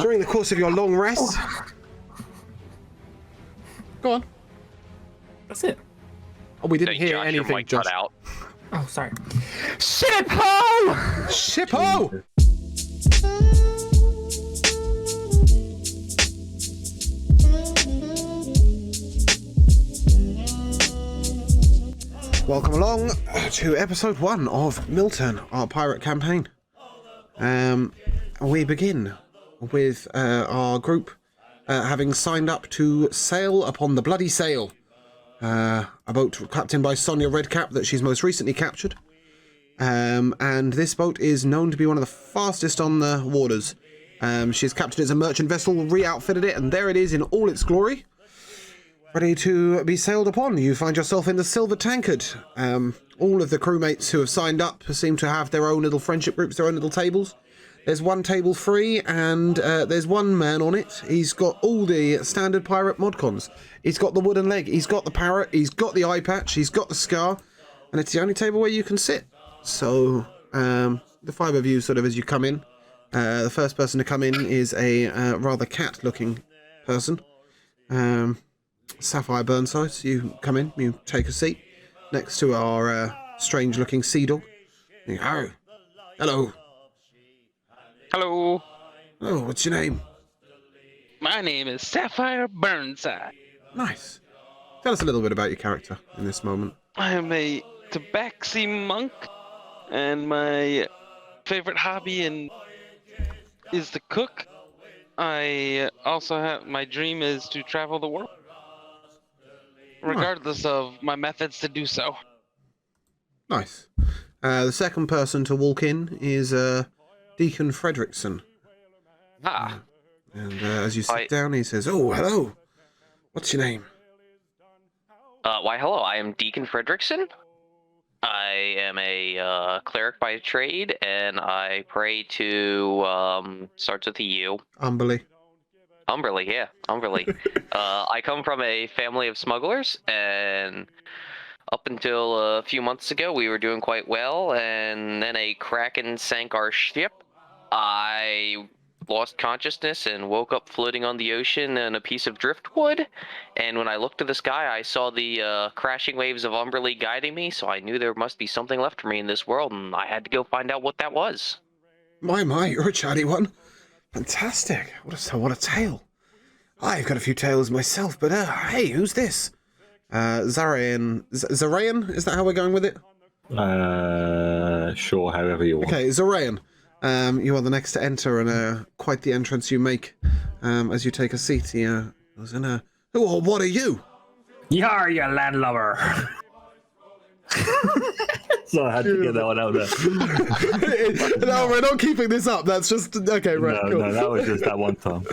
during the course of your long rest. Go on. That's it. Oh, we didn't hear Josh, your anything, mic Josh. cut out. Oh, sorry. Ship-ho! Ship-ho! Welcome along to episode 1 of Miltern, our pirate campaign. We begin with our group having signed up to sail upon the Bloody Sail, a boat captained by Sonia Redcap that she's most recently captured. And this boat is known to be one of the fastest on the waters. She's captured it as a merchant vessel, re-outfitted it, and there it is in all its glory, ready to be sailed upon. You find yourself in the Silver Tankard. All of the crewmates who have signed up seem to have their own little friendship groups, their own little tables. There's one table free, and there's one man on it. He's got all the standard pirate modcons. He's got the wooden leg, he's got the parrot, he's got the eye patch, he's got the scar, and it's the only table where you can sit. So, the 5 of you, sort of, as you come in, the first person to come in is a rather cat-looking person. Sapphire Burnside. You come in, you take a seat next to our strange-looking sea dog. Oh, hello. Hello. Oh, what's your name? My name is Sapphire Burnside. Nice. Tell us a little bit about your character in this moment. I am a tabaxi monk, and my favorite hobby is to cook. I also have my dream is to travel the world, regardless of my methods to do so. Nice. The second person to walk in is Deacon Fredrickson. Ah. And as you sit down, he says, "Oh, hello. What's your name?" Why, hello, I am Deacon Fredrickson. I am a cleric by trade, and I pray to, starts with a U. Umberly. Umberly, yeah, Umberly. I come from a family of smugglers, and up until a few months ago, we were doing quite well, and then a kraken sank our ship. I lost consciousness and woke up floating on the ocean in a piece of driftwood, and when I looked to the sky, I saw the crashing waves of Umberly guiding me, so I knew there must be something left for me in this world, and I had to go find out what that was. My, you're a chatty one. Fantastic. What a tale. I've got a few tales myself, but hey, who's this? Zarayan. Zarayan? Is that how we're going with it? Sure, however you want. Okay, Zarayan. You are the next to enter, and quite the entrance you make as you take a seat. He was in a... Oh, what are you? You're your landlubber. So I had to get that one out there. No, we're not keeping this up. That's just... Okay, right, No, cool. no, that was just that one time.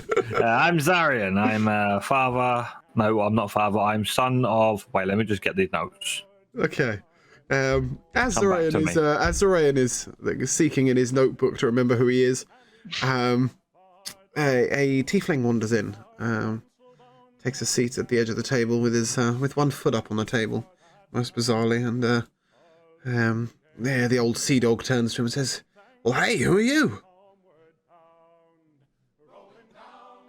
I'm Zarian. I'm father... No, I'm not father. I'm son of... Wait, let me just get these notes. Okay. As Zarayan is like, seeking in his notebook to remember who he is, a tiefling wanders in, takes a seat at the edge of the table with his with one foot up on the table, most bizarrely, and there the old sea dog turns to him and says, "Well, hey, who are you?"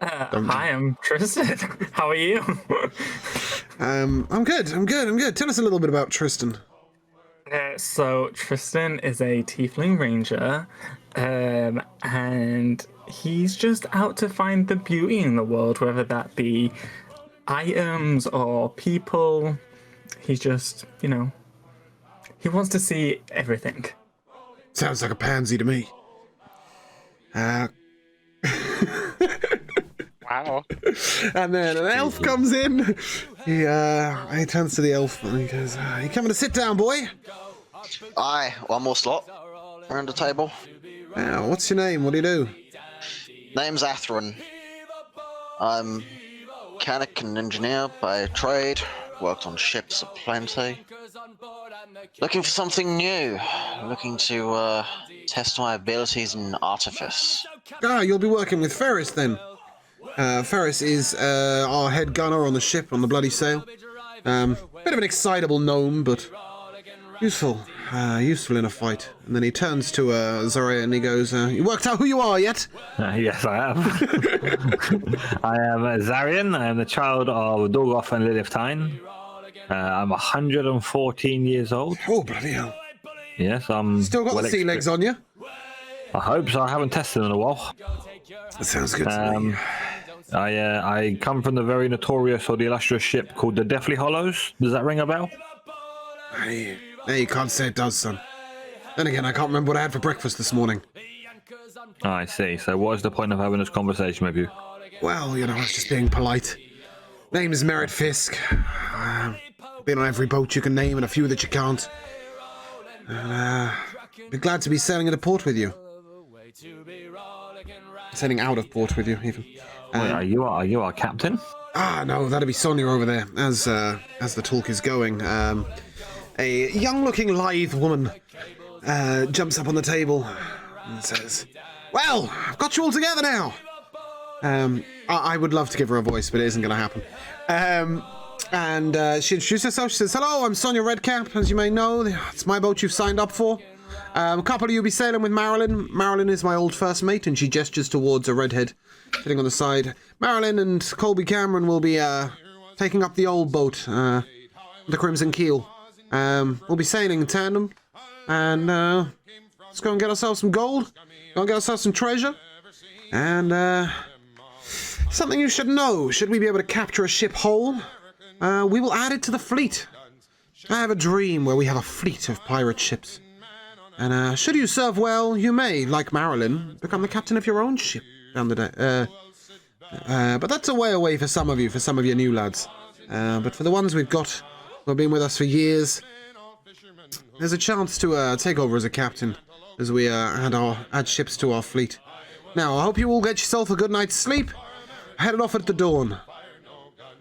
Hi, I'm Tristan. How are you? I'm good. Tell us a little bit about Tristan. So Tristan is a tiefling ranger, and he's just out to find the beauty in the world, whether that be items or people. He's just, he wants to see everything. Sounds like a pansy to me. Wow. And then an elf comes in. He turns to the elf and he goes, "You coming to sit down, boy?" Aye, one more slot around the table. Now, what's your name? What do you do? Name's Atherin. I'm mechanic and engineer by trade. Worked on ships aplenty. Looking for something new. Looking to test my abilities in artifice. You'll be working with Ferris then. Ferris is our head gunner on the ship on the Bloody Sail. Bit of an excitable gnome, but useful. useful in a fight. And then he turns to Zarya and he goes, you worked out who you are yet? Yes, I have. I am Zarian. I am the child of Dorgoth and Lilith Tyne. I'm 114 years old. Oh, bloody hell. Yes, I'm... Still got the sea legs on you? I hope so. I haven't tested in a while. That sounds good to me. I come from the very notorious or the illustrious ship called the Deathly Hollows. Does that ring a bell? Hey, you can't say it does, son. Then again, I can't remember what I had for breakfast this morning. Oh, I see. So what is the point of having this conversation with you? Well, I was just being polite. Name is Merritt Fisk. Been on every boat you can name and a few that you can't. And, be glad to be sailing into port with you. Sailing out of port with you, even. Wait, are you our captain? No, that'd be Sonia over there. As the talk is going, a young-looking, lithe woman jumps up on the table and says, "Well, I've got you all together now." I would love to give her a voice, but it isn't going to happen. And she introduces herself. She says, "Hello, I'm Sonia Redcap. As you may know, it's my boat you've signed up for. A couple of you will be sailing with Marilyn. Marilyn is my old first mate," and she gestures towards a redhead sitting on the side. "Marilyn and Colby Cameron will be taking up the old boat, the Crimson Keel. We'll be sailing in tandem, and let's go and get ourselves some gold, go and get ourselves some treasure, and something you should know, should we be able to capture a ship whole, we will add it to the fleet. I have a dream where we have a fleet of pirate ships. And should you serve well, you may, like Marilyn, become the captain of your own ship down the day. But that's a way away for some of you new lads. But for the ones we've got, who have been with us for years, there's a chance to take over as a captain as we add ships to our fleet. Now, I hope you all get yourself a good night's sleep. Headed off at the dawn."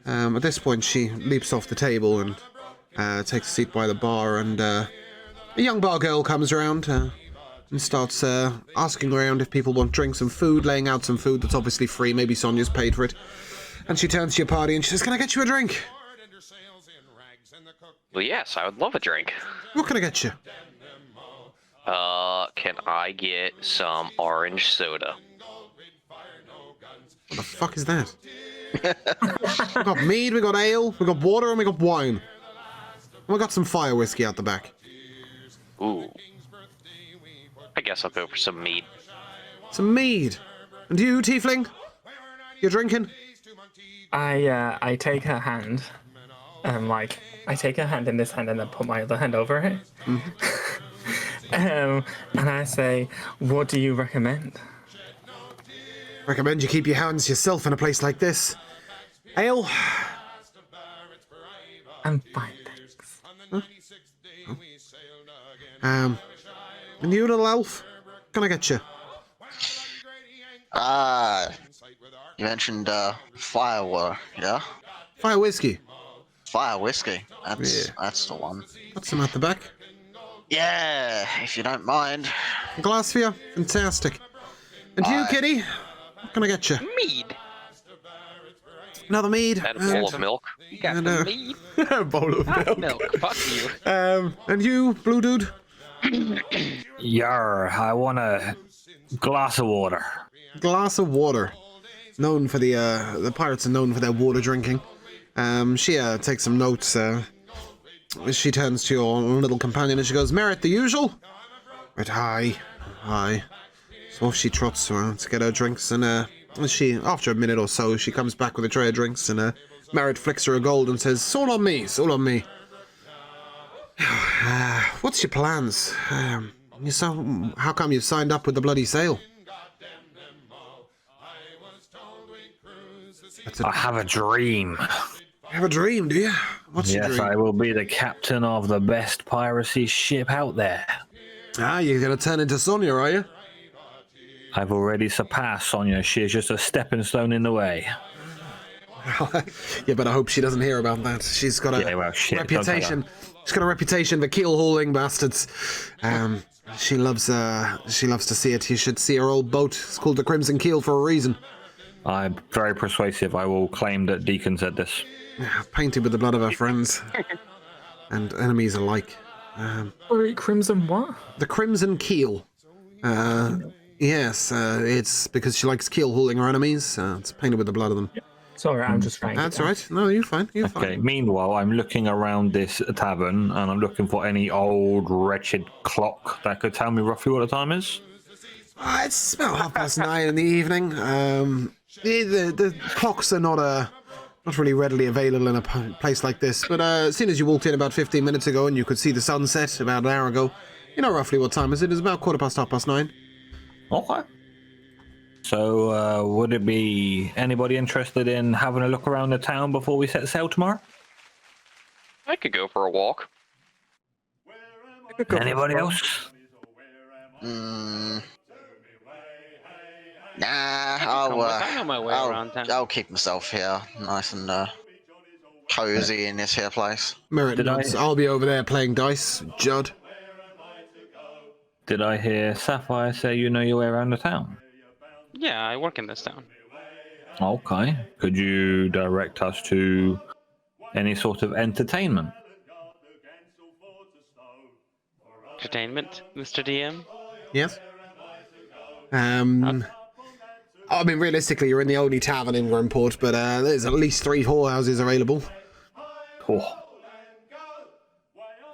At this point, she leaps off the table and takes a seat by the bar, and a young bar girl comes around and starts asking around if people want drinks and food, laying out some food that's obviously free. Maybe Sonia's paid for it. And she turns to your party and she says, "Can I get you a drink?" Well, yes, I would love a drink. "What can I get you?" Can I get some orange soda? What the fuck is that? We got mead, we got ale, we got water, and we got wine. And we got some fire whiskey out the back. Ooh. I guess I'll go for some mead. Some mead. And you, Tiefling? You're drinking? I take her hand, I take her hand in this hand and then put my other hand over it. And I say, "What do you recommend?" Recommend you keep your hands to yourself in a place like this. Ale? I'm fine, thanks. And you, little elf? What can I get you? You mentioned fire water, yeah? Fire whiskey. Fire whiskey. That's the one. Got some at the back. Yeah, if you don't mind. A glass for you? Fantastic. And you, kitty? What can I get you? Mead. Another mead. And a bowl of milk. You got And, some mead. a bowl of milk. Milk. Fuck you. And you, blue dude? Yar, I want a glass of water. Glass of water. Known for the pirates are known for their water drinking. She takes some notes. She turns to your little companion and she goes, "Merritt, the usual?" Right, hi. So off she trots to get her drinks, and she, after a minute or so, she comes back with a tray of drinks, and Merritt flicks her a gold and says, "Soul on me, soul on me." What's your plans? How come you've signed up with the bloody sail? I have a dream. You have a dream, do you? What's your Yes, dream? I will be the captain of the best piracy ship out there. You're gonna turn into Sonia, are you? I've already surpassed Sonia. She is just a stepping stone in the way. Yeah, but I hope she doesn't hear about that. She's got a reputation. She's got a reputation for keel hauling bastards. She loves to see it. You should see her old boat. It's called the Crimson Keel for a reason. I'm very persuasive. I will claim that Deacon said this. Painted with the blood of her friends and enemies alike. Sorry, Crimson what? The Crimson Keel. Yes, it's because she likes keel hauling her enemies. It's painted with the blood of them. Sorry, I'm just trying. That's all right. No, you're fine. You're Okay, fine. meanwhile, I'm looking around this tavern and I'm looking for any old, wretched clock that could tell me roughly what the time is. It's about 9:30 in the evening. The clocks are not really readily available in a place like this, but as soon as you walked in about 15 minutes ago and you could see the sunset about an hour ago, you know roughly what time is it. It's about 9:15. Okay. So, would it be anybody interested in having a look around the town before we set sail tomorrow? I could go for a walk. Anybody else? Nah, I know my way around town. I'll keep myself here, nice and cozy in this here place. Merritt nods. I'll be over there playing dice. Judd. Did I hear Sapphire say you know your way around the town? Yeah, I work in this town. Okay. Could you direct us to any sort of entertainment? Entertainment, Mr. DM? Yes. I mean, realistically, you're in the only tavern in Grimport, but there's at least 3 whorehouses available. Oh.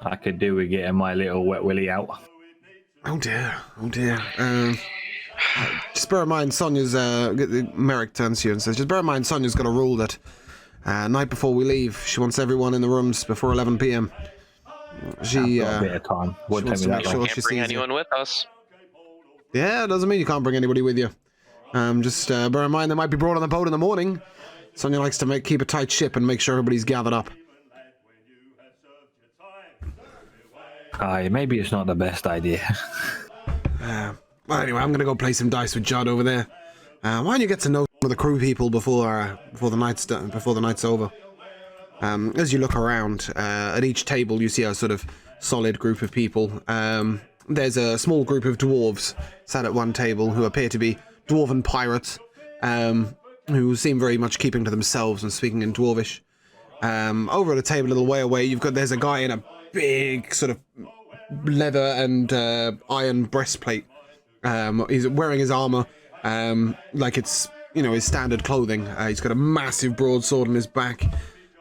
I could do with getting my little wet willy out. Oh dear. Just bear in mind, Sonia's. Merrick turns to you and says, "Just bear in mind, Sonia's got a rule that night before we leave, she wants everyone in the rooms before 11 p.m. She Got a bit of time. Wouldn't wants take to me make that sure long. she Can't bring sees you. anyone with us. Yeah, it doesn't mean you can't bring anybody with you. Just bear in mind they might be brought on the boat in the morning. Sonia likes to keep a tight ship and make sure everybody's gathered up. Aye, maybe it's not the best idea. Well, anyway, I'm gonna go play some dice with Judd over there. Why don't you get to know some of the crew people before the night's over? As you look around, at each table you see a sort of solid group of people. There's a small group of dwarves sat at one table who appear to be dwarven pirates, who seem very much keeping to themselves and speaking in dwarvish. Over at a table a little way away, there's a guy in a big sort of leather and iron breastplate. He's wearing his armor like it's, his standard clothing. He's got a massive broadsword on his back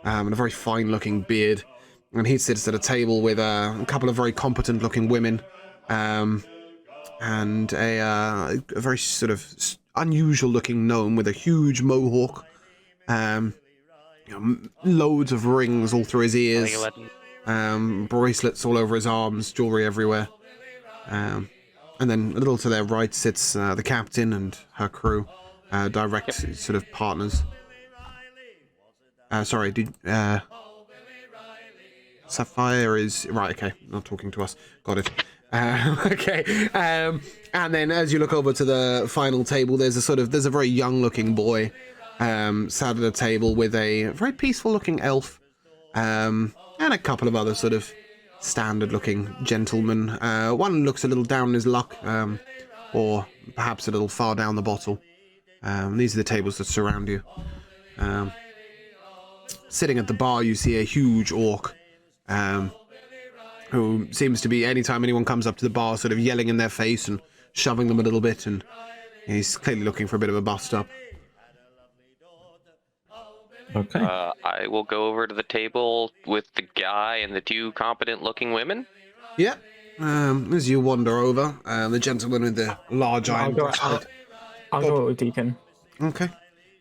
and a very fine-looking beard. And he sits at a table with a couple of very competent-looking women and a very sort of unusual-looking gnome with a huge mohawk. Loads of rings all through his ears. Bracelets all over his arms, jewelry everywhere. And then a little to their right sits the captain and her crew, direct sort of partners. Sapphire is... Right, okay, not talking to us. Got it. Okay. And then as you look over to the final table, there's a very young-looking boy sat at a table with a very peaceful-looking elf. And a couple of other sort of standard-looking gentlemen. One looks a little down in his luck, or perhaps a little far down the bottle. These are the tables that surround you. Sitting at the bar, you see a huge orc, who seems to be, anytime anyone comes up to the bar, sort of yelling in their face and shoving them a little bit, and he's clearly looking for a bit of a bust-up. Okay. I will go over to the table with the guy and the 2 competent-looking women. Yeah. As you wander over, the gentleman with the large iron breastplate. I'll go with Deacon. Okay.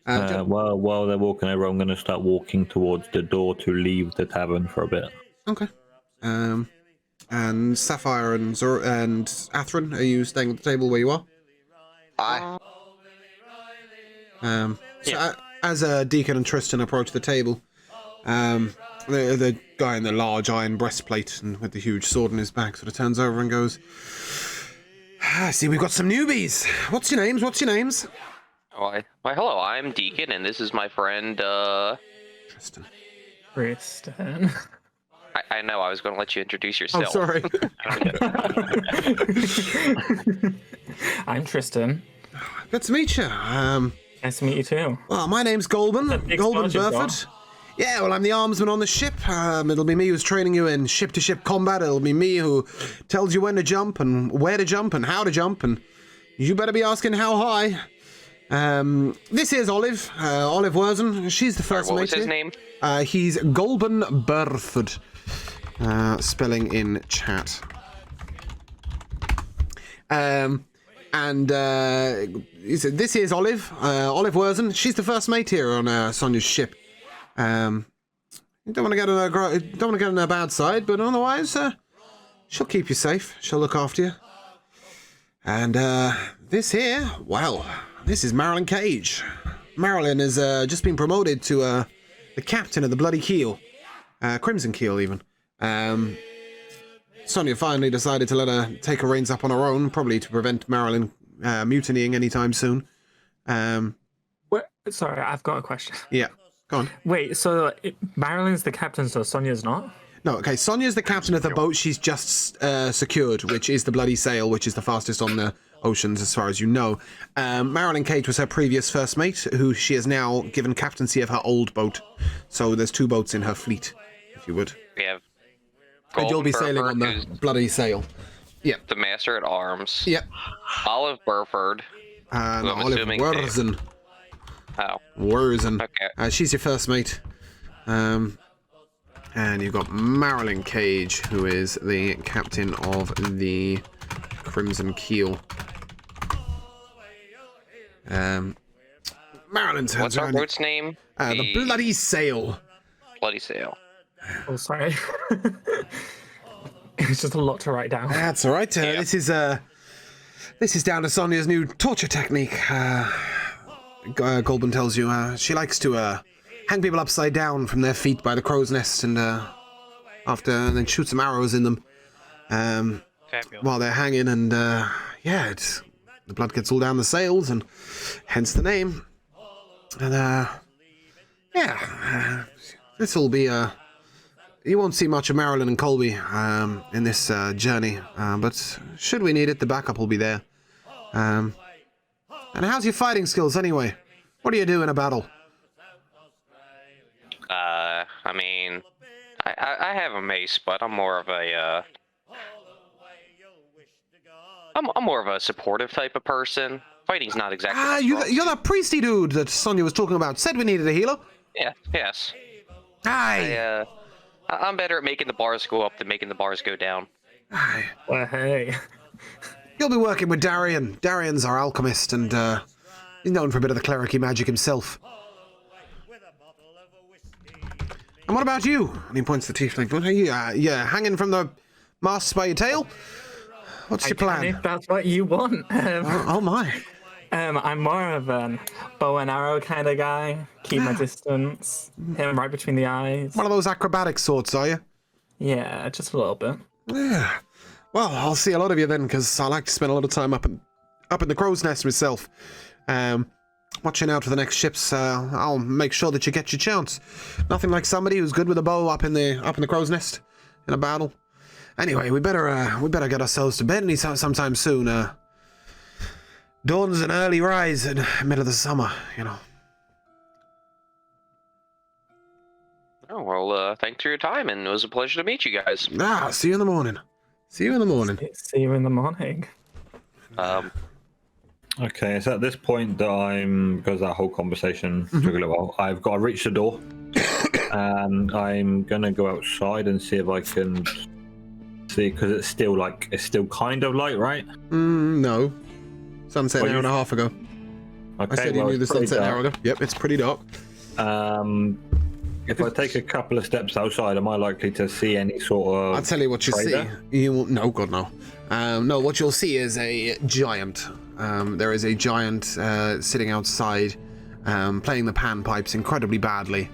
While they're walking over, I'm going to start walking towards the door to leave the tavern for a bit. Okay. And Sapphire and Atherin, are you staying at the table where you are? Aye. As Deacon and Tristan approach the table, the guy in the large iron breastplate and with the huge sword in his back sort of turns over and goes, "I see we've got some newbies. What's your names? Why, hello, I'm Deacon, and this is my friend, Tristan. Tristan. I know, I was going to let you introduce Oh, yourself. sorry. I'm Tristan. Good to meet you. Nice to meet you too. Well, my name's Golben. That's the Golben explosive Burford. Yeah, well, I'm the armsman on the ship. It'll be me who's training you in ship-to-ship combat. It'll be me who tells you when to jump and where to jump and how to jump, and you better be asking how high. This is Olive, Olive Worzen. She's the first What mate was his here. name? He's Golben Berthud. Spelling in chat. He said, this is Olive, Olive Worzen. She's the first mate here on Sonia's ship. You don't want to get on her bad side, but otherwise, she'll keep you safe. She'll look after you. And this here, well, this is Marilyn Cage. Marilyn has just been promoted to the captain of the Bloody Keel, Crimson Keel even. Sonia finally decided to let her take her reins up on her own, probably to prevent Marilyn mutinying anytime soon. Sorry, I've got a question. Yeah, go on. Wait, so Marilyn's the captain, so Sonia's not? No, okay, Sonia's the captain of the boat she's just secured, which is the Bloody Sail, which is the fastest on the oceans as far as you know. Marilyn Cage was her previous first mate, who she has now given captaincy of her old boat. So there's 2 boats in her fleet, if you would. We have. And you'll be Golden sailing on Burford, the who's Bloody Sail. Yeah. the master at arms. Yep. Olive Burford. And Who I'm Olive assuming Worzen. Oh, Worzen. okay. She's your first mate. And you've got Marilyn Cage, who is the captain of the Crimson Keel. Marilyn turns What's our around. boat's name? The Bloody Sail. Bloody Sail. Oh, sorry. It's just a lot to write down. That's all right. This is down to Sonia's new torture technique. Golben tells you she likes to hang people upside down from their feet by the crow's nest, and then shoot some arrows in them while they're hanging. And the blood gets all down the sails, and hence the name. And this will be you won't see much of Marilyn and Colby in this journey, but should we need it, the backup will be there. And how's your fighting skills anyway? What do you do in a battle? I mean, I have a mace, but I'm more of a I'm more of a supportive type of person. Fighting's not exactly. my strong You're suit. that priesty dude that Sonia was talking about. Said we needed a healer. Yeah. Yes. Aye. I'm better at making the bars go up than making the bars go down. Aye. Well, hey. You'll be working with Darian. Darian's our alchemist, and he's known for a bit of the clericy magic himself. And what about you? And he points to the tiefling. What are you? Hanging from the masts by your tail? What's your plan? If that's what you want. Oh my. I'm more of an bow and arrow kind of guy. Keep my distance. Hit him right between the eyes. One of those acrobatic sorts, are you? Yeah, just a little bit. Yeah. Well, I'll see a lot of you then, because I like to spend a lot of time up in the crow's nest myself. Watching out for the next ships. I'll make sure that you get your chance. Nothing like somebody who's good with a bow up in the crow's nest in a battle. Anyway, we better get ourselves to bed sometime soon. Dawn's an early rise in the middle of the summer, you know. Oh well, thanks for your time, and it was a pleasure to meet you guys. See you in the morning. See you in the morning. See you in the morning. Okay, so at this point that because that whole conversation took a little while, I've got to reach the door. And I'm gonna go outside and see if I can see, because it's still kind of light, right? No. Sunset an hour and a half ago. Okay, I said you knew the sunset an hour ago. Yep, it's pretty dark. If I take a couple of steps outside, am I likely to see any sort of... I'll tell you what you trader? see. You will, no, God, no. No, what you'll see is a giant. There is a giant sitting outside, playing the panpipes incredibly badly.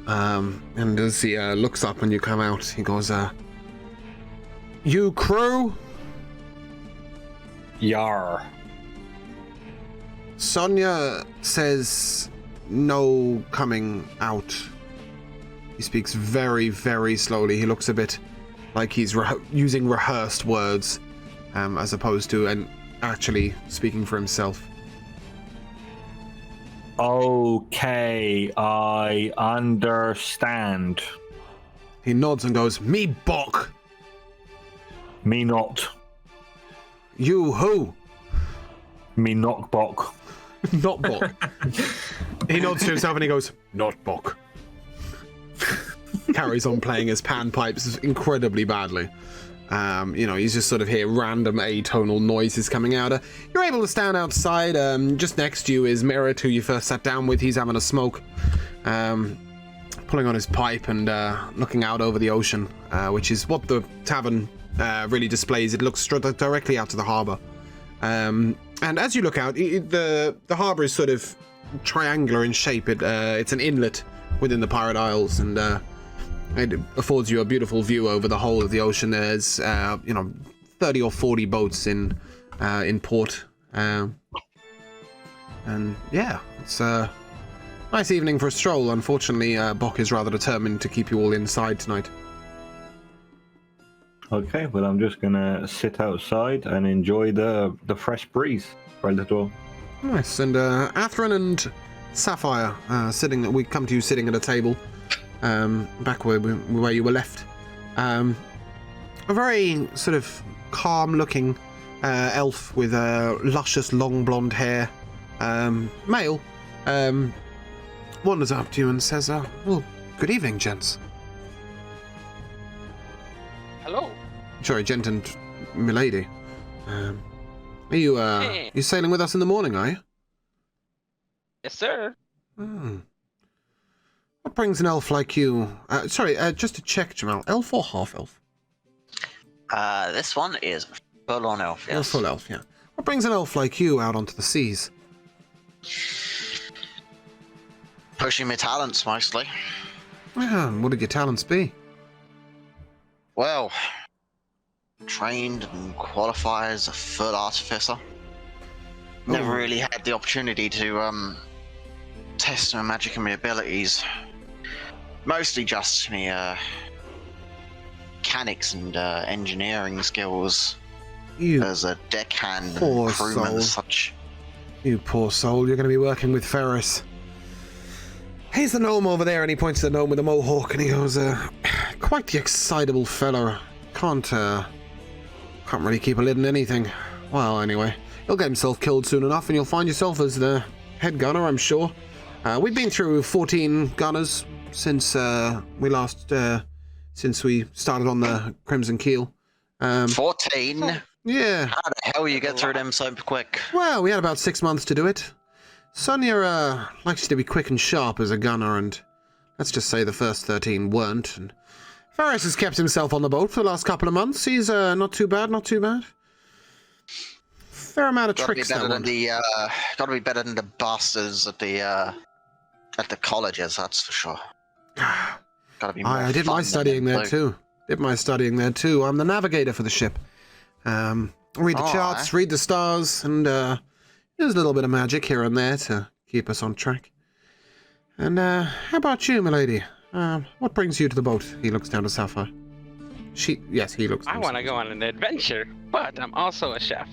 And as he looks up when you come out, he goes, "You crew? Yar. Sonia says no coming out." He speaks very, very slowly. He looks a bit like he's using rehearsed words, as opposed to actually speaking for himself. Okay, I understand. He nods and goes, "Me Bok." Me not. "You who?" Me not Bok. "Not Bok." He nods to himself and he goes, "Not Bok." Carries on playing his panpipes incredibly badly. He's just sort of hear random atonal noises coming out. You're able to stand outside. Just next to you is Merritt, who you first sat down with. He's having a smoke, pulling on his pipe and looking out over the ocean, which is what the tavern really displays. It looks directly out to the harbour. And as you look out, the harbour is sort of triangular in shape. It's an inlet within the Pirate Isles, and it affords you a beautiful view over the whole of the ocean. There's 30 or 40 boats in port, and yeah, it's a nice evening for a stroll. Unfortunately, Bok is rather determined to keep you all inside tonight. Okay, well, I'm just gonna sit outside and enjoy the fresh breeze for a little. Nice. And Atherin and Sapphire, we come to you sitting at a table, back where you were left. A very sort of calm-looking elf with luscious long blonde hair, male, wanders up to you and says, "Well, good evening, gents." Hello. Sorry, gent and milady. Are you you sailing with us in the morning, are you? Yes, sir. Hmm. What brings an elf like you? Just to check, Jamal, elf or half elf? This one is full-on elf, yes. Full elf, yeah. What brings an elf like you out onto the seas? Pushing my talents, mostly. What did your talents be? Well, trained and qualified as a foot artificer. Never really had the opportunity to test my magic and my abilities. Mostly just my mechanics and engineering skills You as a deckhand and poor crewman soul. and such. You poor soul, you're going to be working with Ferris. He's the gnome over there, and he points to the gnome with the mohawk, and he goes, quite the excitable fella. Can't really keep a lid on anything. Well, anyway, he'll get himself killed soon enough, and you'll find yourself as the head gunner, I'm sure. We've been through 14 gunners since since we started on the Crimson Keel. 14? Yeah. How the hell you get through them so quick? Well, we had about 6 months to do it. Sonia likes to be quick and sharp as a gunner, and let's just say the first 13 weren't. And Ferris has kept himself on the boat for the last couple of months. He's not too bad, not too bad. Fair amount of tricks. Gotta be better than the bastards at the colleges, that's for sure. Gotta be more I did my studying there too. I'm the navigator for the ship. Read the charts, read the stars, and there's a little bit of magic here and there to keep us on track. And how about you, milady? What brings you to the boat? He looks down to Sapphire. He looks. I want to go on an adventure, but I'm also a chef,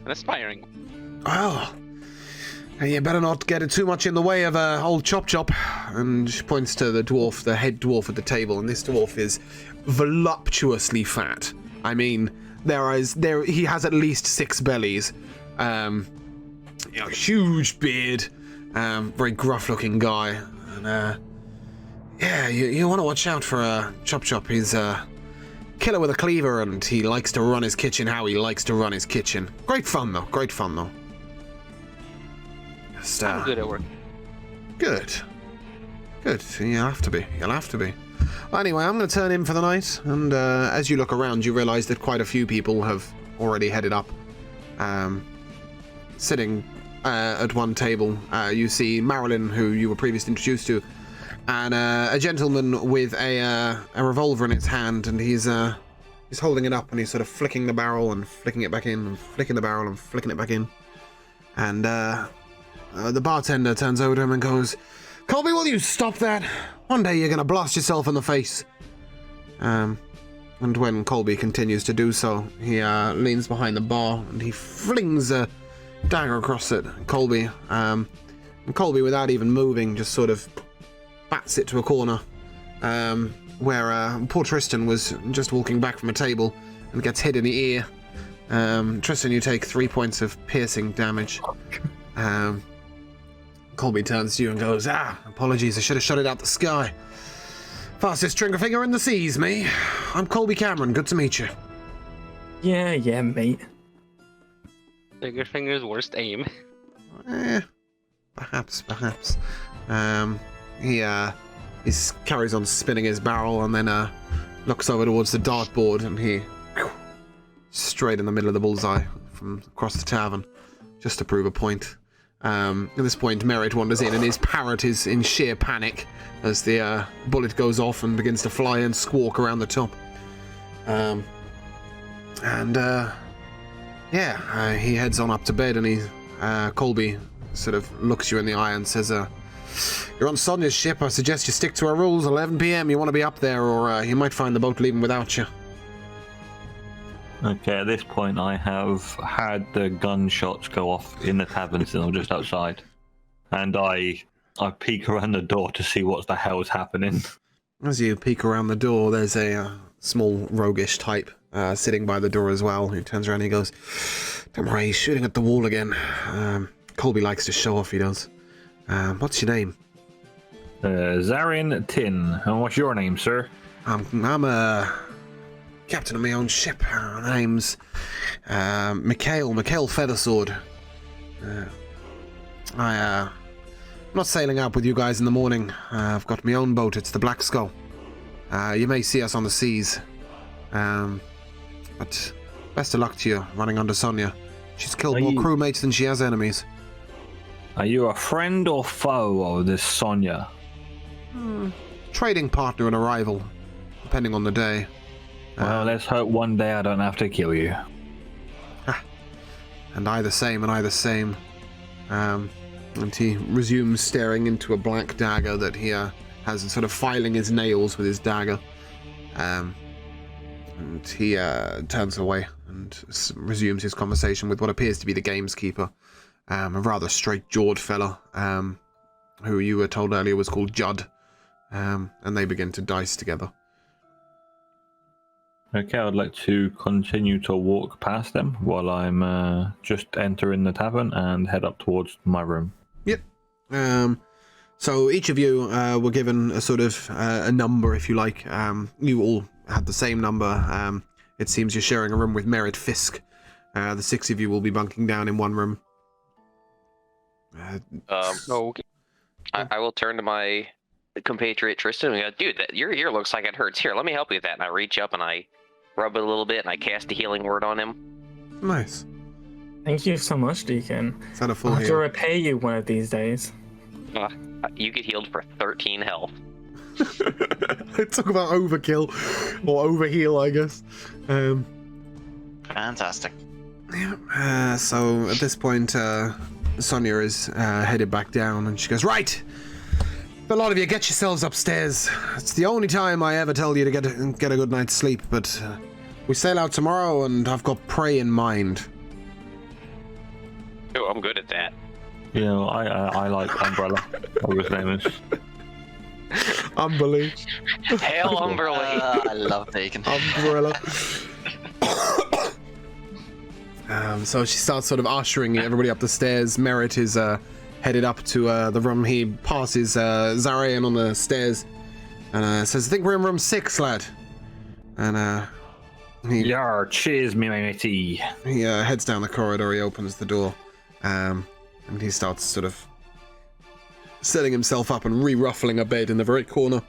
an aspiring one. Well, you better not get it too much in the way of old Chop Chop. And she points to the dwarf, the head dwarf at the table, and this dwarf is voluptuously fat. I mean, he has at least 6 bellies. Huge beard, very gruff-looking guy, and you want to watch out for Chop Chop. He's a killer with a cleaver, and he likes to run his kitchen how he likes to run his kitchen. Great fun though. Just, I'm good at work. Good. You'll have to be. Well, anyway, I'm going to turn in for the night, and as you look around, you realise that quite a few people have already headed up. Sitting at one table, you see Marilyn, who you were previously introduced to, and a gentleman with a revolver in his hand, and he's holding it up, and he's sort of flicking the barrel and flicking it back in, and flicking the barrel and flicking it back in. And the bartender turns over to him and goes, "Colby, will you stop that? One day you're going to blast yourself in the face." And when Colby continues to do so, he leans behind the bar and he flings a dagger across it. Colby, And Colby, without even moving, just sort of bats it to a corner, where poor Tristan was just walking back from a table and gets hit in the ear. Tristan, you take 3 points of piercing damage. Colby turns to you and goes, apologies, I should have shot it out the sky. Fastest trigger finger in the seas, me. I'm Colby Cameron, good to meet you. Yeah, mate. Trigger finger's worst aim. Perhaps. He carries on spinning his barrel and then looks over towards the dartboard and he straight in the middle of the bullseye from across the tavern, just to prove a point. At this point, Merritt wanders in and his parrot is in sheer panic as the bullet goes off and begins to fly and squawk around the top. He heads on up to bed and Colby sort of looks you in the eye and says, you're on Sonia's ship. I suggest you stick to our rules. 11 p.m. You want to be up there or you might find the boat leaving without you. Okay, at this point I have had the gunshots go off in the tavern still just outside. And I peek around the door to see what the hell's happening. As you peek around the door, there's a small roguish type sitting by the door as well. He turns around and he goes, don't worry, he's shooting at the wall again. Colby likes to show off, he does. What's your name? Zarian Tin. And what's your name, sir? I'm a captain of my own ship. My name's Mikhail Feathersword. I'm not sailing out with you guys in the morning. I've got my own boat. It's the Black Skull. You may see us on the seas. But best of luck to you running under Sonia. She's killed more crewmates than she has enemies. Are you a friend or foe of this Sonia? Trading partner and a rival, depending on the day. Well, let's hope one day I don't have to kill you. And I the same. And he resumes staring into a black dagger that he has sort of filing his nails with his dagger. And he turns away and resumes his conversation with what appears to be the gameskeeper, a rather straight-jawed fella, who you were told earlier was called Judd. And they begin to dice together. Okay, I'd like to continue to walk past them while I'm just entering the tavern and head up towards my room. Yep. So each of you were given a sort of a number, if you like. You all had the same number. It seems you're sharing a room with Merritt Fisk. The 6 of you will be bunking down in one room. Okay. I will turn to my compatriot Tristan and go, dude, your ear looks like it hurts. Here, let me help you with that. And I reach up and I rub it a little bit and I cast a healing word on him. Nice. Thank you so much, Deacon. Is that a full I'll have to heal? repay you one of these days. You get healed for 13 health. Talk about overkill or overheal, I guess. Fantastic. Yeah. So at this point, Sonia is headed back down, and she goes, "Right, a lot of you get yourselves upstairs. It's the only time I ever tell you to get a good night's sleep. But we sail out tomorrow, and I've got prey in mind." Oh, I'm good at that. You know, I like Umbrella. What his name is. Umberly. Hail Umberly. I love Deacon. Umbrella. So she starts sort of ushering everybody up the stairs. Merritt is headed up to the room. He passes Zarian on the stairs and says, "I think we're in room 6, lad." And Yar, cheers, me matey. he heads down the corridor. He opens the door, and he starts sort of setting himself up and re-ruffling a bed in the very corner.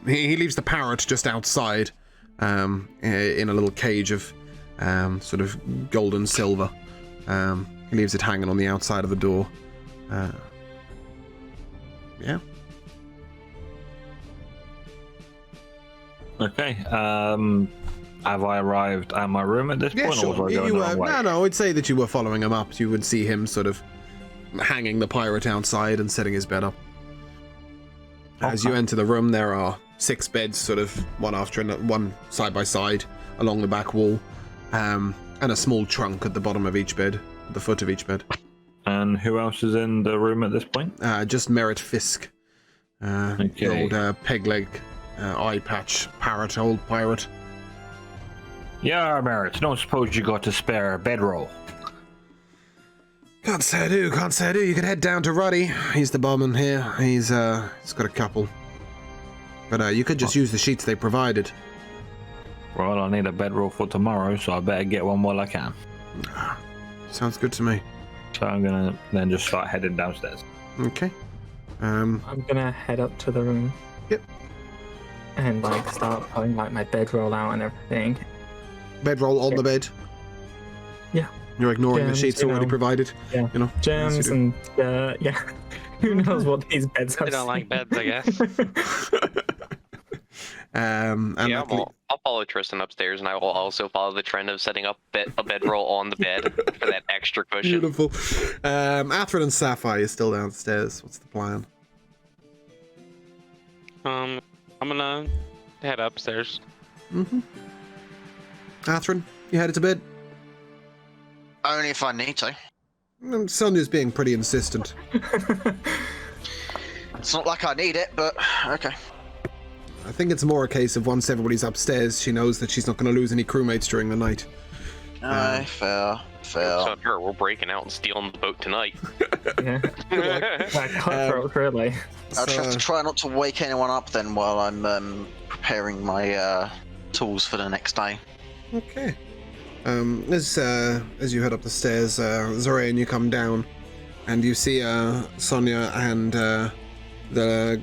He leaves the parrot just outside, in a little cage of sort of gold and silver. He leaves it hanging on the outside of the door. Yeah. Okay. Have I arrived at my room at this Yeah, point? sure. Or was I going the wrong way? No, I'd say that you were following him up. You would see him sort of hanging the pirate outside and setting his bed up. As you enter the room, there are 6 beds, sort of one after another, one side by side along the back wall, and a small trunk at the bottom of each bed, at the foot of each bed. And who else is in the room at this point? Just Merritt Fisk. The old peg leg, eye patch, parrot, old pirate. Yeah, Merritt, don't suppose you got to spare a bedroll? Can't say I do, can't say I do. You could head down to Ruddy. He's the barman here. He's got a couple. But you could just use the sheets they provided. Well, I need a bedroll for tomorrow, so I better get one while I can. Sounds good to me. So I'm gonna then just start heading downstairs. Okay. I'm gonna head up to the room. Yep. And like start pulling like my bedroll out and everything. Bedroll on the bed. Yeah. You're ignoring the Germs, sheets you already know. provided. Yeah. You know. Germs as you and yeah. Who knows what these beds have? They don't like beds, I guess. And Yeah, luckily- I'll follow Tristan upstairs, and I will also follow the trend of setting up a bedroll on the bed for that extra cushion. beautiful. Atherin and Sapphire, you're still downstairs. What's the plan? I'm gonna head upstairs. Atherin, you headed to bed? Only if I need to. Sonia's being pretty insistent. It's not like I need it, but okay. I think it's more a case of once everybody's upstairs, she knows that she's not going to lose any crewmates during the night. Aye, fair. So we're breaking out and stealing the boat tonight. Yeah. Like cutthroat, really. I'll just have to try not to wake anyone up then while I'm preparing my tools for the next day. Okay. As you head up the stairs, Zorayan, you come down, and you see Sonia and the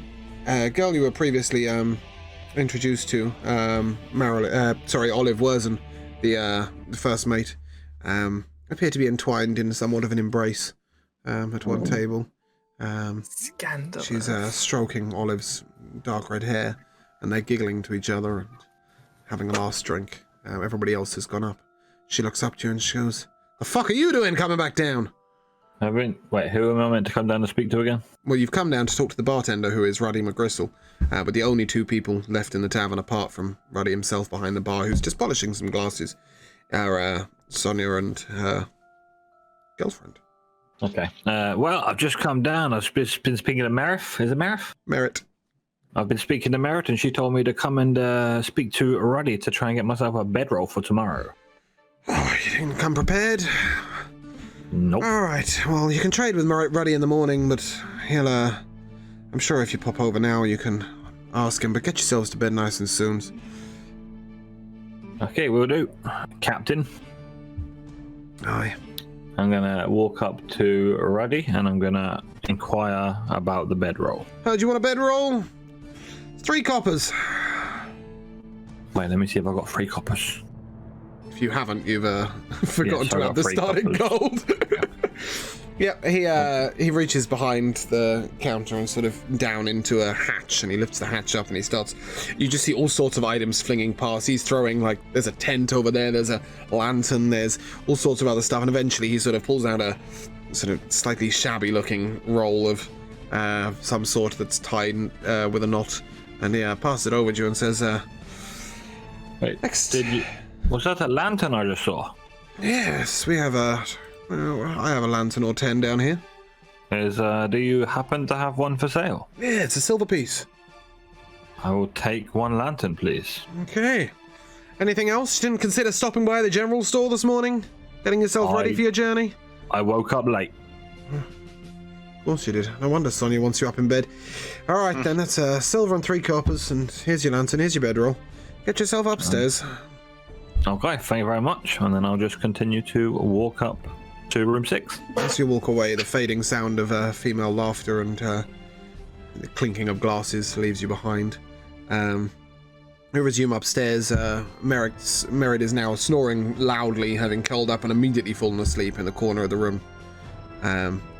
girl you were previously introduced to, Olive Wurzen, the first mate, appear to be entwined in somewhat of an embrace at one table. Scandalous. She's stroking Olive's dark red hair, and they're giggling to each other and having a last drink. Everybody else has gone up. She looks up to you and she goes, "The fuck are you doing coming back down?" Wait, who am I meant to come down to speak to again? Well, you've come down to talk to the bartender, who is Ruddy McGristle, but the only two people left in the tavern, apart from Ruddy himself behind the bar, who's just polishing some glasses, are Sonia and her girlfriend. Okay. Well, I've just come down. I've been speaking to Merritt. Is it Merritt? Merritt. I've been speaking to Merritt, and she told me to come and speak to Ruddy to try and get myself a bedroll for tomorrow. Oh, you didn't come prepared? Nope. All right. Well, you can trade with Ruddy in the morning, but he'll, I'm sure if you pop over now, you can ask him, but get yourselves to bed nice and soon. Okay, we'll do. Captain, Aye. I'm gonna walk up to Ruddy, and I'm gonna inquire about the bedroll. Do you want a bedroll? 3 coppers. Wait, let me see if I've got 3 coppers. If you haven't, you've forgotten Yes, to I have got the 3 starting coppers. gold. Yeah, he reaches behind the counter and sort of down into a hatch, and he lifts the hatch up and he starts. You just see all sorts of items flinging past. He's throwing, like, there's a tent over there, there's a lantern, there's all sorts of other stuff, and eventually he sort of pulls out a sort of slightly shabby looking roll of some sort that's tied with a knot, and he passes it over to you and says, Wait, next. was that a lantern I just saw? Yes, we have I have a lantern or 10 down here. Do you happen to have one for sale? Yeah, it's a silver piece. I will take 1 lantern, please. Okay. Anything else? You didn't consider stopping by the general store this morning? Getting yourself ready for your journey? I woke up late. Of course you did. No wonder Sonia wants you up in bed. Alright then, that's silver and 3 coppers, and here's your lantern, here's your bedroll. Get yourself upstairs. Okay, thank you very much. And then I'll just continue to walk up to room 6. As you walk away, the fading sound of female laughter and the clinking of glasses leaves you behind. We resume upstairs. Merritt is now snoring loudly, having curled up and immediately fallen asleep in the corner of the room.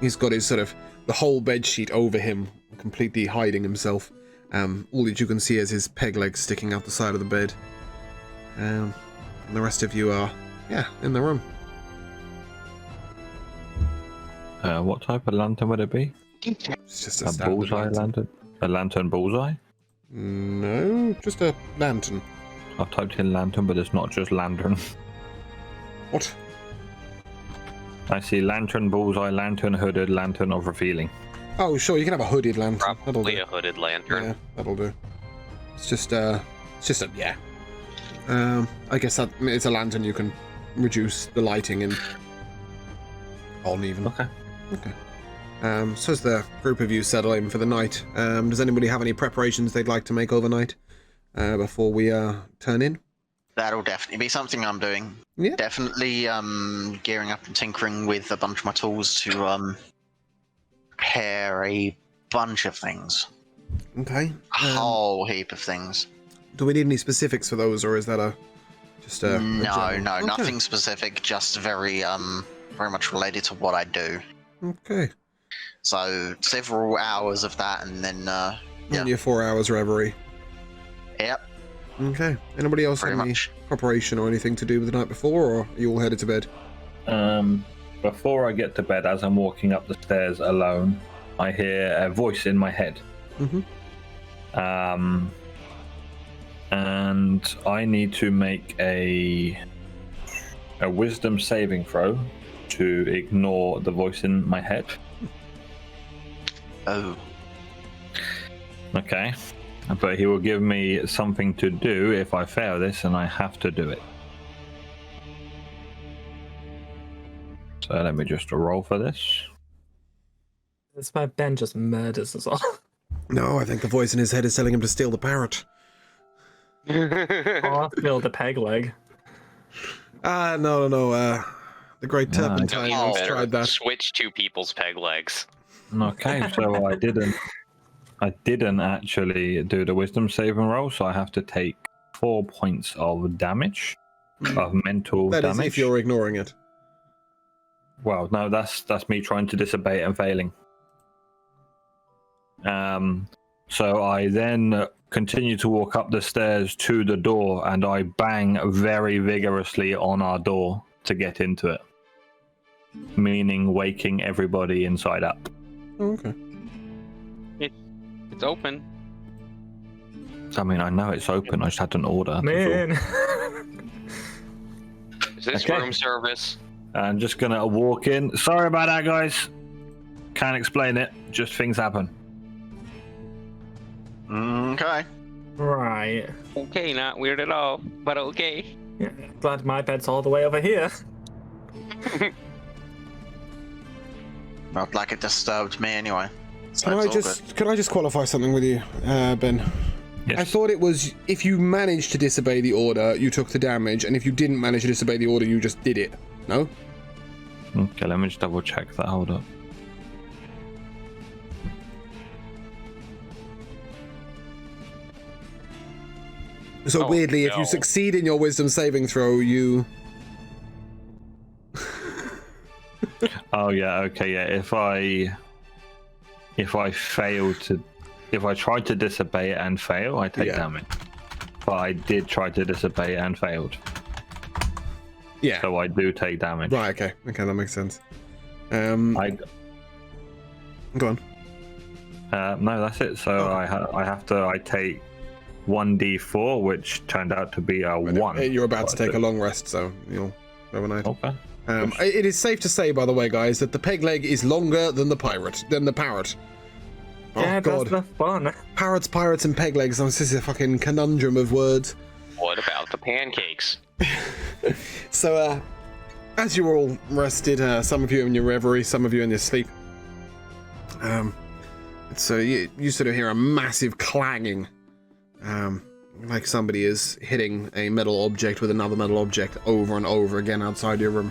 He's got his sort of the whole bed sheet over him, completely hiding himself. All that you can see is his peg legs sticking out the side of the bed. And the rest of you are, in the room. What type of lantern would it be? It's just A standard bullseye lantern? A lantern bullseye? No, just a lantern. I've typed in lantern, but it's not just lantern. What? I see lantern, bullseye, lantern, hooded, lantern of revealing. Oh, sure, you can have a hooded lantern. That'll Probably do. a hooded lantern. Yeah, that'll do. It's just a yeah. I guess that it's a lantern. You can reduce the lighting and on even. Okay. So as the group of you settle in for the night, does anybody have any preparations they'd like to make overnight before we turn in? That'll definitely be something I'm doing. Yeah. Definitely gearing up and tinkering with a bunch of my tools to prepare a bunch of things. Okay. A whole heap of things. Do we need any specifics for those, or is that just a No, general? Okay. nothing specific, just very much related to what I do. Okay. So several hours of that, and then yeah. Your 4 hours reverie. Yep, Okay. Anybody else pretty have any much. preparation or anything to do with the night before, or are you all headed to bed? Before I get to bed, as I'm walking up the stairs alone, I hear a voice in my head. Mm-hmm. And I need to make a wisdom saving throw to ignore the voice in my head. Oh, Okay. But he will give me something to do if I fail this, and I have to do it. So let me just roll for this. That's why Ben just murders us all. No, I think the voice in his head is telling him to steal the parrot. Or build a peg leg. No. The great No, I don't Turpentine Even once better, tried that. switch two people's peg legs. Okay, so I didn't actually do the wisdom saving roll, so I have to take 4 points of damage, of mental That is damage. if you're ignoring it. Well, no, that's me trying to disobey it and failing. So I then continue to walk up the stairs to the door, and I bang very vigorously on our door to get into it, meaning waking everybody inside up. Oh, okay. It's open. I mean, I know it's open. I just had an order. that's all. Man. Is this Okay. room service? I'm just gonna walk in. Sorry about that, guys. Can't explain it. Just things happen. okay. Right. Okay, not weird at all, but okay. Yeah, glad my bed's all the way over here. Not like it disturbed me anyway. So Can it's all good. I just qualify something with you, Ben? Yes. I thought it was if you managed to disobey the order, you took the damage, and if you didn't manage to disobey the order, you just did it. No? Okay, let me just double check that. Hold up. So Oh, weirdly, if you no. succeed in your wisdom saving throw, you... Oh yeah, okay, yeah. If I tried to disobey it and fail, I take Yeah. damage. But I did try to disobey it and failed, Yeah. so I do take damage. Right, okay, that makes sense. I Go on. no, that's it. So I take 1d4, which turned out to be a 1. You're about to But I take a did- long rest, so you'll have a night. Okay. It is safe to say, by the way, guys, that the peg leg is longer than the parrot. Oh, Yeah, God. that's the fun. Parrots, pirates, and peg legs. This is a fucking conundrum of words. What about the pancakes? So, as you're all rested, some of you in your reverie, some of you in your sleep, so you sort of hear a massive clanging, like somebody is hitting a metal object with another metal object over and over again outside your room.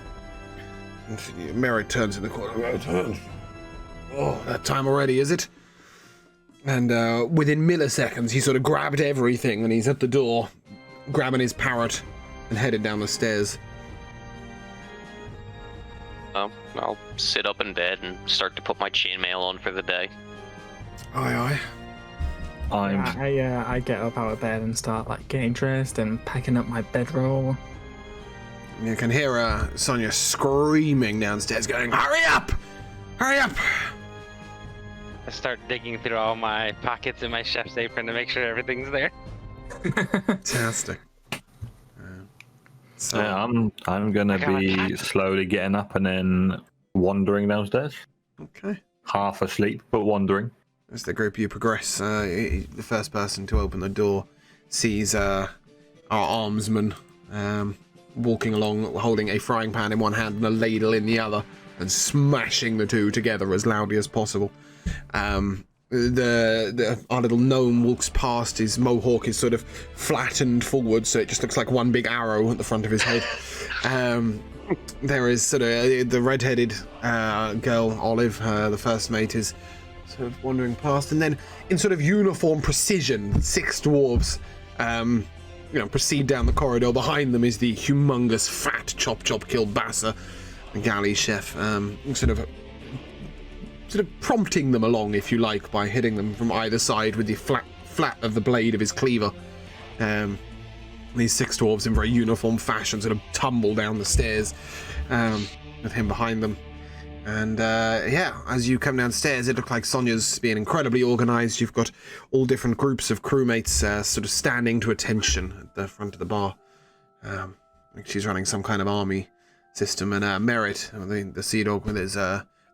And Merrick turns in the corner. Oh, that time already, is it? And within milliseconds, he sort of grabbed everything, and he's at the door, grabbing his parrot, and headed down the stairs. I'll sit up in bed and start to put my chainmail on for the day. Aye, aye. I get up out of bed and start like getting dressed and packing up my bedroll. You can hear Sonia screaming downstairs, going, "Hurry up! Hurry up!" I start digging through all my pockets in my chef's apron to make sure everything's there. Fantastic. So Yeah, I'm gonna I got my be cat. slowly getting up and then wandering downstairs. okay. Half asleep, but wandering. As the group you progress, the first person to open the door sees our armsman walking along, holding a frying pan in one hand and a ladle in the other, and smashing the two together as loudly as possible. Our little gnome walks past. His mohawk is sort of flattened forward, so it just looks like one big arrow at the front of his head. There is sort of the red-headed girl, Olive, the first mate, is sort of wandering past, and then in sort of uniform precision, 6 dwarves proceed down the corridor. Behind them is the humongous fat Chop Kilbassa, the galley chef, sort of prompting them along, if you like, by hitting them from either side with the flat of the blade of his cleaver. These 6 dwarves in very uniform fashion sort of tumble down the stairs with him behind them. And as you come downstairs, it looks like Sonia's being incredibly organized. You've got all different groups of crewmates sort of standing to attention at the front of the bar. I think she's running some kind of army system. And Merritt, the sea dog with his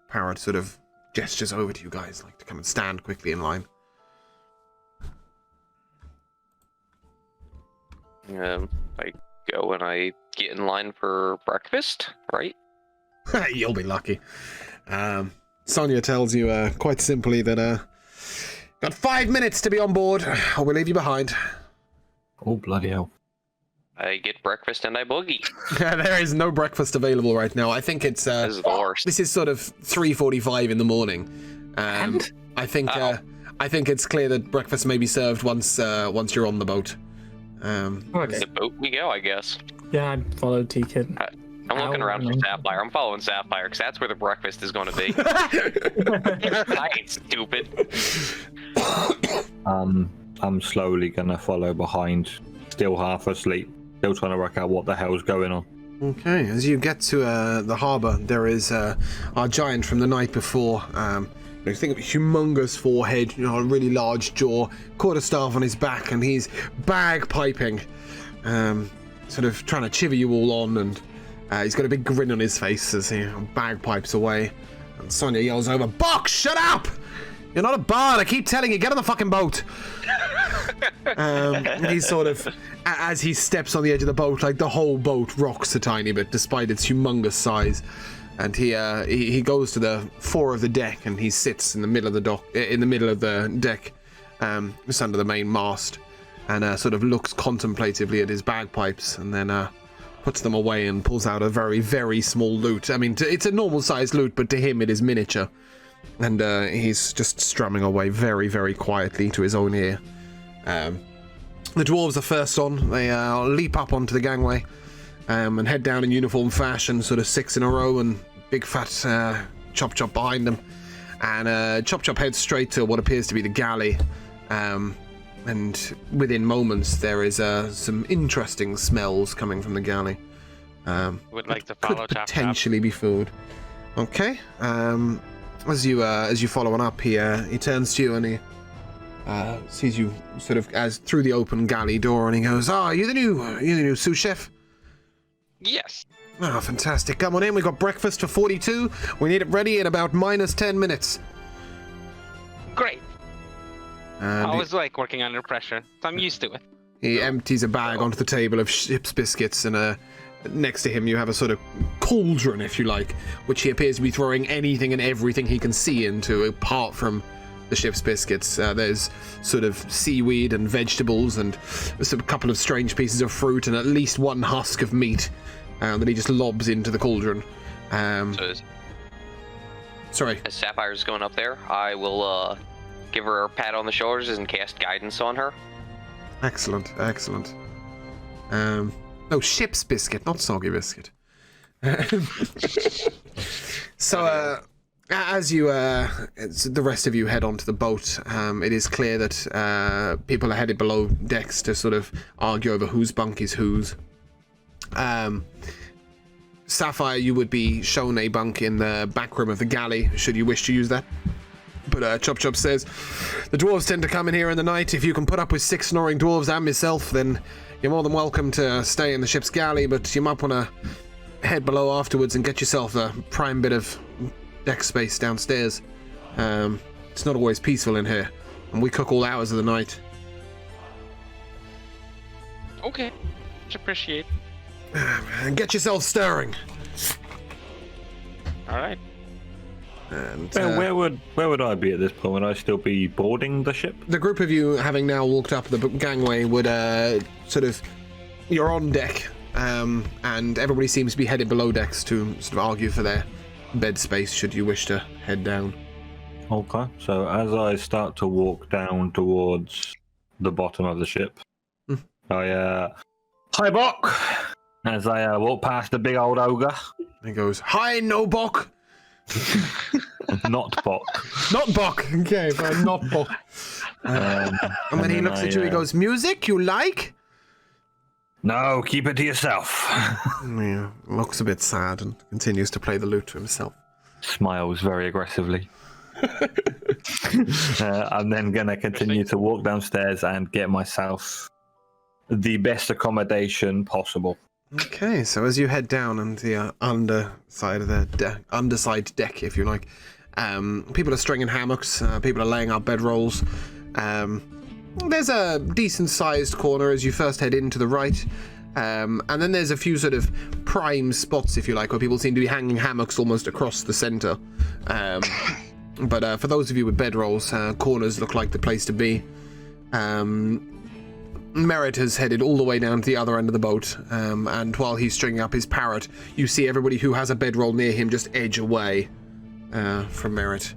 parrot, sort of gestures over to you guys, like to come and stand quickly in line. I go and I get in line for breakfast, right? You'll be lucky. Sonia tells you quite simply that got 5 minutes to be on board, or we'll leave you behind. Oh, bloody hell. I get breakfast and I boogie. There is no breakfast available right now. I think it's This is the worst. this is sort of 3:45 in the morning. And? I think it's clear that breakfast may be served once you're on the boat. Okay. The boat we go, I guess. Yeah, I followed T-Kid. I'm looking around for Sapphire. I'm following Sapphire because that's where the breakfast is going to be. I ain't stupid. I'm slowly gonna follow behind, still half asleep, still trying to work out what the hell's going on. Okay, as you get to the harbour, there is our giant from the night before. You think of a humongous forehead, a really large jaw, quarterstaff on his back, and he's bagpiping, sort of trying to chivvy you all on, and he's got a big grin on his face as he bagpipes away. And Sonia yells over, "Box, shut up! You're not a bard, I keep telling you, get on the fucking boat!" He's sort of, as he steps on the edge of the boat, like the whole boat rocks a tiny bit, despite its humongous size. And he goes to the fore of the deck, and he sits in the middle of the deck, just under the main mast, and sort of looks contemplatively at his bagpipes, and then puts them away and pulls out a very, very small lute. I mean, it's a normal-sized lute, but to him it is miniature. And he's just strumming away very, very quietly to his own ear. The dwarves are first on. They leap up onto the gangway and head down in uniform fashion, sort of 6 in a row, and big fat Chop behind them. And Chop heads straight to what appears to be the galley. And within moments, there is some interesting smells coming from the galley. Would like to follow could Chop. potentially be food. Okay. As you follow on up, he turns to you and he sees you sort of as through the open galley door, and he goes, are you the new sous chef?" Yes. Oh, fantastic. Come on in. We've got breakfast for 42. We need it ready in about minus 10 minutes. Great. And I always like working under pressure. So I'm used to it. he empties a bag onto the table of ship's biscuits, and next to him you have a sort of cauldron, if you like, which he appears to be throwing anything and everything he can see into, apart from the ship's biscuits. There's sort of seaweed and vegetables, and a couple of strange pieces of fruit, and at least one husk of meat that he just lobs into the cauldron. Sorry. As Sapphire's going up there, I will give her a pat on the shoulders and cast guidance on her. Excellent. No, ship's biscuit, not soggy biscuit. So, as the rest of you head onto the boat, it is clear that people are headed below decks to sort of argue over whose bunk is whose. Sapphire, you would be shown a bunk in the back room of the galley, should you wish to use that. But Chop says, the dwarves tend to come in here in the night. If you can put up with 6 snoring dwarves and myself, then you're more than welcome to stay in the ship's galley, but you might want to head below afterwards and get yourself a prime bit of deck space downstairs. It's not always peaceful in here, and we cook all hours of the night. Okay. Much appreciate. And get yourself stirring. All right. And Where would I be at this point? Would I still be boarding the ship? the group of you, having now walked up the gangway, would you're on deck, and everybody seems to be headed below decks to sort of argue for their bed space should you wish to head down. Okay. So as I start to walk down towards the bottom of the ship, I hi Bok. As I walk past the big old ogre. He goes, "Hi, no Bok." Not Bok. Not Bok. Okay, but not Bok. And when he looks at you, he goes, "Music you like?" No, keep it to yourself. Yeah, looks a bit sad and continues to play the lute to himself. Smiles very aggressively. I'm then going to continue to walk downstairs and get myself the best accommodation possible. Okay, so as you head down on the underside of the underside deck, if you like, people are stringing hammocks, people are laying out bedrolls. There's a decent-sized corner as you first head in to the right, and then there's a few sort of prime spots, if you like, where people seem to be hanging hammocks almost across the centre. But for those of you with bedrolls, corners look like the place to be. Merritt has headed all the way down to the other end of the boat, and while he's stringing up his parrot, you see everybody who has a bedroll near him just edge away from Merritt,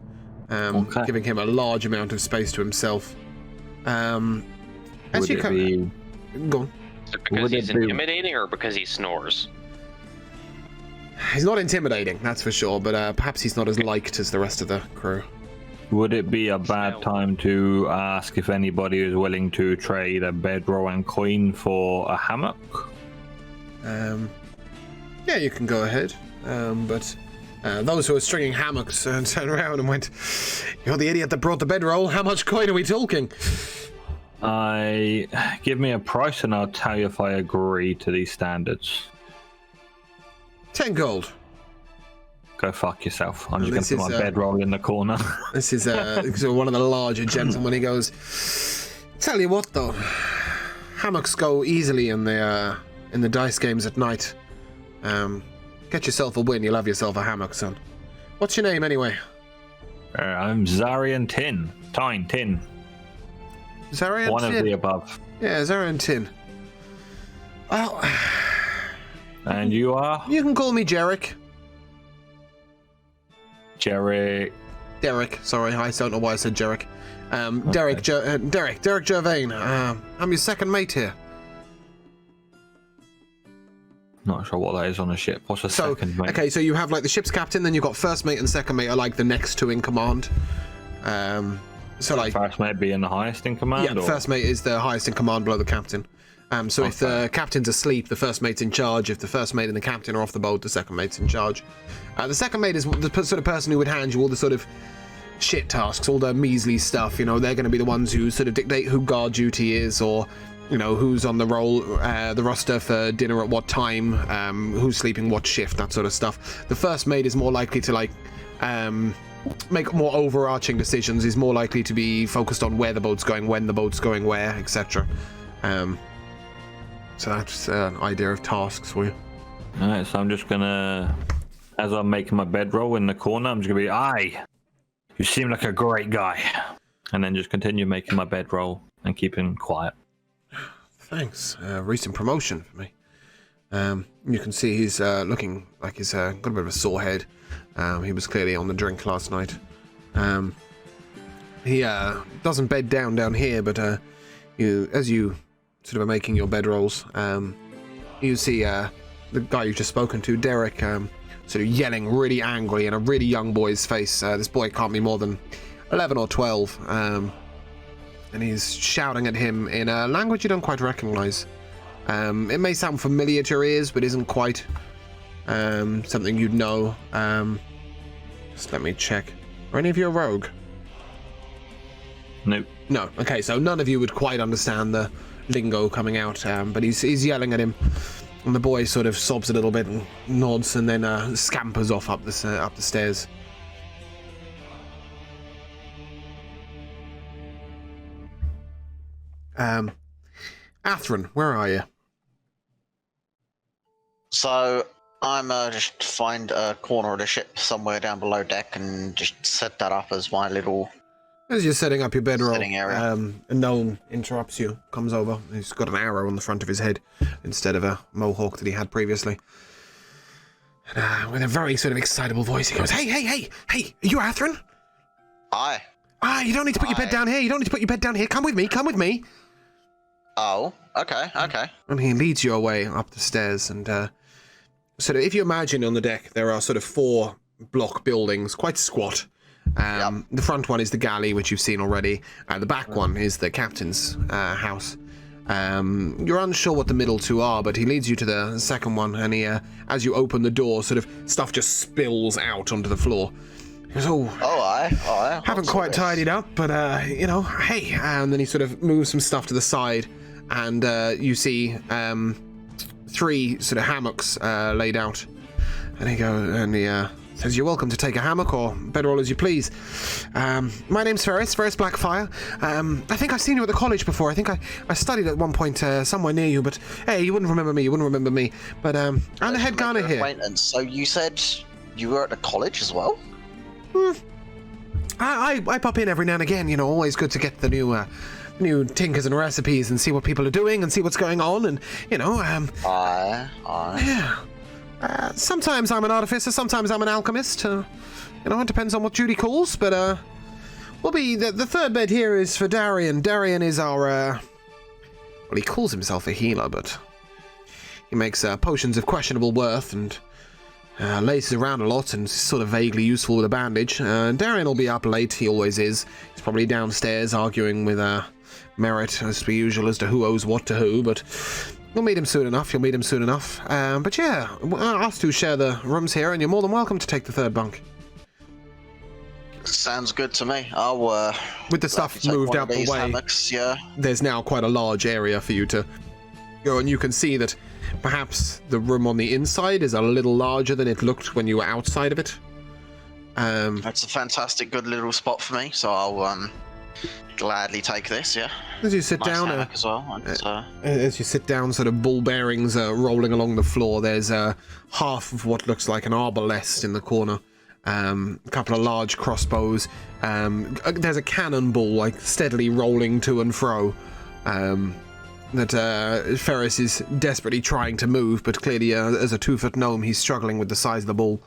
giving him a large amount of space to himself. As you come, go on. Is it because he's intimidating or because he snores? He's not intimidating, that's for sure, but perhaps he's not as liked as the rest of the crew. Would it be a bad time to ask if anybody is willing to trade a bedroll and coin for a hammock? Yeah, you can go ahead, but those who are stringing hammocks turned around and went, "You're the idiot that brought the bedroll. How much coin are we talking?" Give me a price and I'll tell you if I agree to these standards. 10 gold. Go fuck yourself. I'm just going to put my bedroll in the corner. This is one of the larger gentlemen. He goes, "Tell you what, though, hammocks go easily in the dice games at night. Get yourself a win, you'll have yourself a hammock, son. What's your name, anyway?" I'm Zarian Tin. Tin. Zarian One Tin. of the above. Yeah, Zarian Tin. Well... And you are? You can call me Jarek. Derek, sorry, I don't know why I said Jarek. Derek Gervain. I'm your second mate here. Not sure what that is on a ship. What's a second mate? Okay, so you have like the ship's captain, then you've got first mate and second mate are like the next two in command. So like first mate being the highest in command? Yeah, first mate is the highest in command below the captain. So if the captain's asleep, the first mate's in charge. If the first mate and the captain are off the boat, the second mate's in charge. The second mate is the sort of person who would hand you all the sort of shit tasks, all the measly stuff. You know, they're going to be the ones who sort of dictate who guard duty is, or you know, who's on the the roster for dinner at what time, who's sleeping what shift, that sort of stuff. The first mate is more likely to like make more overarching decisions. Is more likely to be focused on where the boat's going, when the boat's going, where, etc. So that's an idea of tasks for you. Alright, so I'm just gonna, as I'm making my bedroll in the corner, I'm just gonna be, "Aye, you seem like a great guy," and then just continue making my bedroll and keeping quiet. Thanks. Recent promotion for me. You can see he's looking like he's got a bit of a sore head. He was clearly on the drink last night. He doesn't bed down here, but as you sort of making your bedrolls, you see the guy you've just spoken to, Derek, sort of yelling really angry in a really young boy's face. This boy can't be more than 11 or 12, and he's shouting at him in a language you don't quite recognize. It may sound familiar to your ears, but isn't quite something you'd know. Just let me check. Are any of you a rogue? Nope. No. Okay, so none of you would quite understand the lingo coming out, but he's yelling at him, and the boy sort of sobs a little bit and nods, and then scampers off up the stairs. Atherin, where are you? So I'm just find a corner of the ship somewhere down below deck and just set that up as my little. As you're setting up your bedroll, Setting area. a gnome interrupts you, comes over. He's got an arrow on the front of his head instead of a mohawk that he had previously. And with a very sort of excitable voice, he goes, Hey, are you Atherin? Aye. You don't need to put your bed down here. You don't need to put your bed down here. Come with me. Oh, okay. And he leads you away up the stairs. And sort of, if you imagine on the deck, there are sort of 4 block buildings, quite squat. The front one is the galley, which you've seen already. The back one is the captain's house. You're unsure what the middle 2 are, but he leads you to the second one, and he, as you open the door, sort of stuff just spills out onto the floor. He goes, Aye. Haven't quite tidied up, but, hey. And then he sort of moves some stuff to the side, and you see 3 sort of hammocks laid out. And he says, you're welcome to take a hammock or bedroll as you please. My name's Ferris Blackfire. I think I've seen you at the college before. I think I studied at one point somewhere near you, but hey, you wouldn't remember me. But I'm the head gardener here. So you said you were at the college as well? I pop in every now and again, always good to get the new tinkers and recipes and see what people are doing and see what's going on, and Aye. Yeah. Sometimes I'm an artificer, sometimes I'm an alchemist. It depends on what Judy calls, but we'll be the third bed here is for Darian. Darian is our well, he calls himself a healer, but he makes potions of questionable worth and laces around a lot and is sort of vaguely useful with a bandage. Darian will be up late, he always is. He's probably downstairs arguing with Merritt, as per usual, as to who owes what to who, but you'll meet him soon enough. But yeah, us 2 share the rooms here, and you're more than welcome to take the third bunk. Sounds good to me. I'll with the stuff moved out the way, hammocks, yeah. There's now quite a large area for you to go, and you can see that perhaps the room on the inside is a little larger than it looked when you were outside of it. That's a fantastic, good little spot for me, so I'll gladly take this, yeah. As you sit down, hammock as well. And, as you sit down, sort of ball bearings rolling along the floor. There's half of what looks like an arbalest in the corner. A couple of large crossbows. There's a cannonball like steadily rolling to and fro. That Ferris is desperately trying to move, but clearly, as a 2-foot gnome, he's struggling with the size of the ball.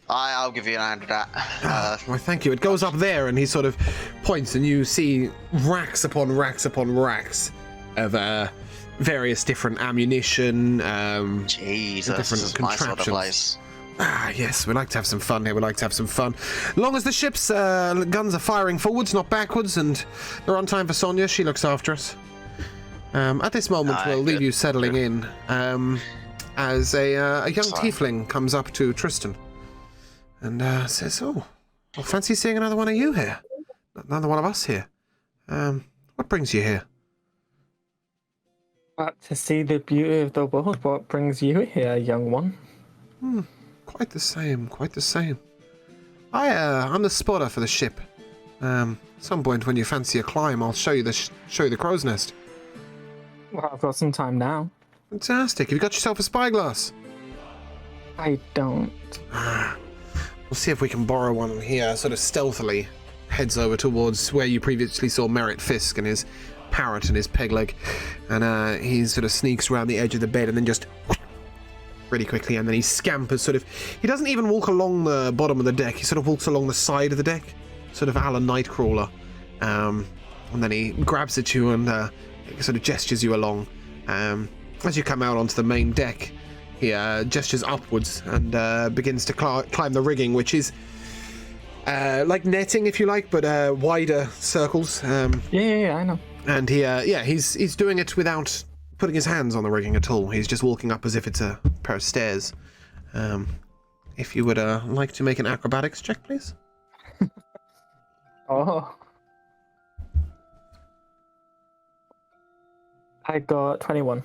I'll give you an hand at that. Well, thank you. It goes up there, and he sort of points, and you see racks upon racks upon racks of various different ammunition. Jesus, different this is my sort of contraptions. place. Yes, we like to have some fun here. Long as the ship's guns are firing forwards, not backwards, and they're on time for Sonia, she looks after us. At this moment, we'll leave you settling in as a young tiefling comes up to Tristan and says, "Oh, well, fancy seeing another one of you here. Another one of us here. What brings you here?" To see the beauty of the world. What brings you here, young one? Quite the same. I'm the spotter for the ship. Some point when you fancy a climb, I'll show you the crow's nest. Well, I've got some time now. Fantastic. Have you got yourself a spyglass? I don't. We'll see if we can borrow one here. Sort of stealthily heads over towards where you previously saw Merritt Fisk and his parrot and his peg leg. And he sort of sneaks around the edge of the bed and then just really quickly, and then he scampers he doesn't even walk along the bottom of the deck. He sort of walks along the side of the deck, sort of a la Nightcrawler. And then he grabs at you and sort of gestures you along. As you come out onto the main deck, he gestures upwards and begins to climb the rigging, which is like netting, if you like, but wider circles. Yeah, I know. And he's doing it without putting his hands on the rigging at all. He's just walking up as if it's a pair of stairs. If you would like to make an acrobatics check, please. Oh. I got 21.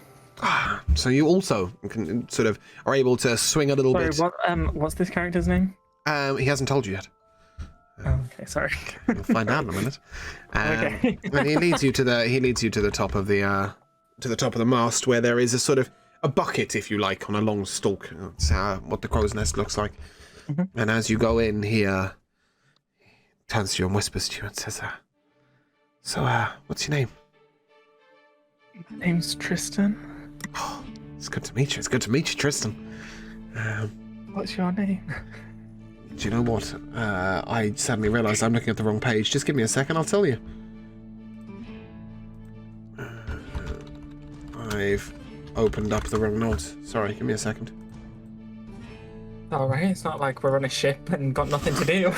So you also can sort of are able to swing a little Sorry, bit. what's this character's name? He hasn't told you yet. Oh, okay, sorry. You'll find out in a minute. Okay. And he leads you to the top of the mast, where there is a sort of a bucket, if you like, on a long stalk. That's what the crow's nest looks like. Mm-hmm. And as you go in, he turns to you and whispers to you and says, "So, what's your name?" My name's Tristan. Oh, it's good to meet you. It's good to meet you, Tristan. What's your name? Do you know what? I suddenly realised I'm looking at the wrong page. Just give me a second, I'll tell you. I've opened up the wrong note. Sorry, give me a second. All right, it's not like we're on a ship and got nothing to do.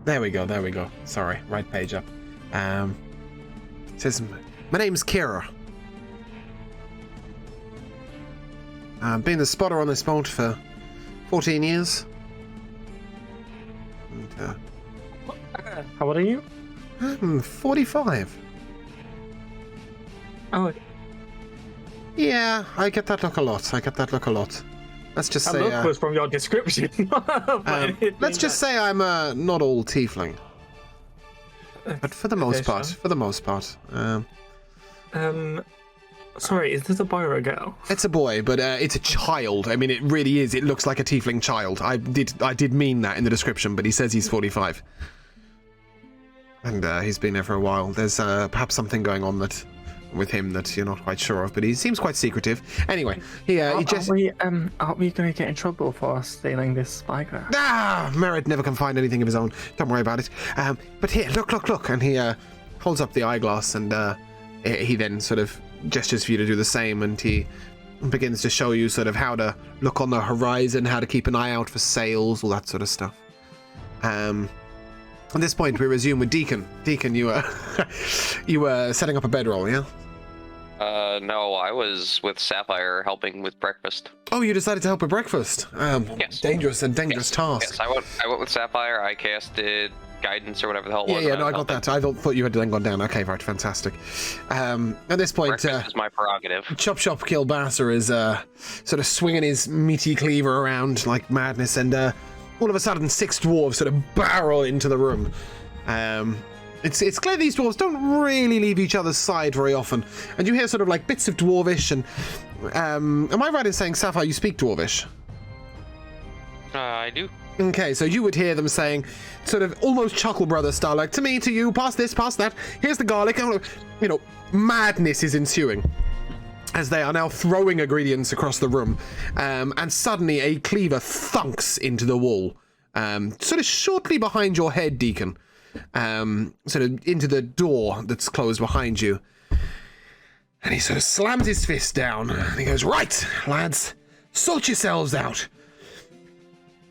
There we go. Sorry, right page up. It says, my name's Kira. I've been the spotter on this boat for 14 years. And, How old are you? I'm 45. Oh, Yeah, I get that look a lot. Let's just that say... look was from your description. let's just say I'm not all tiefling. But for the most part. Sorry, is this a boy or a girl? It's a boy, but it's a child. I mean, it really is. It looks like a tiefling child. I did mean that in the description, but he says he's 45. And he's been there for a while. There's perhaps something going on with him that you're not quite sure of, but he seems quite secretive. Anyway, he just... Aren't we going to get in trouble for stealing this spyglass? Merritt never can find anything of his own. Don't worry about it. But here, look. And he holds up the eyeglass, and he then sort of gestures for you to do the same, and he begins to show you sort of how to look on the horizon, how to keep an eye out for sails, all that sort of stuff. At this point, we resume with Deacon. Deacon, you were setting up a bedroll, yeah? No, I was with Sapphire helping with breakfast. Oh, you decided to help with breakfast. Yes. Dangerous task. Yes, I went with Sapphire. I casted guidance or whatever the hell it was. Yeah, no, I got that. I thought you had then gone down. Okay, right, fantastic. At this point, breakfast is my prerogative. Chop Kilbasser is sort of swinging his meaty cleaver around like madness, and all of a sudden 6 dwarves sort of barrel into the room. It's clear these dwarves don't really leave each other's side very often, and you hear sort of like bits of dwarvish, and am I right in saying, Sapphire, you speak dwarvish? I do. Okay, so you would hear them saying, sort of almost Chuckle Brothers style, like, to me, to you, pass this, pass that, here's the garlic, you know, madness is ensuing as they are now throwing ingredients across the room, and suddenly a cleaver thunks into the wall, sort of shortly behind your head, Deacon, sort of into the door that's closed behind you, and he sort of slams his fist down, and he goes, right, lads, sort yourselves out.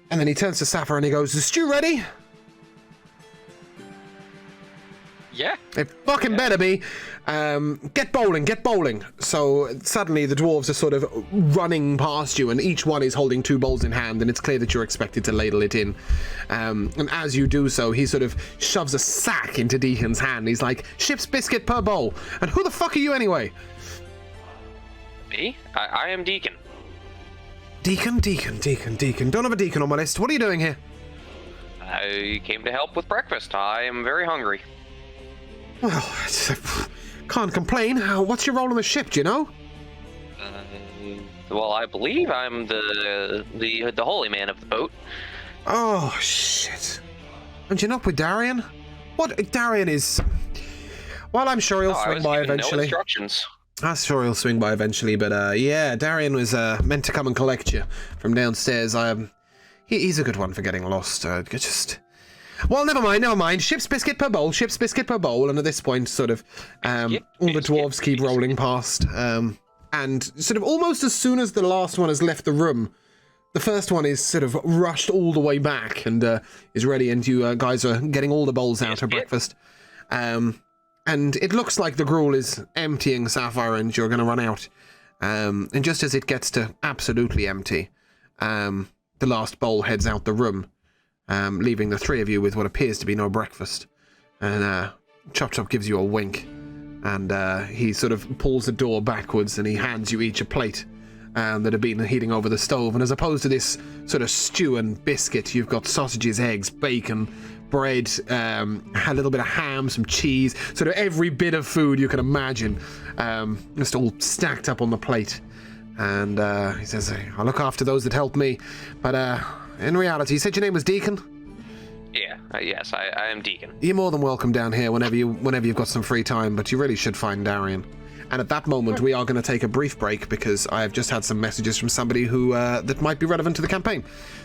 And then he turns to Sapphire and he goes, is the stew ready? Yeah. It fucking better be. Get bowling. So suddenly the dwarves are sort of running past you, and each one is holding 2 bowls in hand, and it's clear that you're expected to ladle it in. And as you do so, he sort of shoves a sack into Deacon's hand. He's like, ship's biscuit per bowl. And who the fuck are you anyway? Me? I am Deacon. Deacon. Don't have a Deacon on my list. What are you doing here? I came to help with breakfast. I am very hungry. Well, can't complain. What's your role on the ship, do you know? Well, I believe I'm the holy man of the boat. Oh, shit. And you're not with Darian? What? Darian is... Well, I'm sure he'll swing by eventually. No instructions. I'm sure he'll swing by eventually, but yeah, Darian was meant to come and collect you from downstairs. He's a good one for getting lost. Well, never mind. Ship's biscuit per bowl, and at this point, sort of, all the dwarves keep rolling past, and sort of almost as soon as the last one has left the room, the first one is sort of rushed all the way back and is ready, and you guys are getting all the bowls out of breakfast. And it looks like the gruel is emptying, Sapphire, and you're going to run out. And just as it gets to absolutely empty, the last bowl heads out the room, leaving the 3 of you with what appears to be no breakfast. And Chop Chop gives you a wink, and he sort of pulls the door backwards and he hands you each a plate that have been heating over the stove. And as opposed to this sort of stew and biscuit, you've got sausages, eggs, bacon, bread, a little bit of ham, some cheese, sort of every bit of food you can imagine, just all stacked up on the plate. And he says, I look after those that help me, but in reality, you said your name was Deacon? Yeah, yes, I am Deacon. You're more than welcome down here whenever you've got some free time, but you really should find Darian. And at that moment, we are going to take a brief break because I have just had some messages from somebody who that might be relevant to the campaign.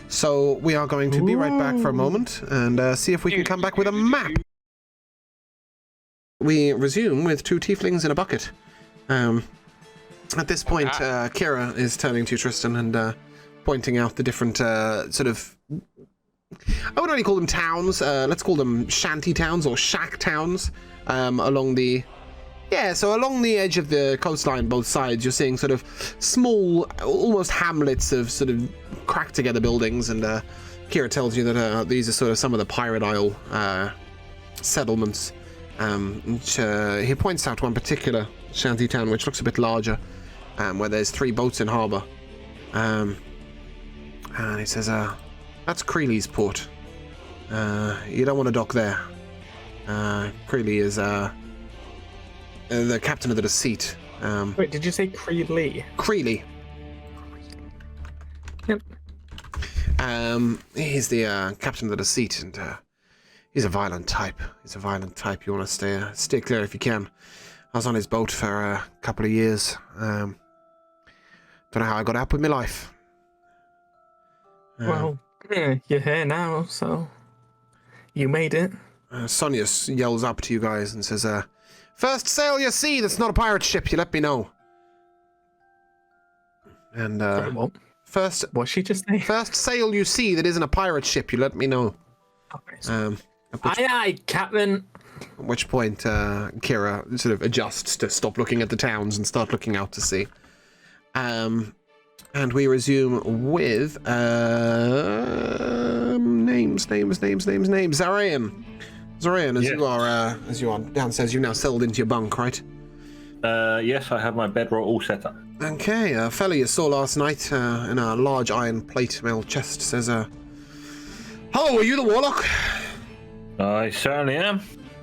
So we are going to be right back for a moment and see if we can come back with a map. We resume with 2 tieflings in a bucket. At this point, Kira is turning to Tristan and pointing out the different sort of... I wouldn't really call them towns. Let's call them shanty towns or shack towns along the... Yeah, so along the edge of the coastline, both sides, you're seeing sort of small, almost hamlets of sort of cracked together buildings, and Kira tells you that these are sort of some of the Pirate Isle settlements. Which, he points out one particular shanty town, which looks a bit larger, where there's 3 boats in harbour. And he says, that's Creely's port. You don't want to dock there. Creely is... the captain of the Deceit. Wait, did you say Creely? Creely. Yep. He's the captain of the Deceit, and he's a violent type. You want to stay clear if you can. I was on his boat for a couple of years. Don't know how I got out with my life. Well, yeah, you're here now, so you made it. Sonia yells up to you guys and says, first sail you see that's not a pirate ship, you let me know. And What? first What's she just saying? first sail you see that isn't a pirate ship, you let me know. Okay, so At aye, Captain. which point Kira sort of adjusts to stop looking at the towns and start looking out to sea. And we resume with names. Zarian. Zorian, as you are downstairs, you've now settled into your bunk, right? Yes, I have my bedroll all set up. Okay, a fella you saw last night in a large iron plate mail chest says, hello, are you the warlock? I certainly am.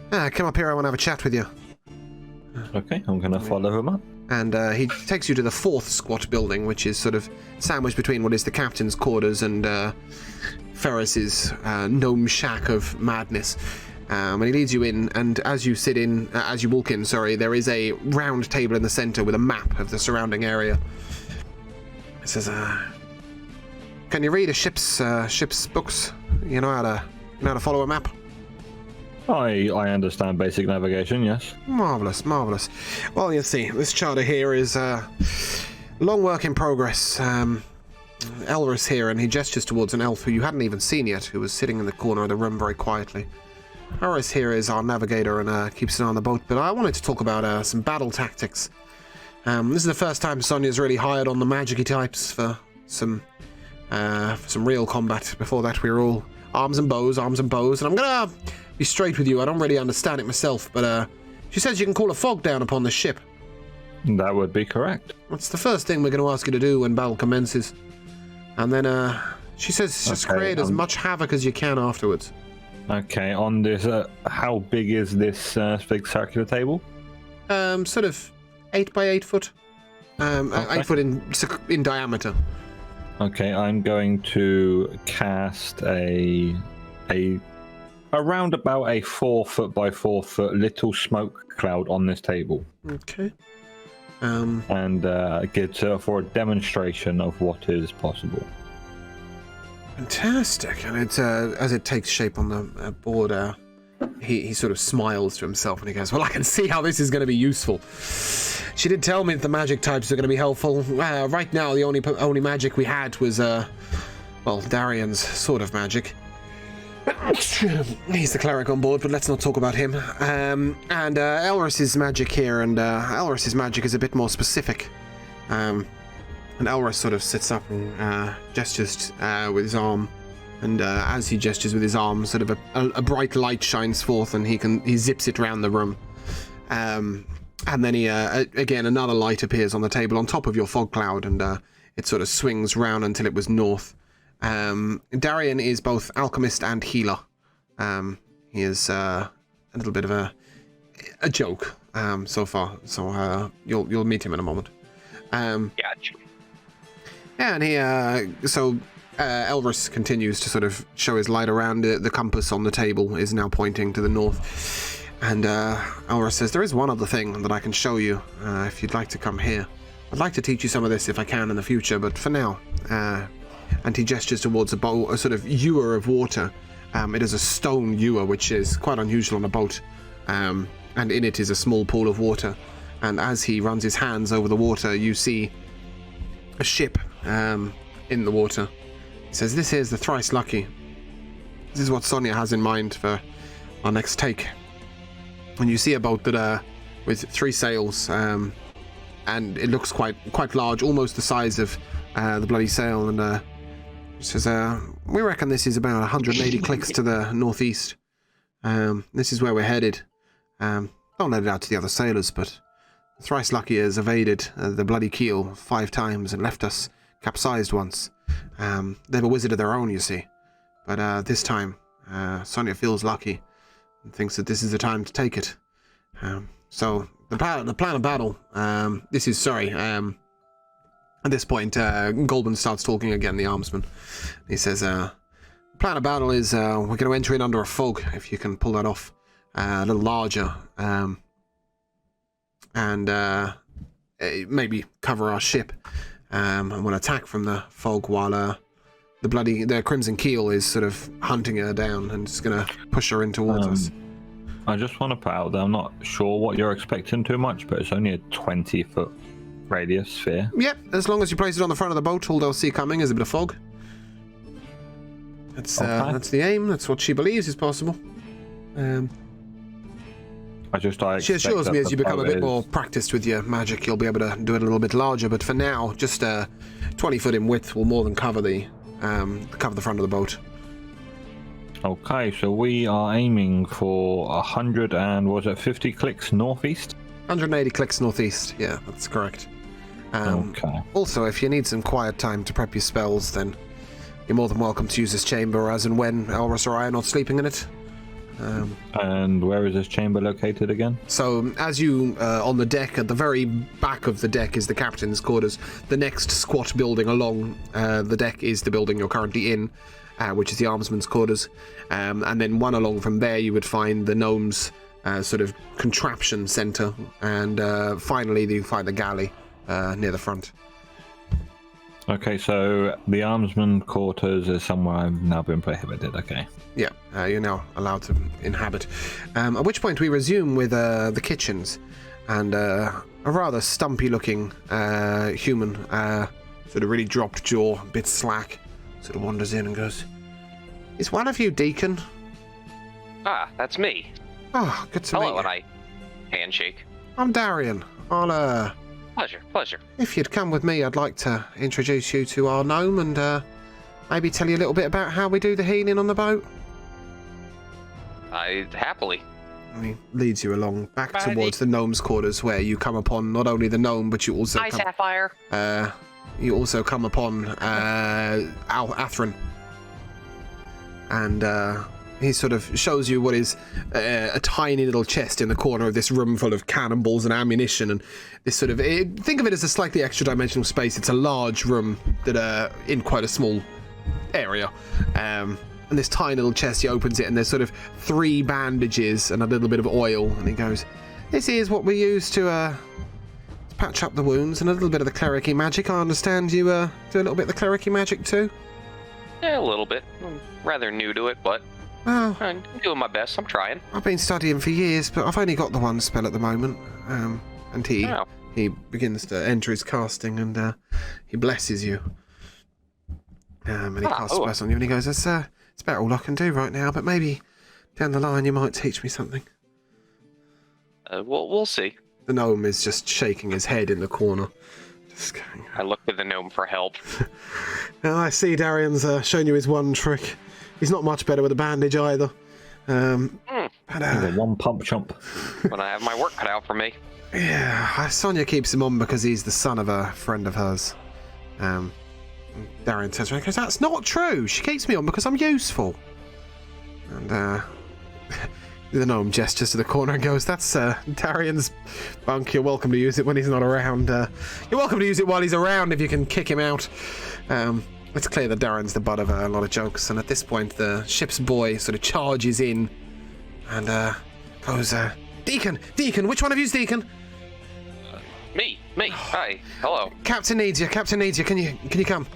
Come up here, I want to have a chat with you. Okay, I'm going to follow him up. And he takes you to the 4th squat building, which is sort of sandwiched between what is the captain's quarters and Ferris's gnome shack of madness. And he leads you in, and as you walk in, there is a round table in the center with a map of the surrounding area. It says, can you read a ship's books? You know how to follow a map? I understand basic navigation, yes. Marvellous. Well, you see, this charter here is long work in progress. Elris here, and he gestures towards an elf who you hadn't even seen yet, who was sitting in the corner of the room very quietly. Elris here is our navigator and keeps an eye on the boat, but I wanted to talk about some battle tactics. This is the first time Sonia's really hired on the magic-y types for some real combat. Before that, we were all arms and bows, and I'm gonna be straight with you, I don't really understand it myself, but she says you can call a fog down upon the ship. That would be correct. That's the first thing we're going to ask you to do when battle commences. And then she says just create as much havoc as you can afterwards. Okay, on this, how big is this big circular table? Sort of 8 by 8 foot. 8 foot in diameter. Okay, I'm going to cast around about a 4 foot by 4 foot little smoke cloud on this table. Okay. And get for a demonstration of what is possible. Fantastic. And it's as it takes shape on the board, he sort of smiles to himself and he goes, well, I can see how this is going to be useful. She did tell me that the magic types are going to be helpful. Right now, the only magic we had was, Darian's sort of magic. He's the cleric on board, but let's not talk about him. And Elris's magic here, and Elris's magic is a bit more specific. And Elris sort of sits up and gestures with his arm And as he gestures with his arm, sort of a bright light shines forth, and he zips it around the room. And then he again another light appears on the table on top of your fog cloud, and it sort of swings round until it was north. Darian is both alchemist and healer. He is a little bit of a joke so far, so you'll meet him in a moment. Gotcha. Yeah, and Elris continues to sort of show his light around. The compass on the table is now pointing to the north. And Elris says, there is one other thing that I can show you if you'd like to come here. I'd like to teach you some of this if I can in the future, but for now. And he gestures towards a bowl, a sort of ewer of water. It is a stone ewer, which is quite unusual on a boat. And in it is a small pool of water. And as he runs his hands over the water, you see a ship in the water. He says, this is the Thrice Lucky. This is what Sonia has in mind for our next take. And you see a boat that with 3 sails, and it looks quite large, almost the size of the bloody sail. And he says, we reckon this is about 180 clicks to the northeast. This is where we're headed. Don't let it out to the other sailors, but the Thrice Lucky has evaded the bloody keel 5 times and left us capsized once. They have a wizard of their own, you see. But this time, Sonia feels lucky and thinks that this is the time to take it. So the plan of battle, at this point, Goldman starts talking again, the armsman. He says, the plan of battle is we're going to enter in under a fog, if you can pull that off. A little larger. And maybe cover our ship. And we'll attack from the fog while the Crimson Keel is sort of hunting her down and just going to push her in towards us. I just want to put out there, I'm not sure what you're expecting too much, but it's only a 20-foot radius sphere. Yep, as long as you place it on the front of the boat, all they'll see coming is a bit of fog. That's the aim. That's what she believes is possible. She assures me as you become a bit more practiced with your magic, you'll be able to do it a little bit larger. But for now, just 20 foot in width will more than cover the front of the boat. Okay, so we are aiming for 50 clicks northeast? 180 clicks northeast. Yeah, that's correct. Okay. Also, if you need some quiet time to prep your spells, then you're more than welcome to use this chamber as and when Elris or I are not sleeping in it. And where is this chamber located again? So, as you, on the deck, at the very back of the deck is the captain's quarters. The next squat building along the deck is the building you're currently in, which is the armsman's quarters. And then one along from there you would find the gnomes' sort of contraption center. And finally you find the galley near the front. Okay, so the armsman quarters is somewhere I've now been prohibited, okay. Yeah, you're now allowed to inhabit. At which point we resume with the kitchens, and a rather stumpy-looking human, sort of really dropped jaw, a bit slack, sort of wanders in and goes, "Is one of you Deacon?" Ah, that's me. Oh, good to meet you. Hello, and I handshake. I'm Darian. I'll, Pleasure. if you'd come with me, I'd like to introduce you to our gnome and maybe tell you a little bit about how we do the healing on the boat. Happily. And he leads you along back towards the gnome's quarters, where you come upon not only the gnome, but you also Sapphire. You also come upon Athrin, and he sort of shows you what is a tiny little chest in the corner of this room full of cannonballs and ammunition, and this sort of think of it as a slightly extra dimensional space. It's a large room that in quite a small area. And this tiny little chest, he opens it, and there's sort of 3 bandages and a little bit of oil, and he goes, "This is what we use to patch up the wounds, and a little bit of the clericy magic. I understand you do a little bit of the clericy magic too?" Yeah, a little bit. I'm rather new to it, but Well, I'm doing my best. I'm trying. I've been studying for years, but I've only got the one spell at the moment. And he begins to enter his casting, and he blesses you. And he casts a bless on you, and he goes, "It's about all I can do right now, but maybe down the line you might teach me something." We'll see. The gnome is just shaking his head in the corner. Just going, I look to the gnome for help. "Well, I see Darian's shown you his one trick. He's not much better with a bandage either. But, He's a one pump chump. When I have my work cut out for me. yeah, Sonia keeps him on because he's the son of a friend of hers. Darian turns around and goes, that's not true. She keeps me on because I'm useful. And the gnome gestures to the corner and goes, that's Darian's bunk. You're welcome to use it when he's not around. You're welcome to use it while he's around if you can kick him out. It's clear that Darren's the butt of a lot of jokes, and at this point the ship's boy sort of charges in and goes, Deacon, which one of you's Deacon? Me. Hi. Hello. Captain needs you. Can you come?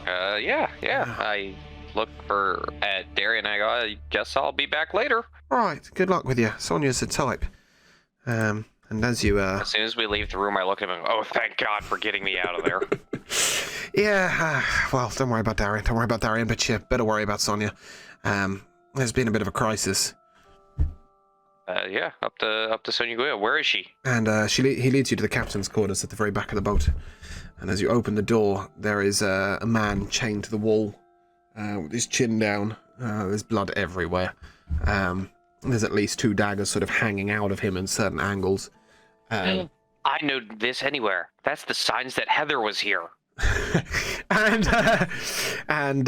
Yeah. I look at Darian. I guess I'll be back later. All right. Good luck with you. Sonia's the type. And as you As soon as we leave the room, I look at him and oh, thank God for getting me out of there. yeah. Well, don't worry about Darian. But you better worry about Sonia. There's been a bit of a crisis. Yeah, up to Sonia Guia. Where is she? And he leads you to the captain's quarters at the very back of the boat. And as you open the door, there is a man chained to the wall, with his chin down. There's blood everywhere. There's at least 2 daggers sort of hanging out of him in certain angles. I know this anywhere. That's the signs that Heather was here. and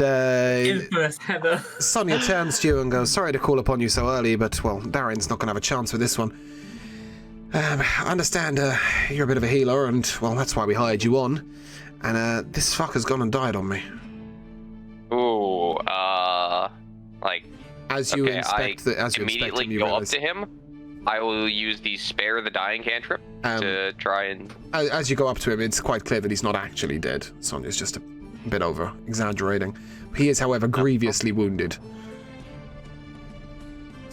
Infamous Heather. Sonia turns to you and goes, sorry to call upon you so early, but, well, Darren's not going to have a chance with this one. I understand you're a bit of a healer, and, well, that's why we hired you on. And this fucker's gone and died on me. Ooh, like... As you okay, inspect immediately him, you go realize... up to him. I will use the spare the dying cantrip to try and... As you go up to him, it's quite clear that he's not actually dead. Sonia's just a bit over-exaggerating. He is, however, grievously wounded.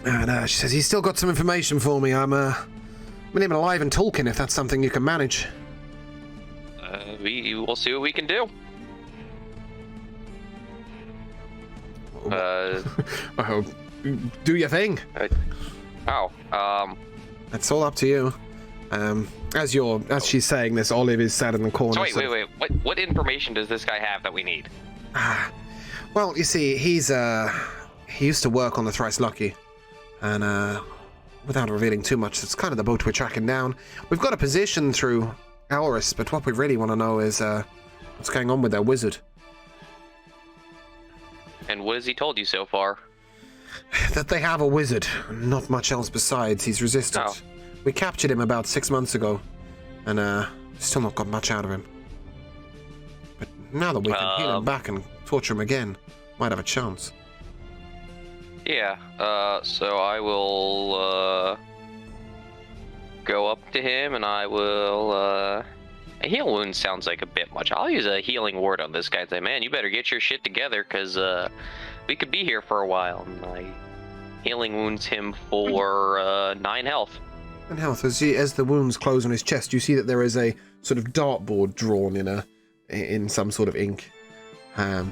And she says, he's still got some information for me. I'm him alive and talking, if that's something you can manage. We will see what we can do. Oh, do your thing. That's all up to you. As she's saying this, Olive is sat in the corner. So wait. What information does this guy have that we need? Well, you see, he used to work on the Thrice Lucky, and without revealing too much, it's kind of the boat we're tracking down. We've got a position through Alris, but what we really want to know is what's going on with their wizard. And what has he told you so far? That they have a wizard, not much else besides. He's resistant. Oh. We captured him about 6 months ago, and still not got much out of him. But now that we can heal him back and torture him again, might have a chance. Yeah, so I will go up to him and I will a heal wound sounds like a bit much. I'll use a healing word on this guy and say, man, you better get your shit together, because we could be here for a while. And I healing wounds him for 9 health. And health, as the wounds close on his chest, you see that there is a sort of dartboard drawn in some sort of ink. I'll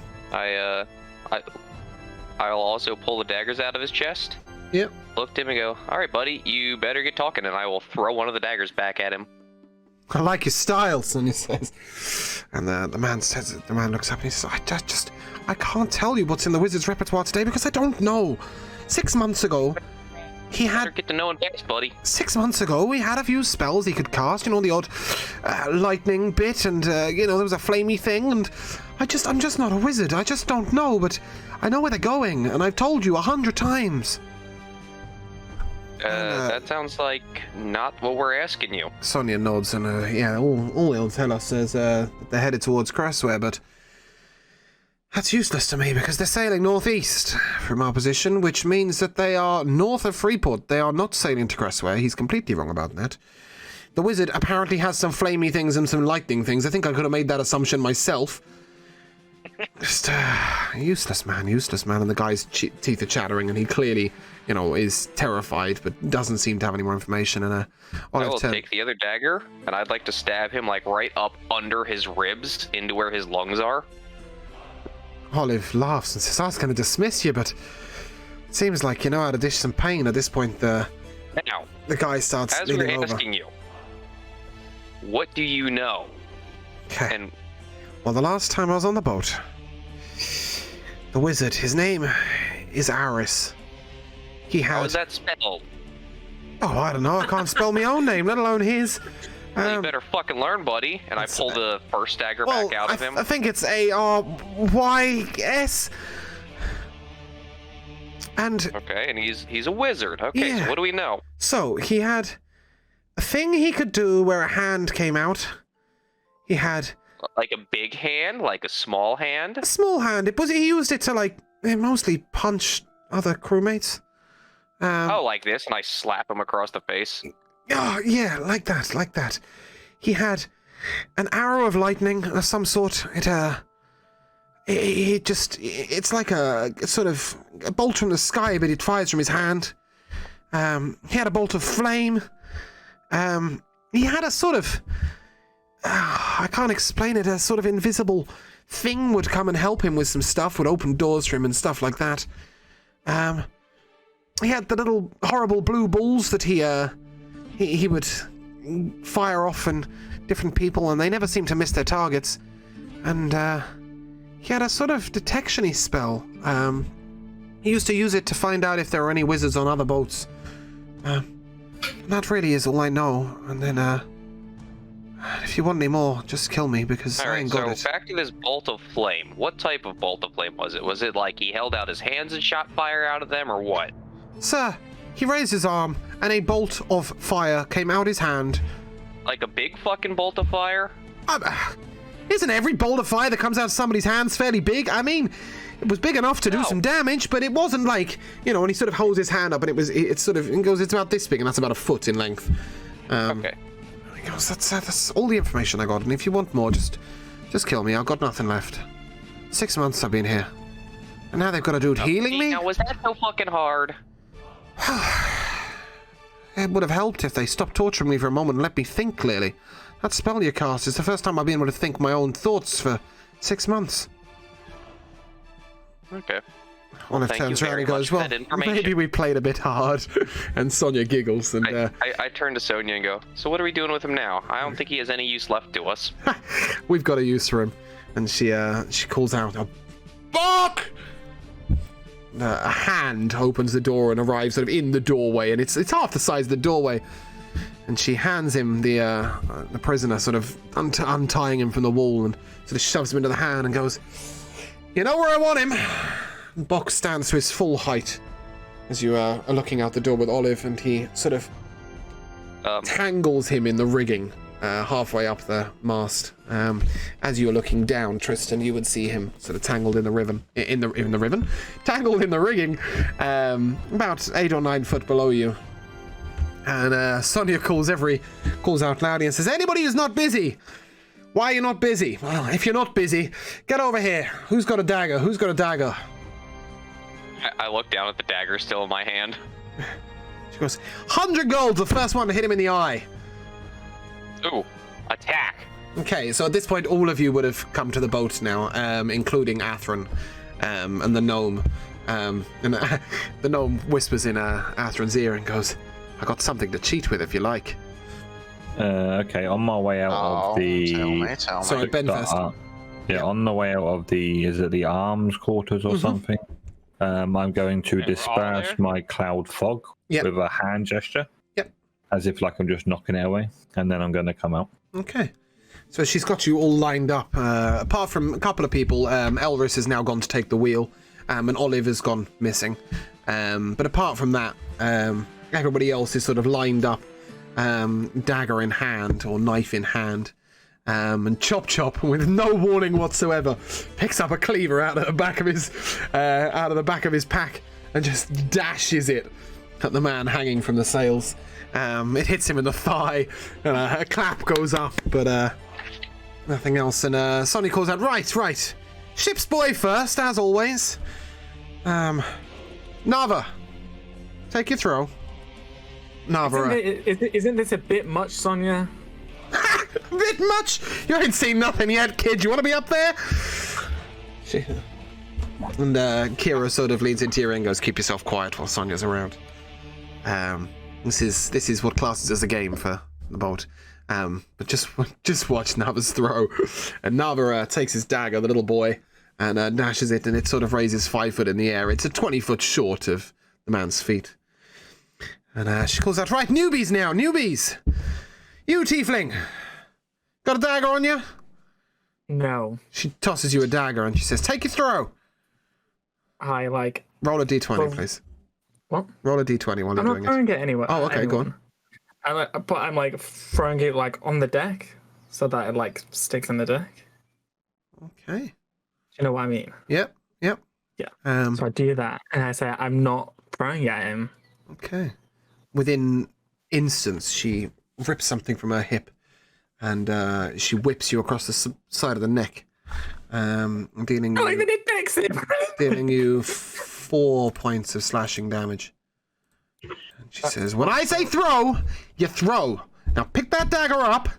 also pull the daggers out of his chest. Yep. Look at him and go, all right, buddy, you better get talking, and I will throw one of the daggers back at him. I like your style, Sonia says. And the man looks up and he says, I can't tell you what's in the wizard's repertoire today because I don't know. 6 months ago, he had... Better get to know him best, buddy. 6 months ago, he had a few spells he could cast, the odd lightning bit, and, there was a flamey thing, and I'm just not a wizard. I just don't know, but I know where they're going, and I've told you 100 times. That sounds like not what we're asking you. Sonia nods, and all he'll tell us is that they're headed towards Cressware, but that's useless to me because they're sailing northeast from our position, which means that they are north of Freeport. They are not sailing to Cressware. He's completely wrong about that. The wizard apparently has some flamey things and some lightning things. I think I could have made that assumption myself. Just useless man. And the guy's teeth are chattering, and he clearly, is terrified, but doesn't seem to have any more information. And I will take the other dagger, and I'd like to stab him like right up under his ribs, into where his lungs are. Olive laughs and says, I was going to dismiss you, but it seems like you know how to dish some pain. At this point, the guy starts leaning over. As we're asking you, what do you know? Okay. And well, the last time I was on the boat, The wizard, his name is Aris. He had... How is that spelled? Oh, I don't know. I can't spell my own name, let alone his. You better fucking learn, buddy. And I pull the first dagger back out of him. I think it's A-R-Y-S. And... Okay, and he's a wizard. Okay, Yeah. so what do we know? So, he had a thing he could do where a hand came out. He had Like a big hand? Like a small hand? a small hand. He used it to, like, mostly punch other crewmates. Oh, like this, and I slap him across the face. Oh, yeah, like that. He had an arrow of lightning of some sort. It's like a sort of a bolt from the sky, but it fires from his hand. He had a bolt of flame. He had a sort of, I can't explain it, a sort of invisible thing would come and help him with some stuff, would open doors for him and stuff like that. He had the little horrible blue balls that he would fire off on different people, and they never seemed to miss their targets. And he had a sort of detection-y spell. He used to use it to find out if there were any wizards on other boats. That really is all I know. And then, if you want any more, just kill me, because I ain't got it. So back to this bolt of flame. What type of bolt of flame was it? Was it like he held out his hands and shot fire out of them, or what? Sir, he raised his arm, and a bolt of fire came out his hand. Like a big fucking bolt of fire? Isn't every bolt of fire that comes out of somebody's hands fairly big? I mean, it was big enough to do some damage, but it wasn't like, when he sort of holds his hand up and it's about this big, and that's about a foot in length. Okay. He goes, that's all the information I got, and if you want more, just kill me. I've got nothing left. 6 months I've been here. And now they've got a dude healing me? Now, was that so fucking hard? It would have helped if they stopped torturing me for a moment and let me think clearly. That spell you cast is the first time I've been able to think my own thoughts for 6 months. Okay. Olive Thank you turns around very and goes, much for well, that information." maybe we played a bit hard. And Sonia giggles. And I turn to Sonia and go, so what are we doing with him now? I don't think he has any use left to us. we've got a use for him. And she calls out, "Fuck!" A hand opens the door and arrives sort of in the doorway, and it's half the size of the doorway. And she hands him the prisoner, sort of untying him from the wall, and sort of shoves him into the hand and goes, "You know where I want him." And Box stands to his full height as you are looking out the door with Olive, and he sort of tangles him in the rigging halfway up the mast. As you are looking down, Tristan, you would see him sort of tangled in the ribbon, tangled in the rigging, about 8 or 9 foot below you. And Sonia calls out loudly and says, "Anybody who's not busy, why are you not busy? Well, if you're not busy, get over here. Who's got a dagger? Who's got a dagger?" I look down at the dagger still in my hand. She goes, 100 gold, the first one to hit him in the eye. Ooh, attack. Okay, so at this point, all of you would have come to the boat now, including Atherin and the gnome. And the gnome whispers in Atherin's ear and goes, "I got something to cheat with if you like." Okay, on my way out of the... Tell me. Sorry, Ben first. Yeah, on the way out of the arms quarters or something, I'm going to disperse my cloud fog with a hand gesture. Yep. As if like I'm just knocking it away, and then I'm going to come out. Okay. So she's got you all lined up. Apart from a couple of people, Elris has now gone to take the wheel, and Olive has gone missing. But apart from that, everybody else is sort of lined up, dagger in hand or knife in hand. And Chop, with no warning whatsoever, picks up a cleaver out of the back of his pack and just dashes it at the man hanging from the sails. It hits him in the thigh, and a clap goes up, but nothing else. And Sonny calls out, right, ship's boy first, as always. Nava, take your throw. Nava. Isn't this a bit much, Sonia? A bit much? You ain't seen nothing yet, kid. You want to be up there? And Kira sort of leans into your ear and goes, "Keep yourself quiet while Sonia's around." This is what classes as a game for the boat. But just watch Nava's throw. And Nava takes his dagger, the little boy, and dashes it, and it sort of raises 5 foot in the air. It's a 20 foot short of the man's feet. And she calls out, right, newbies now, newbies! You, tiefling! Got a dagger on you? No. She tosses you a dagger and she says, take your throw! I like... Roll a d20, Well, please. What? Roll a d20 while I'm you're not doing it. throwing it anywhere. Oh, okay, go on. But I'm like throwing it like on the deck so that it like sticks in the deck. Okay. Do you know what I mean? Yep. Yeah. So So I do that and I say I'm not throwing it at him. okay. Within instants, she rips something from her hip and she whips you across the side of the neck, dealing I like that it decks him. dealing you 4 points of slashing damage. And she says, when I say throw, you throw. Now pick that dagger up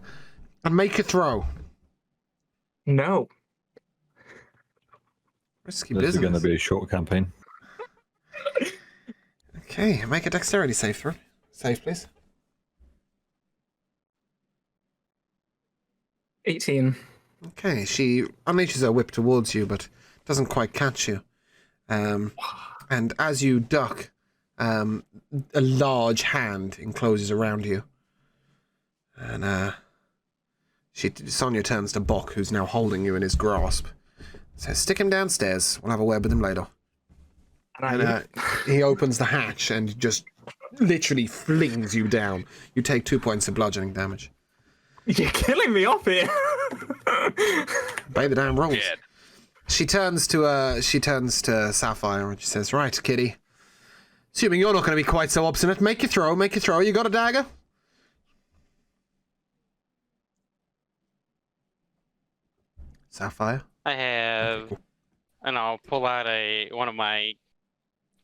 and make a throw. No. Risky This is going to business. be a short campaign. Okay, make a dexterity save throw. Save, please. 18. Okay, she unleashes her whip towards you, but doesn't quite catch you. And as you duck, a large hand encloses around you. And Sonia turns to Bok, who's now holding you in his grasp. Says, stick him downstairs. We'll have a word with him later. And he opens the hatch and just literally flings you down. You take 2 points of bludgeoning damage. You're killing me off here. Obey the damn rolls. Dead. She turns to Sapphire and she says, right, kitty. Assuming you're not going to be quite so obstinate, make your throw. You got a dagger? Sapphire? I have, and I'll pull out one of my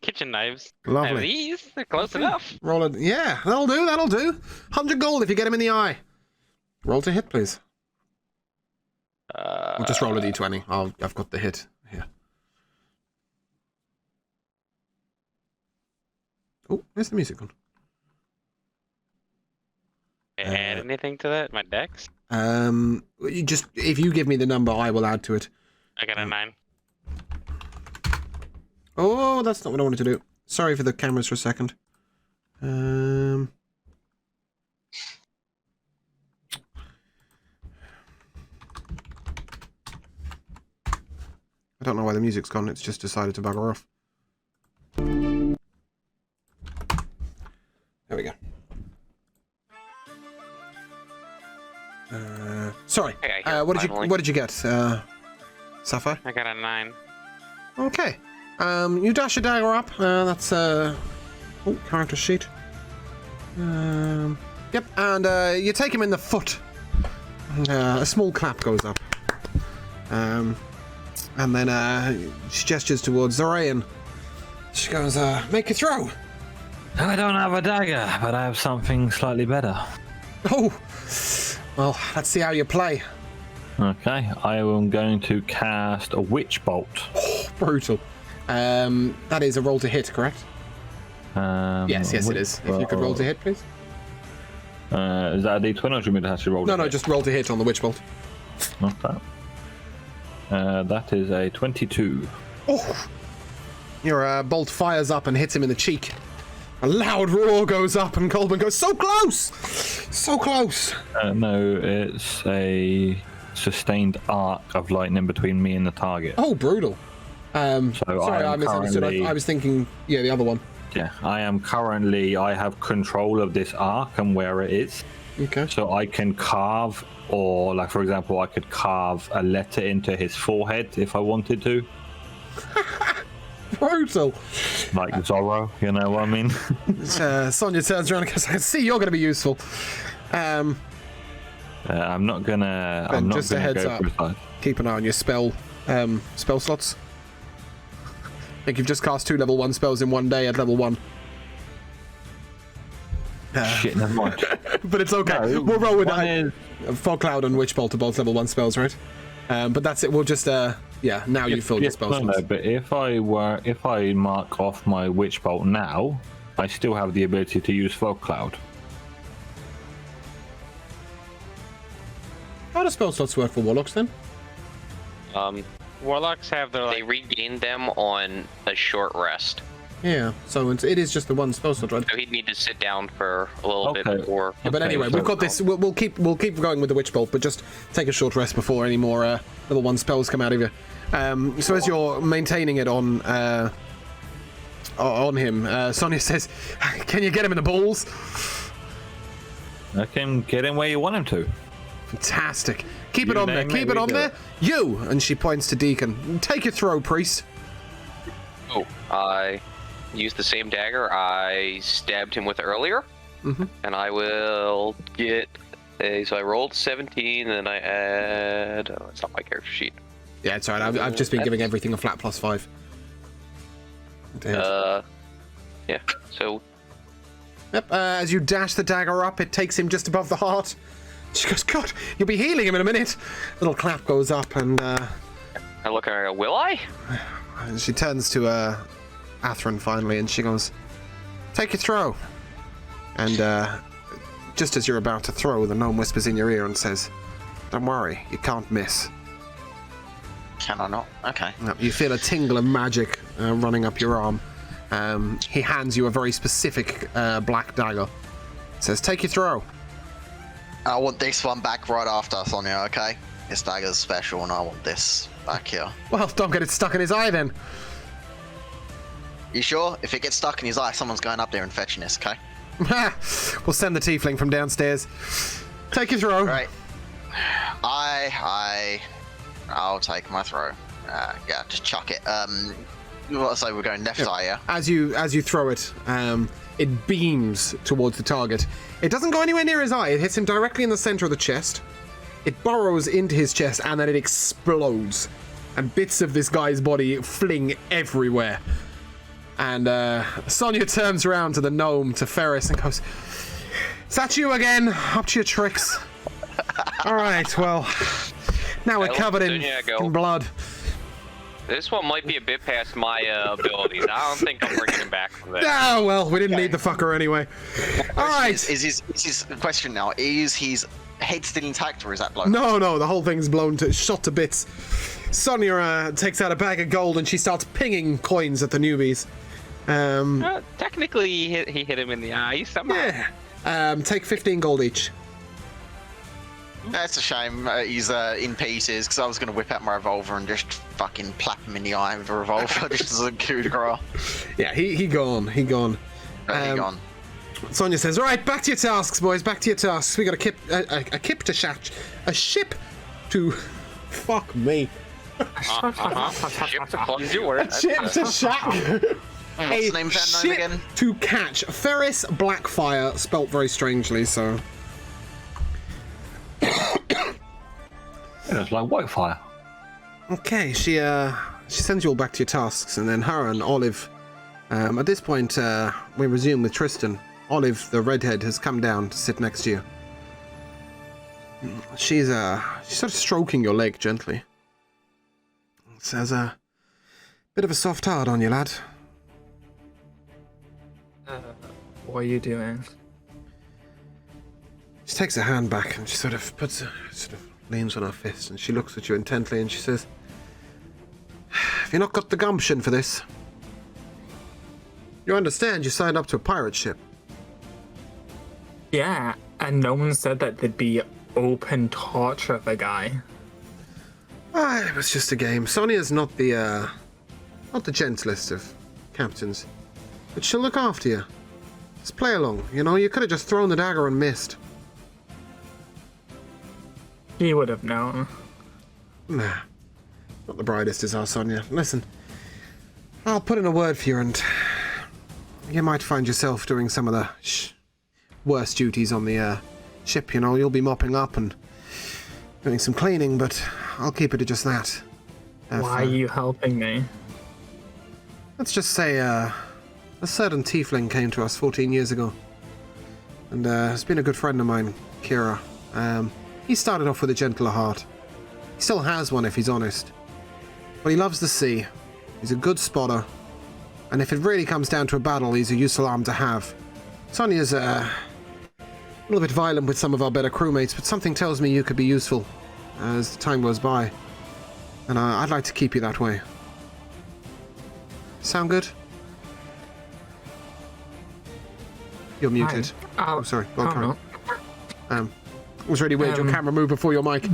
kitchen knives. I have Lovely. these. They're close enough. Roll it. Yeah, that'll do. 100 gold if you get him in the eye. Roll to hit, please. Or just roll a d20. I've got the hit here. Oh, where's the music gone? Add anything to that? My dex? You just, if you give me the number, I will add to it. I got a 9. Oh, that's not what I wanted to do. Sorry for the cameras for a second. I don't know why the music's gone. It's just decided to bugger off. There we go. Sorry. Okay, here, What finally. did you get, Sapphire? I got a 9. Okay. You dash your dagger up. That's character sheet. Yep, and you take him in the foot. And, a small clap goes up. And then she gestures towards Zorayan. She goes, make a throw. I don't have a dagger, but I have something slightly better. Oh, well, let's see how you play. Okay, I am going to cast a witch bolt. Brutal. That is a roll to hit, correct? Yes, it witch is. If you could roll to hit, please. Is that a d20 or do you mean to actually roll? No, just roll to hit on the witch bolt. Okay. That is a 22. Oh! Your bolt fires up and hits him in the cheek. A loud roar goes up and Colburn goes, so close! So close! No, it's a sustained arc of lightning between me and the target. Oh, brutal. Sorry, I misunderstood. I was thinking, the other one. Yeah, I have control of this arc and where it is. Okay. So I can carve, or like, for example, I could carve a letter into his forehead if I wanted to. Brutal. Like Zorro, you know what I mean? Sonia turns around and goes, I see you're going to be useful. I'm not gonna. Ben, I'm not just a gonna heads go up. for a side. Keep an eye on your spell slots. I think you've just cast 2 level 1 spells in one day at level 1. Shit, never mind. But it's okay. No, we'll roll with one that. Fog Cloud and Witch Bolt are both level 1 spells, right? But that's it. We'll just, now you've filled your spell slots. No, but if I mark off my Witch Bolt now, I still have the ability to use Fog Cloud. How do spell slots work for Warlocks then? Warlocks have their They regained them on a short rest. Yeah, so it is just the one spell slot, right? So he'd need to sit down for a little bit Okay. before. Yeah, but anyway, so- we've got this. We'll keep going with the Witch Bolt, but just take a short rest before any more level 1 spells come out of you. So as you're maintaining it on him, Sonia says, "Can you get him in the balls?" I can get him where you want him to. Fantastic. Keep it You on there. name it, Keep it we on do there. it. You, and she points to Deacon. Take your throw, priest. Oh, I used the same dagger I stabbed him with earlier. Mhm. And I will get a. So I rolled 17, and then I add. Oh, it's not my character sheet. Yeah, it's alright. I've just been giving everything a flat +5. Yeah. So Yep, as you dash the dagger up, it takes him just above the heart. She goes, God, you'll be healing him in a minute. Little clap goes up, and I look at her. And go, will I? she turns to Atherin finally, and she goes, take your throw. And just as you're about to throw, the gnome whispers in your ear and says, don't worry, you can't miss. Can I not? Okay. You feel a tingle of magic running up your arm. He hands you a very specific black dagger. Says, take your throw. I want this one back right after, Sonia, okay? This dagger's special and I want this back here. Well, don't get it stuck in his eye then. You sure? If it gets stuck in his eye, someone's going up there and fetching this, okay? We'll send the tiefling from downstairs. Take your throw. Right. I'll take my throw. Yeah, just chuck it. What I say, we're going left eye, yeah? As you throw it, it beams towards the target. It doesn't go anywhere near his eye. It hits him directly in the center of the chest. It burrows into his chest, and then it explodes. And bits of this guy's body fling everywhere. And Sonia turns around to the gnome, to Ferris, and goes, is that you again? Up to your tricks. All right, well, now we're I covered look in at Sonia, I go, fucking blood. This one might be a bit past my abilities. I don't think I'm bringing him back from that. Ah, well, we didn't need the fucker anyway. All right. Is his question now, is his head still intact or is that blown? No, the whole thing's shot to bits. Sonia takes out a bag of gold and she starts pinging coins at the newbies. Technically, he hit him in the eye somehow. Yeah. Take 15 gold each. That's a shame. He's in pieces because I was going to whip out my revolver and just fucking plap him in the eye with a revolver just as a coup de grace. Yeah, he gone. He gone. Gone. Sonia says, all right, back to your tasks, boys. Back to your tasks. We got a ship to... Fuck me. Ship to clumsy word. A ship to shack. What's the name of that gnome again? To catch. Ferris Blackfire, spelt very strangely, so... Yeah, it's like Whitefire. Okay, she sends you all back to your tasks, and then her and Olive. At this point, we resume with Tristan. Olive, the redhead, has come down to sit next to you. She's sort of stroking your leg gently. Says, bit of a soft heart on you, lad. What are you doing? She takes her hand back and she sort of leans on her fist and she looks at you intently and she says, have you not got the gumption for this? You understand you signed up to a pirate ship. Yeah, and no one said that there'd be open torture of a guy. It was just a game. Sonia's not the gentlest of captains, but she'll look after you. Just play along, you know, you could have just thrown the dagger and missed. He would have known. Nah, not the brightest is our Sonia. Listen, I'll put in a word for you and you might find yourself doing some of the worst duties on the ship, you know. You'll be mopping up and doing some cleaning, but I'll keep it to just that. Why are you helping me? Let's just say a certain tiefling came to us 14 years ago and has been a good friend of mine, Kira. He started off with a gentler heart. He still has one if he's honest. But he loves the sea. He's a good spotter. And if it really comes down to a battle, he's a useful arm to have. Sonia's a little bit violent with some of our better crewmates, but something tells me you could be useful as time goes by. And I'd like to keep you that way. Sound good? You're muted. Oh, sorry. Go on, Karen. It was really weird. Your camera moved before your mic.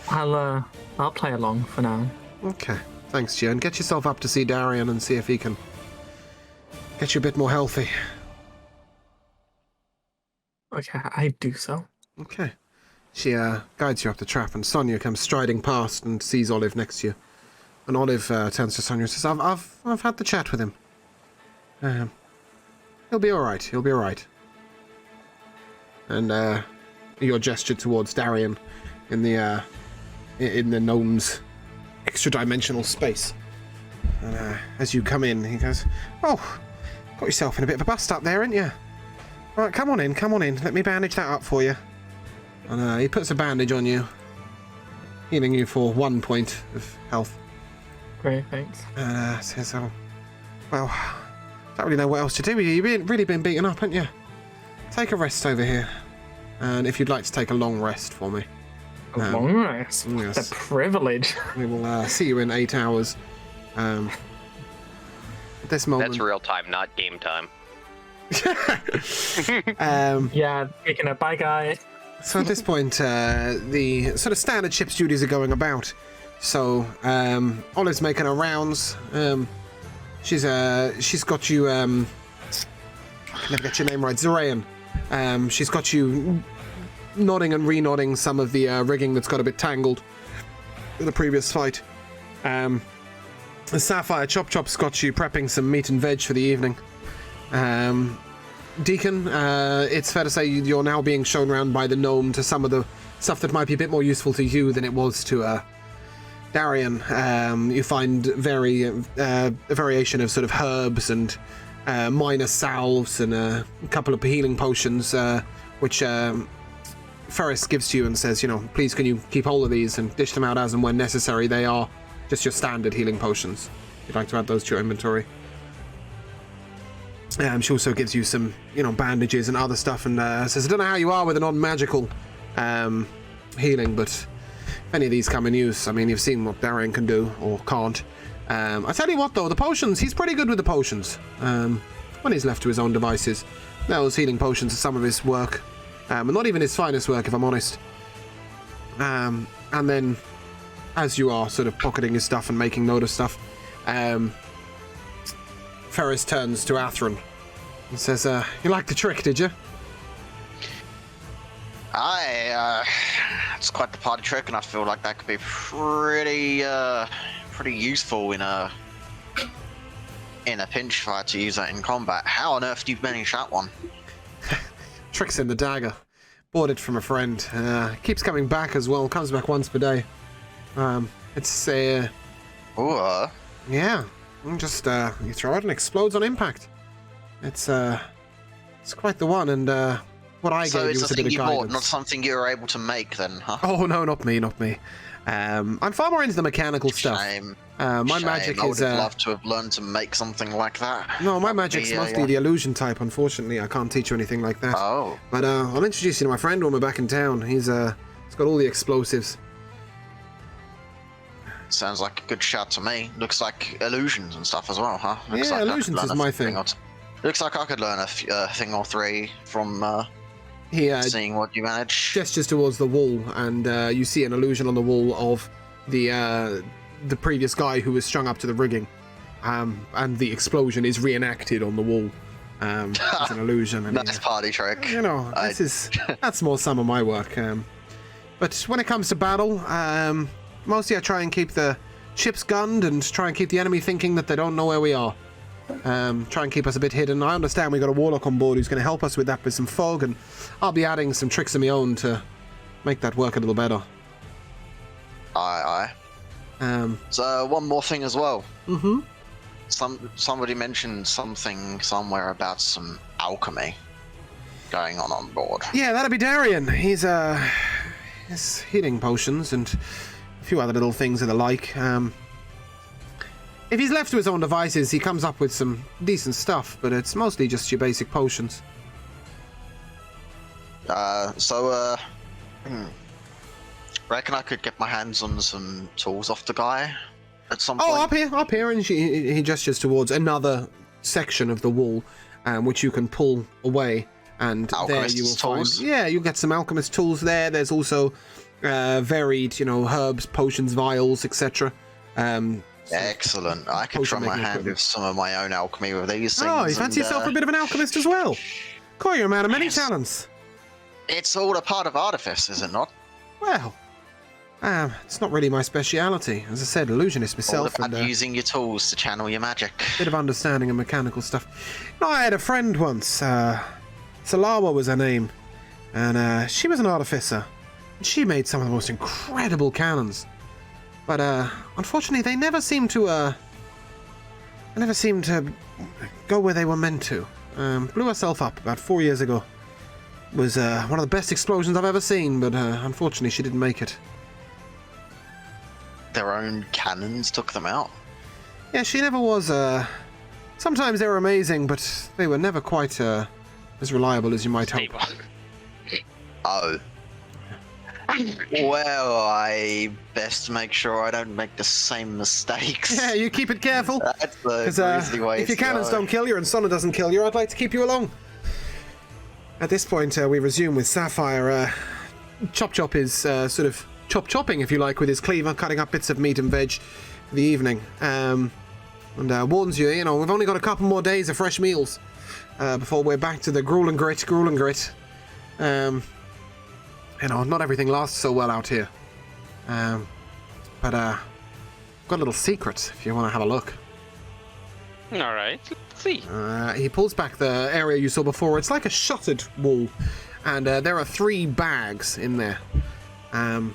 I'll play along for now. Okay. Thanks, Gian. Get yourself up to see Darian and see if he can get you a bit more healthy. Okay, I do so. Okay. She guides you up the trap, and Sonia comes striding past and sees Olive next to you. And Olive turns to Sonia and says, I've had the chat with him. He'll be all right. He'll be all right. And your gesture towards Darian in the gnome's extra-dimensional space. And as you come in, he goes, "Oh, got yourself in a bit of a bust up there, ain't you? Right, come on in. Let me bandage that up for you." And he puts a bandage on you, healing you for 1 point of health. Great, thanks. And says, "Oh, well, don't really know what else to do with you. You've really been beaten up, haven't you? Take a rest over here. And if you'd like to take a long rest for me." A long rest? Yes. The privilege. We will see you in 8 hours. At this moment... That's real time, not game time. Yeah, taking a bye, guy. So at this point, the sort of standard ship's duties are going about. So Olive's making her rounds. She's got you. I can never get your name right. Zorayan. She's got you nodding and re-nodding some of the rigging that's got a bit tangled in the previous fight. Sapphire Chop's got you prepping some meat and veg for the evening. Deacon, it's fair to say you're now being shown around by the gnome to some of the stuff that might be a bit more useful to you than it was to Darian. You find a variation of sort of herbs and minor salves and a couple of healing potions, which Ferris gives to you and says, please can you keep hold of these and dish them out as and when necessary. They are just your standard healing potions. If you'd like to add those to your inventory. She also gives you some, bandages and other stuff, and says, "I don't know how you are with a non-magical healing, but if any of these come in use, I mean, you've seen what Darian can do or can't. I tell you what, though, the potions, he's pretty good with the potions. When he's left to his own devices, those healing potions are some of his work, and not even his finest work, if I'm honest. And then, as you are sort of pocketing his stuff and making note of stuff, Ferris turns to Atherin and says, "You liked the trick, did you?" It's quite the party trick, and I feel like that could be pretty useful in a pinch fight to use that in combat. How on earth do you manage that one? Trick's in the dagger. Bought it from a friend. Keeps coming back as well. Comes back once per day. It's yeah. Just you throw it and explodes on impact. It's quite the one, and what I gave you was a bit of guidance. So it's a thing you bought, not something you were able to make, then, huh? Oh no, not me. I'm far more into the mechanical stuff. My magic is. I would have loved to have learned to make something like that. No, my magic's mostly the illusion type. Unfortunately, I can't teach you anything like that. Oh. But I'll introduce you to my friend when we're back in town. He's got all the explosives. Sounds like a good shot to me. Looks like illusions and stuff as well, huh? Looks like illusions is my thing. Looks like I could learn a thing or three from seeing what you manage. Gestures towards the wall, and you see an illusion on the wall of the previous guy who was strung up to the rigging, and the explosion is reenacted on the wall. It's an illusion. And, nice party trick. That's more some of my work. But when it comes to battle, mostly I try and keep the ships gunned and try and keep the enemy thinking that they don't know where we are. Try and keep us a bit hidden. I understand we got a warlock on board who's going to help us with that with some fog, and I'll be adding some tricks of my own to make that work a little better. Aye. So one more thing as well. Mm-hmm. Somebody mentioned something somewhere about some alchemy going on board. Yeah, that'll be Darian. He's healing potions and a few other little things of the like. If he's left to his own devices, he comes up with some decent stuff, but it's mostly just your basic potions. Reckon I could get my hands on some tools off the guy at some Oh, point? up here, and he gestures towards another section of the wall, which you can pull away, and Alchemist's there you will tools? find. Yeah, you'll get some alchemist tools there. There's also varied, herbs, potions, vials, etc. Excellent. I can try potion my making hand equipment. with some of my own alchemy with these things. Oh, you fancy yourself a bit of an alchemist as well? Cool, you're a man of many talents. It's all a part of artifice, is it not? Well, it's not really my speciality. As I said, illusionist All myself, about and using your tools to channel your magic. bit of understanding of mechanical stuff. I had a friend once, Salawa was her name, and she was an artificer. And she made some of the most incredible cannons. But unfortunately, they never seemed to go where they were meant to. Blew herself up about 4 years ago. Was one of the best explosions I've ever seen, but unfortunately, she didn't make it. Their own cannons took them out. Yeah, she never was. Sometimes they were amazing, but they were never quite as reliable as you might hope. Oh. Well, I best make sure I don't make the same mistakes. Yeah, you keep it careful. That's the Because grisly way if your to cannons go. don't kill you and Sonna doesn't kill you, I'd like to keep you along. At this point, we resume with Sapphire. Chop Chop is sort of chopping, if you like, with his cleaver, cutting up bits of meat and veg for the evening. And warns you, we've only got a couple more days of fresh meals before we're back to the gruel and grit. Not everything lasts so well out here. But I've got a little secret if you want to have a look. All right, let's see. He pulls back the area you saw before. It's like a shuttered wall, and there are 3 bags in there. And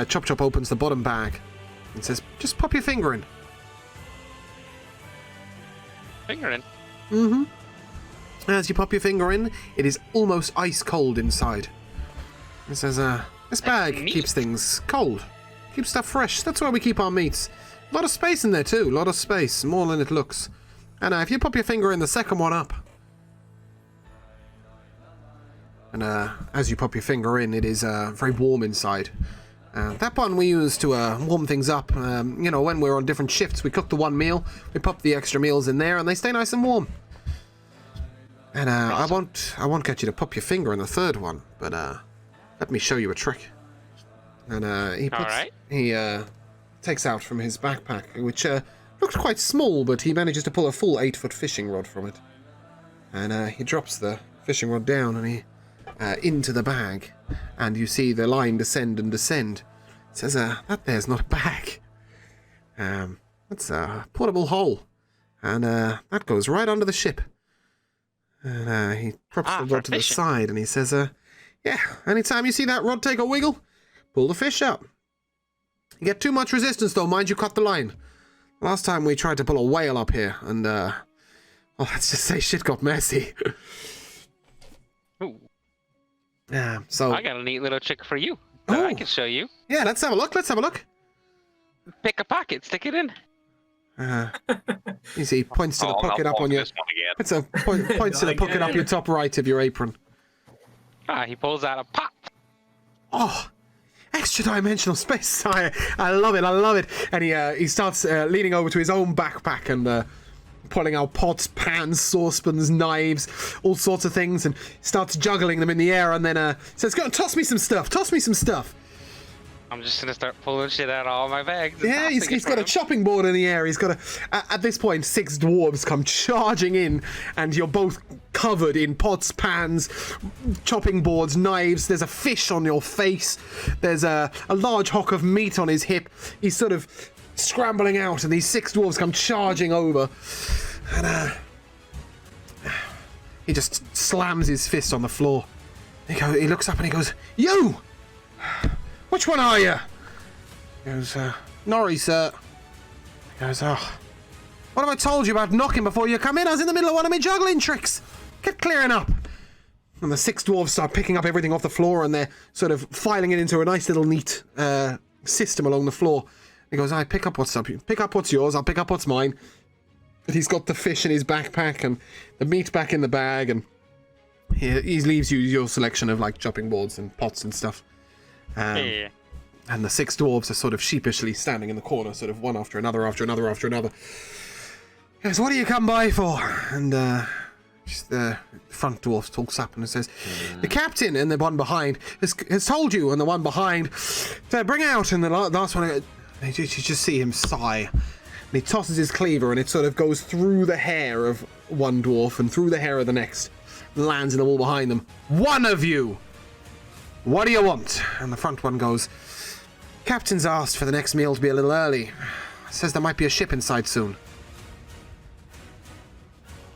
Chop Chop opens the bottom bag and says, "Just pop your finger in." Finger in. Mm-hmm. As you pop your finger in, it is almost ice cold inside. It says, "This bag neat. keeps things cold, keeps stuff fresh. That's where we keep our meats. A lot of space in there too. A lot of space, more than it looks. And if you pop your finger in the second one up." And as you pop your finger in, it is very warm inside. That one we use to warm things up. When we're on different shifts, we cook the one meal, we pop the extra meals in there, and they stay nice and warm. And I won't get you to pop your finger in the third one, but let me show you a trick. And he takes out from his backpack, which looks quite small, but he manages to pull a full 8-foot fishing rod from it. And he drops the fishing rod down, and he into the bag, and you see the line descend and descend. It says, "That there's not a bag. That's a portable hole, and that goes right under the ship." And he props the rod to the side, and he says, "Yeah, anytime you see that rod take a wiggle, pull the fish out. You get too much resistance, though, mind you cut the line. Last time we tried to pull a whale up here, and let's just say shit got messy." Ooh. So I got a neat little trick for you that I can show you. Yeah, let's have a look. Pick a pocket, stick it in. You see, he points to the pocket up on your. Points to the pocket up your top right of your apron. He pulls out a pot. Oh, extra dimensional space. I love it. And he starts leaning over to his own backpack and pulling out pots, pans, saucepans, knives, all sorts of things, and starts juggling them in the air, and then says, "Go and toss me some stuff. I'm just gonna start pulling shit out of all my bags. and Yeah, tossing he's it got for a him. chopping board in the air. He's got at this point, 6 dwarves come charging in, and you're both covered in pots, pans, chopping boards, knives. There's a fish on your face. There's a large hock of meat on his hip. He's sort of scrambling out, and these 6 dwarves come charging over, and he just slams his fist on the floor. He looks up and he goes, "You! Which one are you?" He goes, "Norrie, sir." He goes, "Oh, what have I told you about knocking before you come in? I was in the middle of one of my juggling tricks. Get clearing up." And the 6 dwarves start picking up everything off the floor, and they're sort of filing it into a nice little neat system along the floor. He goes, "I pick up what's up. Pick up what's yours. I'll pick up what's mine." And he's got the fish in his backpack and the meat back in the bag, and he leaves you your selection of like chopping boards and pots and stuff. Yeah. And the 6 dwarves are sort of sheepishly standing in the corner, sort of one after another, after another, after another. He goes, what do you come by for? And the front dwarf talks up and says, the captain and the one behind has told you, and the one behind to bring out. And the last one, you just see him sigh. And he tosses his cleaver, and it sort of goes through the hair of one dwarf and through the hair of the next, and lands in the wall behind them. One of you! What do you want? And the front one goes, Captain's asked for the next meal to be a little early. Says there might be a ship inside soon.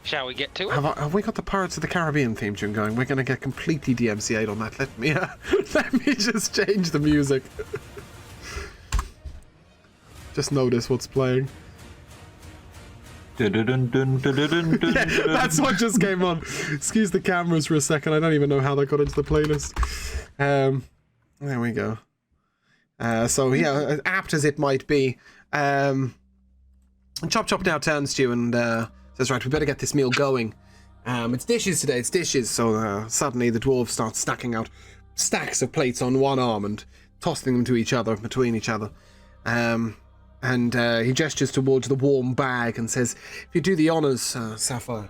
Shall we get to it? Have we got the Pirates of the Caribbean theme tune going? We're going to get completely DMCA'd on that. Let me just change the music. Just notice what's playing. Yeah, that's what just came on. Excuse the cameras for a second. I don't even know how that got into the playlist. There we go. So yeah, apt as it might be, Chop Chop now turns to you and says, right, we better get this meal going. It's dishes today, it's dishes. So suddenly the dwarves start stacking out stacks of plates on one arm and tossing them to each other, between each other. And he gestures towards the warm bag and says, if you do the honors, Sapphire.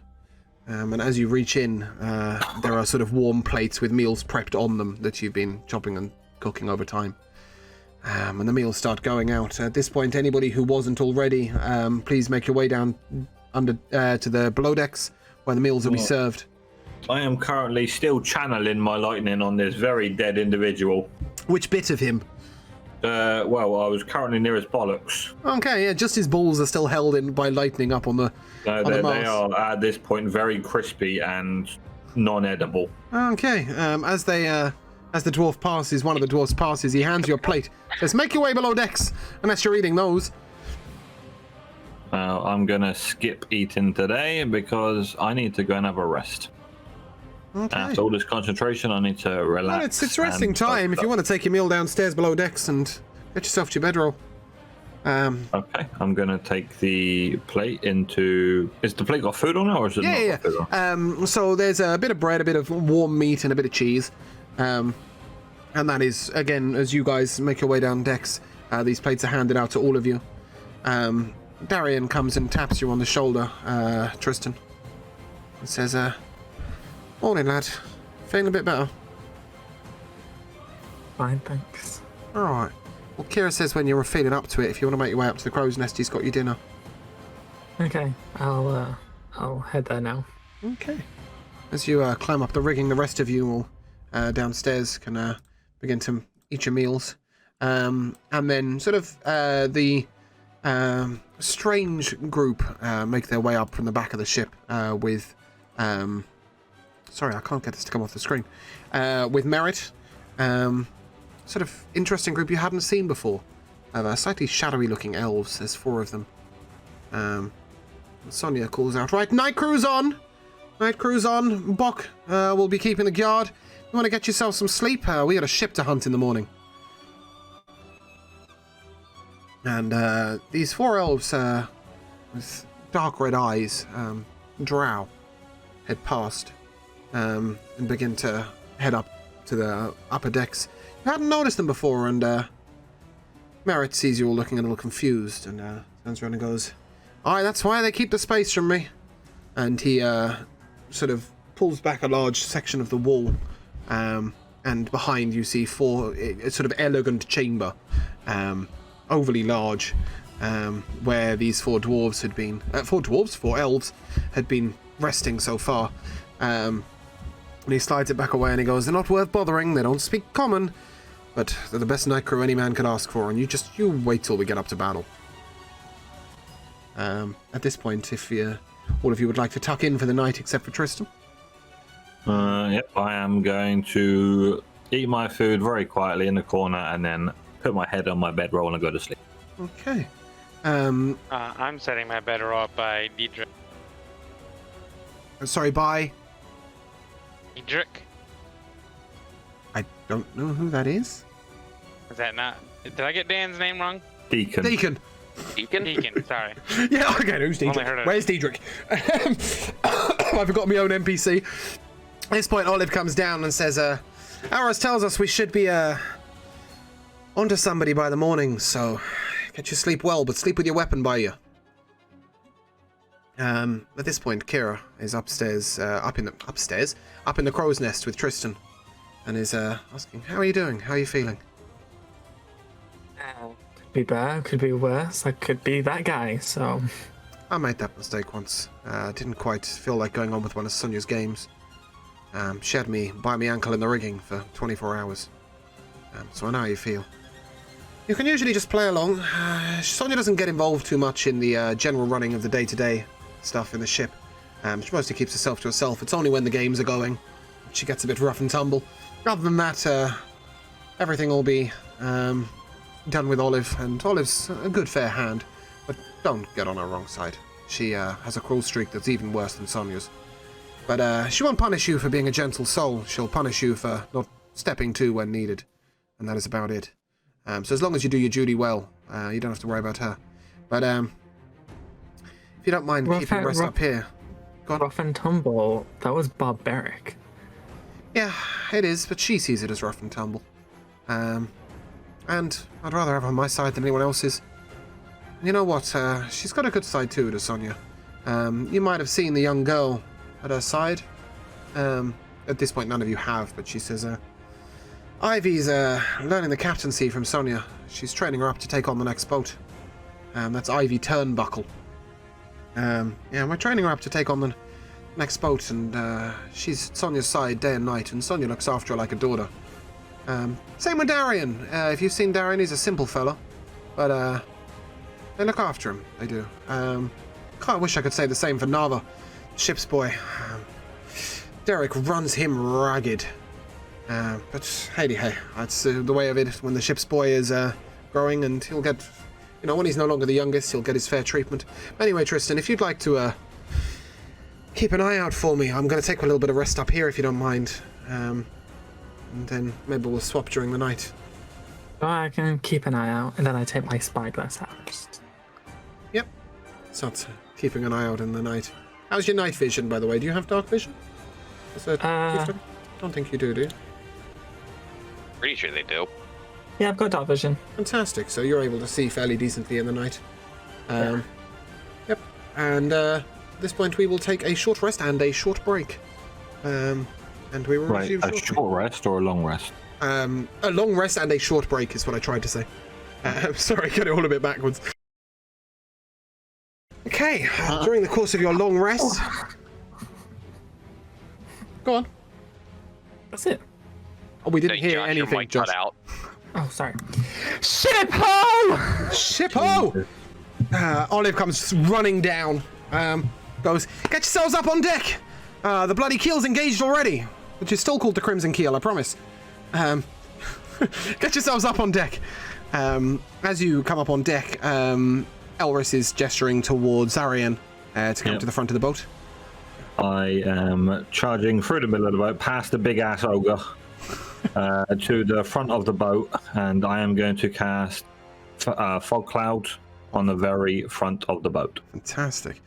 And as you reach in, there are sort of warm plates with meals prepped on them that you've been chopping and cooking over time. And the meals start going out. At this point, anybody who wasn't already, please make your way down under to the below decks where the meals will be served. I am currently still channeling my lightning on this very dead individual. Which bit of him? Well, I was currently near his bollocks. Okay, yeah, just his balls are still held in by lightning up on the on the mast. They are at this point very crispy and non-edible. Okay, as the dwarf passes, one of the dwarfs passes, he hands you a plate. Says, make your way below decks, unless you're eating those. I'm gonna skip eating today because I need to go and have a rest. Okay. After all this concentration, I need to relax. Well, it's resting time. If you want to take your meal downstairs below decks and get yourself to your bedroll. Okay, I'm gonna take the plate into. Is the plate got food on it, or is it not got food on? So there's a bit of bread, a bit of warm meat, and a bit of cheese. And that is, again, as you guys make your way down decks, these plates are handed out to all of you. Darian comes and taps you on the shoulder, Tristan, and says, morning, lad. Feeling a bit better? Fine, thanks. All right. Well, Kira says when you're feeling up to it, if you want to make your way up to the crow's nest, he's got your dinner. Okay, I'll head there now. Okay. As you climb up the rigging, the rest of you all downstairs can begin to eat your meals. And then sort of the strange group make their way up from the back of the ship with... sorry, I can't get this to come off the screen. With Merit. Sort of interesting group you hadn't seen before. Slightly shadowy looking elves. There's 4 of them. Sonia calls out, right, night crew's on! Night crew's on. Bok will be keeping the guard. You want to get yourself some sleep? We got a ship to hunt in the morning. And these 4 elves with dark red eyes, drow, head past and begin to head up to the upper decks. You hadn't noticed them before, and Merritt sees you all looking a little confused and turns around and goes, aye, that's why they keep the space from me. And he sort of pulls back a large section of the wall, and behind you see 4 a sort of elegant chamber, overly large, where these 4 dwarves had been 4 elves had been resting so far. And he slides it back away and he goes, they're not worth bothering, they don't speak common, but they're the best night crew any man could ask for, and you wait till we get up to battle. At this point, if all of you would like to tuck in for the night except for Tristan. Yep, I am going to eat my food very quietly in the corner and then put my head on my bedroll and go to sleep. Okay. I'm setting my bedroll up by Diedrich. Sorry, bye. Diedrich? I don't know who that is. Is that not... Did I get Dan's name wrong? Deacon. Deacon? Deacon, sorry. Yeah, okay, who's Diedrich? Where's Diedrich? I forgot my own NPC. At this point, Olive comes down and says, Aros tells us we should be onto somebody by the morning, so get your sleep well, but sleep with your weapon by you. At this point, Kira is upstairs, up in the crow's nest with Tristan, and is asking, "How are you doing? How are you feeling?" Could be bad, could be worse. I could be that guy. So I made that mistake once. Didn't quite feel like going on with one of Sonia's games. She had me by my ankle in the rigging for 24 hours. So I know how you feel. You can usually just play along. Sonia doesn't get involved too much in the general running of the day-to-day stuff in the ship. She mostly keeps herself to herself. It's only when the games are going she gets a bit rough and tumble. Other than that, everything will be done with Olive, and Olive's a good fair hand. But don't get on her wrong side. She has a cruel streak that's even worse than Sonia's. But she won't punish you for being a gentle soul. She'll punish you for not stepping to when needed. And that is about it. So as long as you do your duty well, you don't have to worry about her. But if you don't mind keeping rest up here. Go on. Rough and tumble, that was barbaric. Yeah, it is, but she sees it as rough and tumble. And I'd rather have her on my side than anyone else's. And you know what? She's got a good side too, to Sonia. You might have seen the young girl at her side. At this point, none of you have, but she says, Ivy's learning the captaincy from Sonia. She's training her up to take on the next boat. That's Ivy Turnbuckle. Yeah, we're training her up to take on the next boat, and she's at Sonia's side day and night, and Sonia looks after her like a daughter. Same with Darian. If you've seen Darian, he's a simple fella, but they look after him. They do. I wish I could say the same for Nava, ship's boy. Derek runs him ragged. But hey, that's the way of it when the ship's boy is growing, and he'll get, when he's no longer the youngest, he'll get his fair treatment. Anyway, Tristan, if you'd like to keep an eye out for me, I'm going to take a little bit of rest up here if you don't mind. And then maybe we'll swap during the night. Oh, I can keep an eye out, and then I take my spyglass out. Yep. So it's keeping an eye out in the night. How's your night vision, by the way? Do you have dark vision? Is that don't think you do you? Pretty sure they do. Yeah, I've got dark vision. Fantastic. So you're able to see fairly decently in the night. Yep. And at this point, we will take a short rest and a short break. And we will resume shortly. A short rest or a long rest? A long rest and a short break is what I tried to say. Sorry, got it all a bit backwards. Okay, during the course of your long rest... Go on. That's it. Oh, we didn't Hey, hear Josh, anything, your mic Josh. cut out. Oh, sorry. Ship-ho! Ship-ho! Olive comes running down. Goes, get yourselves up on deck! The bloody keel's engaged already. Which is still called the Crimson Keel, I promise. Get yourselves up on deck. As you come up on deck, Elris is gesturing towards Arian to come to the front of the boat. I am charging through the middle of the boat, past the big-ass ogre, to the front of the boat, and I am going to cast Fog Cloud on the very front of the boat. Fantastic.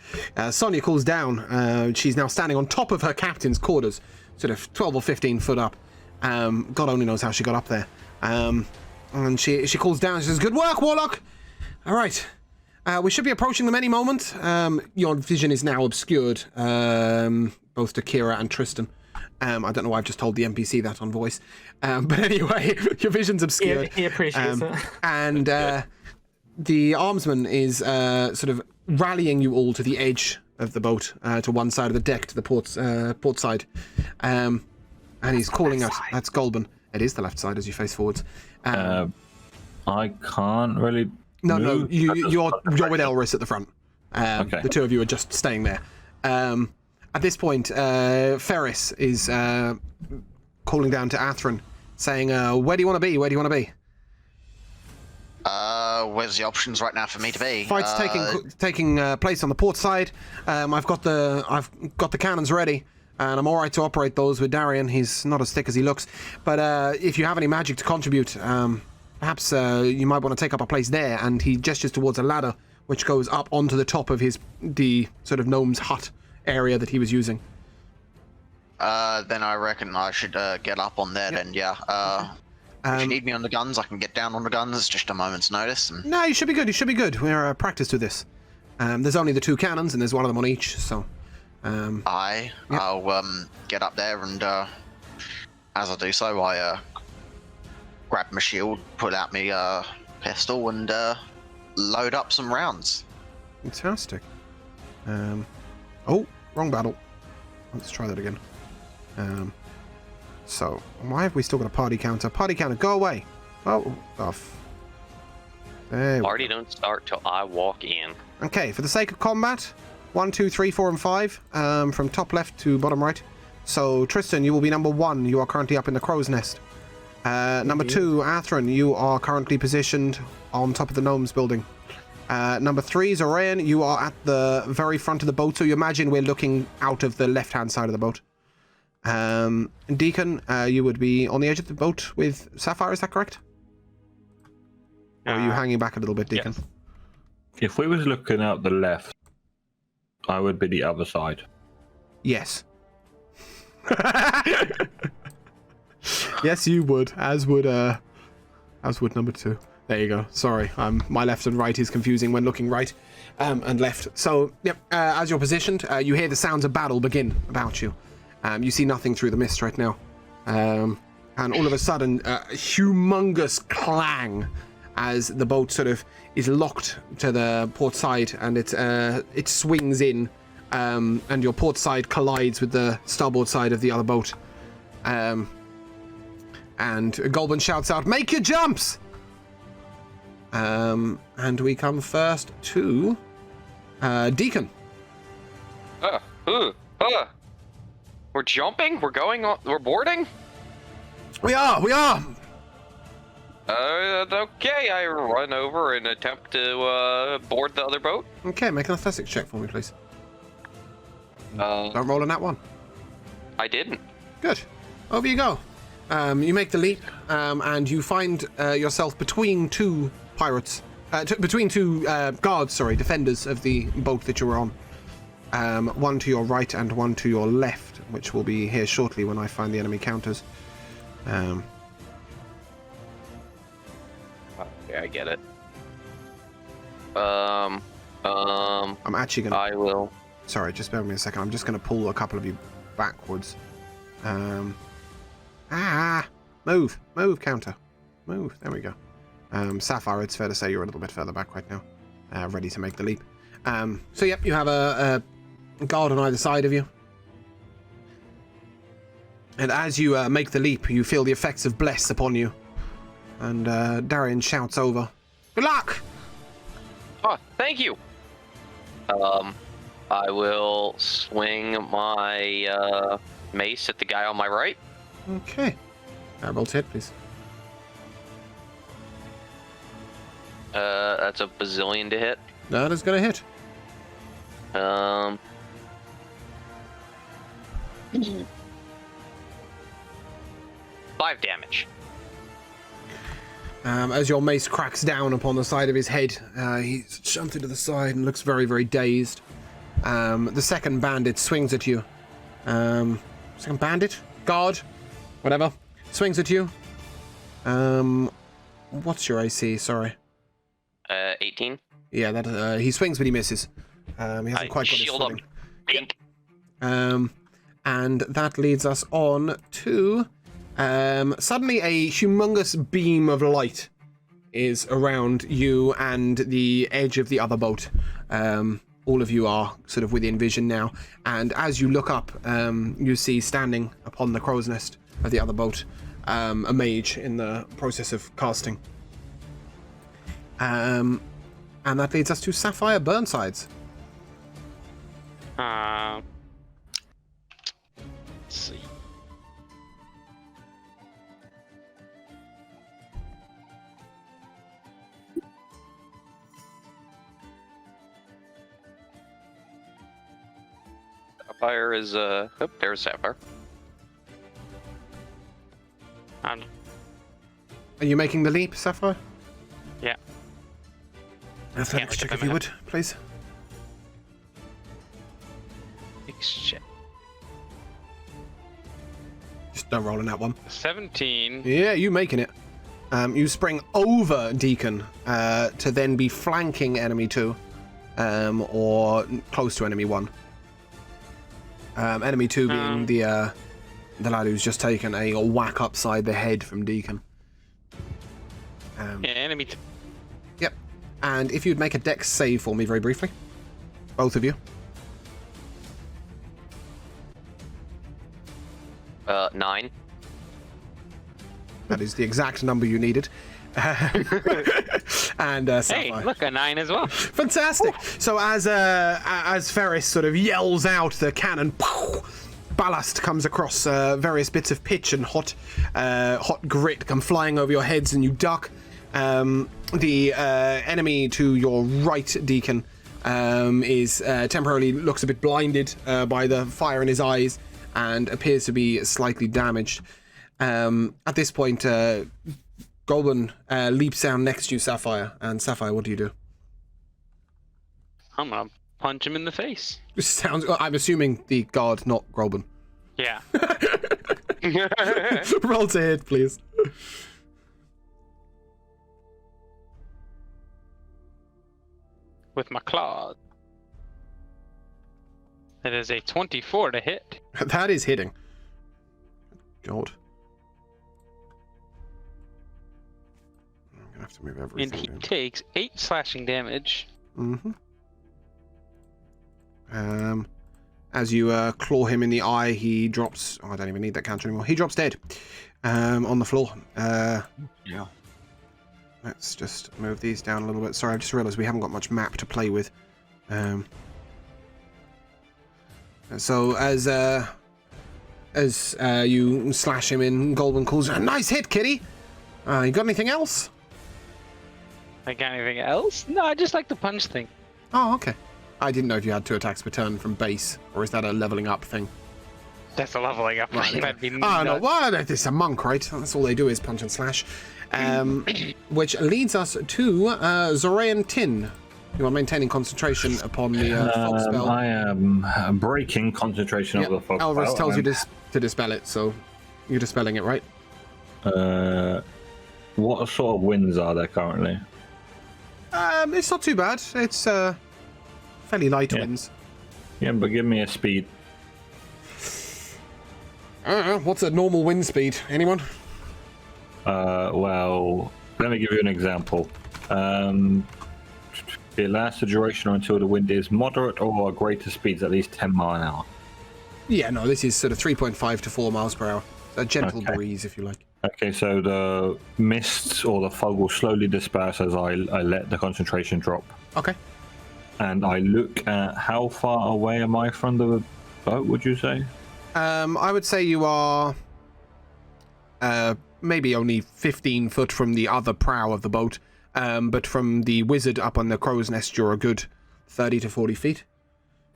Sonia calls down. She's now standing on top of her captain's quarters, sort of 12 or 15 foot up. God only knows how she got up there. And she calls down. She says, "Good work, Warlock! All right. We should be approaching them any moment." Your vision is now obscured, both to Kira and Tristan. I don't know why I've just told the NPC that on voice. But anyway, your vision's obscured. He appreciates it. And the armsman is sort of rallying you all to the edge of the boat, to one side of the deck, to the port side. And he's calling out, that's Golban. It is the left side as you face forwards. I can't really... No, you're with Elris at the front. Okay. The two of you are just staying there. At this point, Ferris is calling down to Athron, saying, "Where do you want to be? Where do you want to be?" Where's the options right now for me to be? Fight's taking place on the port side. I've got the cannons ready, and I'm all right to operate those with Darian. He's not as thick as he looks, but if you have any magic to contribute, perhaps you might want to take up a place there. And he gestures towards a ladder which goes up onto the top of the sort of gnome's hut area that he was using. Then I reckon I should get up on there. Yep. Then, yeah. If you need me on the guns, I can get down on the guns. Just a moment's notice. And... No, you should be good. You should be good. We're practiced to this. There's only the 2 cannons, and there's one of them on each. So, I'll get up there, and as I do so, I grab my shield, pull out my pistol, and load up some rounds. Fantastic. Oh, wrong battle. Let's try that again. So, why have we still got a party counter? Party counter, go away. Oh, off. There we Party don't start till I walk in. Okay, for the sake of combat, 1, 2, 3, 4, and 5, from top left to bottom right. So, Tristan, you will be number 1. You are currently up in the crow's nest. Number 2, Atherin, you are currently positioned on top of the gnomes building. Number 3, Zoran, you are at the very front of the boat, so you imagine we're looking out of the left-hand side of the boat. Deacon, you would be on the edge of the boat with Sapphire, is that correct? Or are you hanging back a little bit, Deacon? Yes. If we was looking out the left, I would be the other side. Yes. Yes, you would. As would number 2. There you go. Sorry, my left and right is confusing when looking right and left. So, yep. As you're positioned, you hear the sounds of battle begin about you. You see nothing through the mist right now, and all of a sudden, a humongous clang as the boat sort of is locked to the port side, and it swings in, and your port side collides with the starboard side of the other boat. And Goldman shouts out, "Make your jumps!" And we come first to Deacon. We're jumping? We're going on? We're boarding? We are! Okay, I run over and attempt to board the other boat. Okay, make an athletics check for me, please. Don't roll a nat 1. I didn't. Good. Over you go. You make the leap, and you find yourself between 2 pirates. Between 2 guards, defenders of the boat that you were on. One to your right and one to your left, which will be here shortly when I find the enemy counters. Okay, I get it. I'm actually gonna... I will... Sorry, just bear with me a second. I'm just gonna pull a couple of you backwards. Move, counter. Move, there we go. Sapphire, it's fair to say you're a little bit further back right now. Ready to make the leap. So yep, you have a guard on either side of you. And as you make the leap, you feel the effects of Bless upon you. And Darian shouts over, "Good luck!" Oh, thank you! I will swing my mace at the guy on my right. Okay. Roll to hit, please. That's a bazillion to hit. That is gonna hit. 5 damage. As your mace cracks down upon the side of his head, he's shunted to the side and looks very, very dazed. The second bandit swings at you. Second bandit? Guard? Whatever. Swings at you. What's your AC? Sorry. 18. Yeah, that he swings, but he misses. He hasn't quite got his shield up. footing. Pink. And that leads us on to suddenly a humongous beam of light is around you and the edge of the other boat. All of you are sort of within vision now, and as you look up, you see standing upon the crow's nest of the other boat a mage in the process of casting. And that leads us to Sapphire Burnsides. Let's see. Sapphire is oh, there's Sapphire. I'm Are you making the leap, Sapphire? yeah. Athletics Yeah, check if you would, please. Check. Just don't roll in that one. 17. Yeah, you making it. You spring over Deacon to then be flanking enemy 2 or close to enemy 1. Enemy 2 being the lad who's just taken a whack upside the head from Deacon. Yeah, enemy. Yep. And if you'd make a dex save for me very briefly. Both of you. 9. That is the exact number you needed. And Hey, Sapphire. look, a 9 as well. Fantastic. So as Ferris sort of yells out the cannon, ballast comes across various bits of pitch and hot grit come flying over your heads, and you duck. The enemy to your right, Deacon, is temporarily looks a bit blinded by the fire in his eyes and appears to be slightly damaged. At this point, Goblin leaps down next to you, Sapphire. And Sapphire, what do you do? I'm gonna punch him in the face. I'm assuming the guard, not Goblin. Yeah. Roll to hit, please. With my claws. It is a 24 to hit. That is hitting. God. I'm gonna have to move everything. And he takes 8 slashing damage. Mm-hmm. As you claw him in the eye, he drops. Oh, I don't even need that counter anymore. He drops dead on the floor. Yeah. Let's just move these down a little bit. Sorry, I just realised we haven't got much map to play with. So as you slash him in, Goldman calls, "Nice hit, kitty. You got anything else?" I got anything else? No, I just like the punch thing. Oh, okay. I didn't know if you had 2 attacks per turn from base, or is that a leveling up thing? That's a leveling up. Right, That'd be no, nuts. well, it's a monk, right? That's all they do is punch and slash. Which leads us to Zorayan Tin. You are maintaining concentration upon the fog spell. I am breaking concentration of the fog spell. Elvis tells you to dispel it, so you're dispelling it, right? What sort of winds are there currently? It's not too bad. It's fairly light winds. Yeah, but give me a speed. What's a normal wind speed? Anyone? Well, let me give you an example. It lasts the duration until the wind is moderate or greater speeds, at least 10 miles an hour. Yeah, no, this is sort of 3.5 to 4 miles per hour. A gentle Okay. breeze, if you like. Okay, so the mists or the fog will slowly disperse as I let the concentration drop. Okay. And I look at how far away am I from the boat, would you say? I would say you are maybe only 15 foot from the other prow of the boat, but from the wizard up on the crow's nest, you're a good 30 to 40 feet.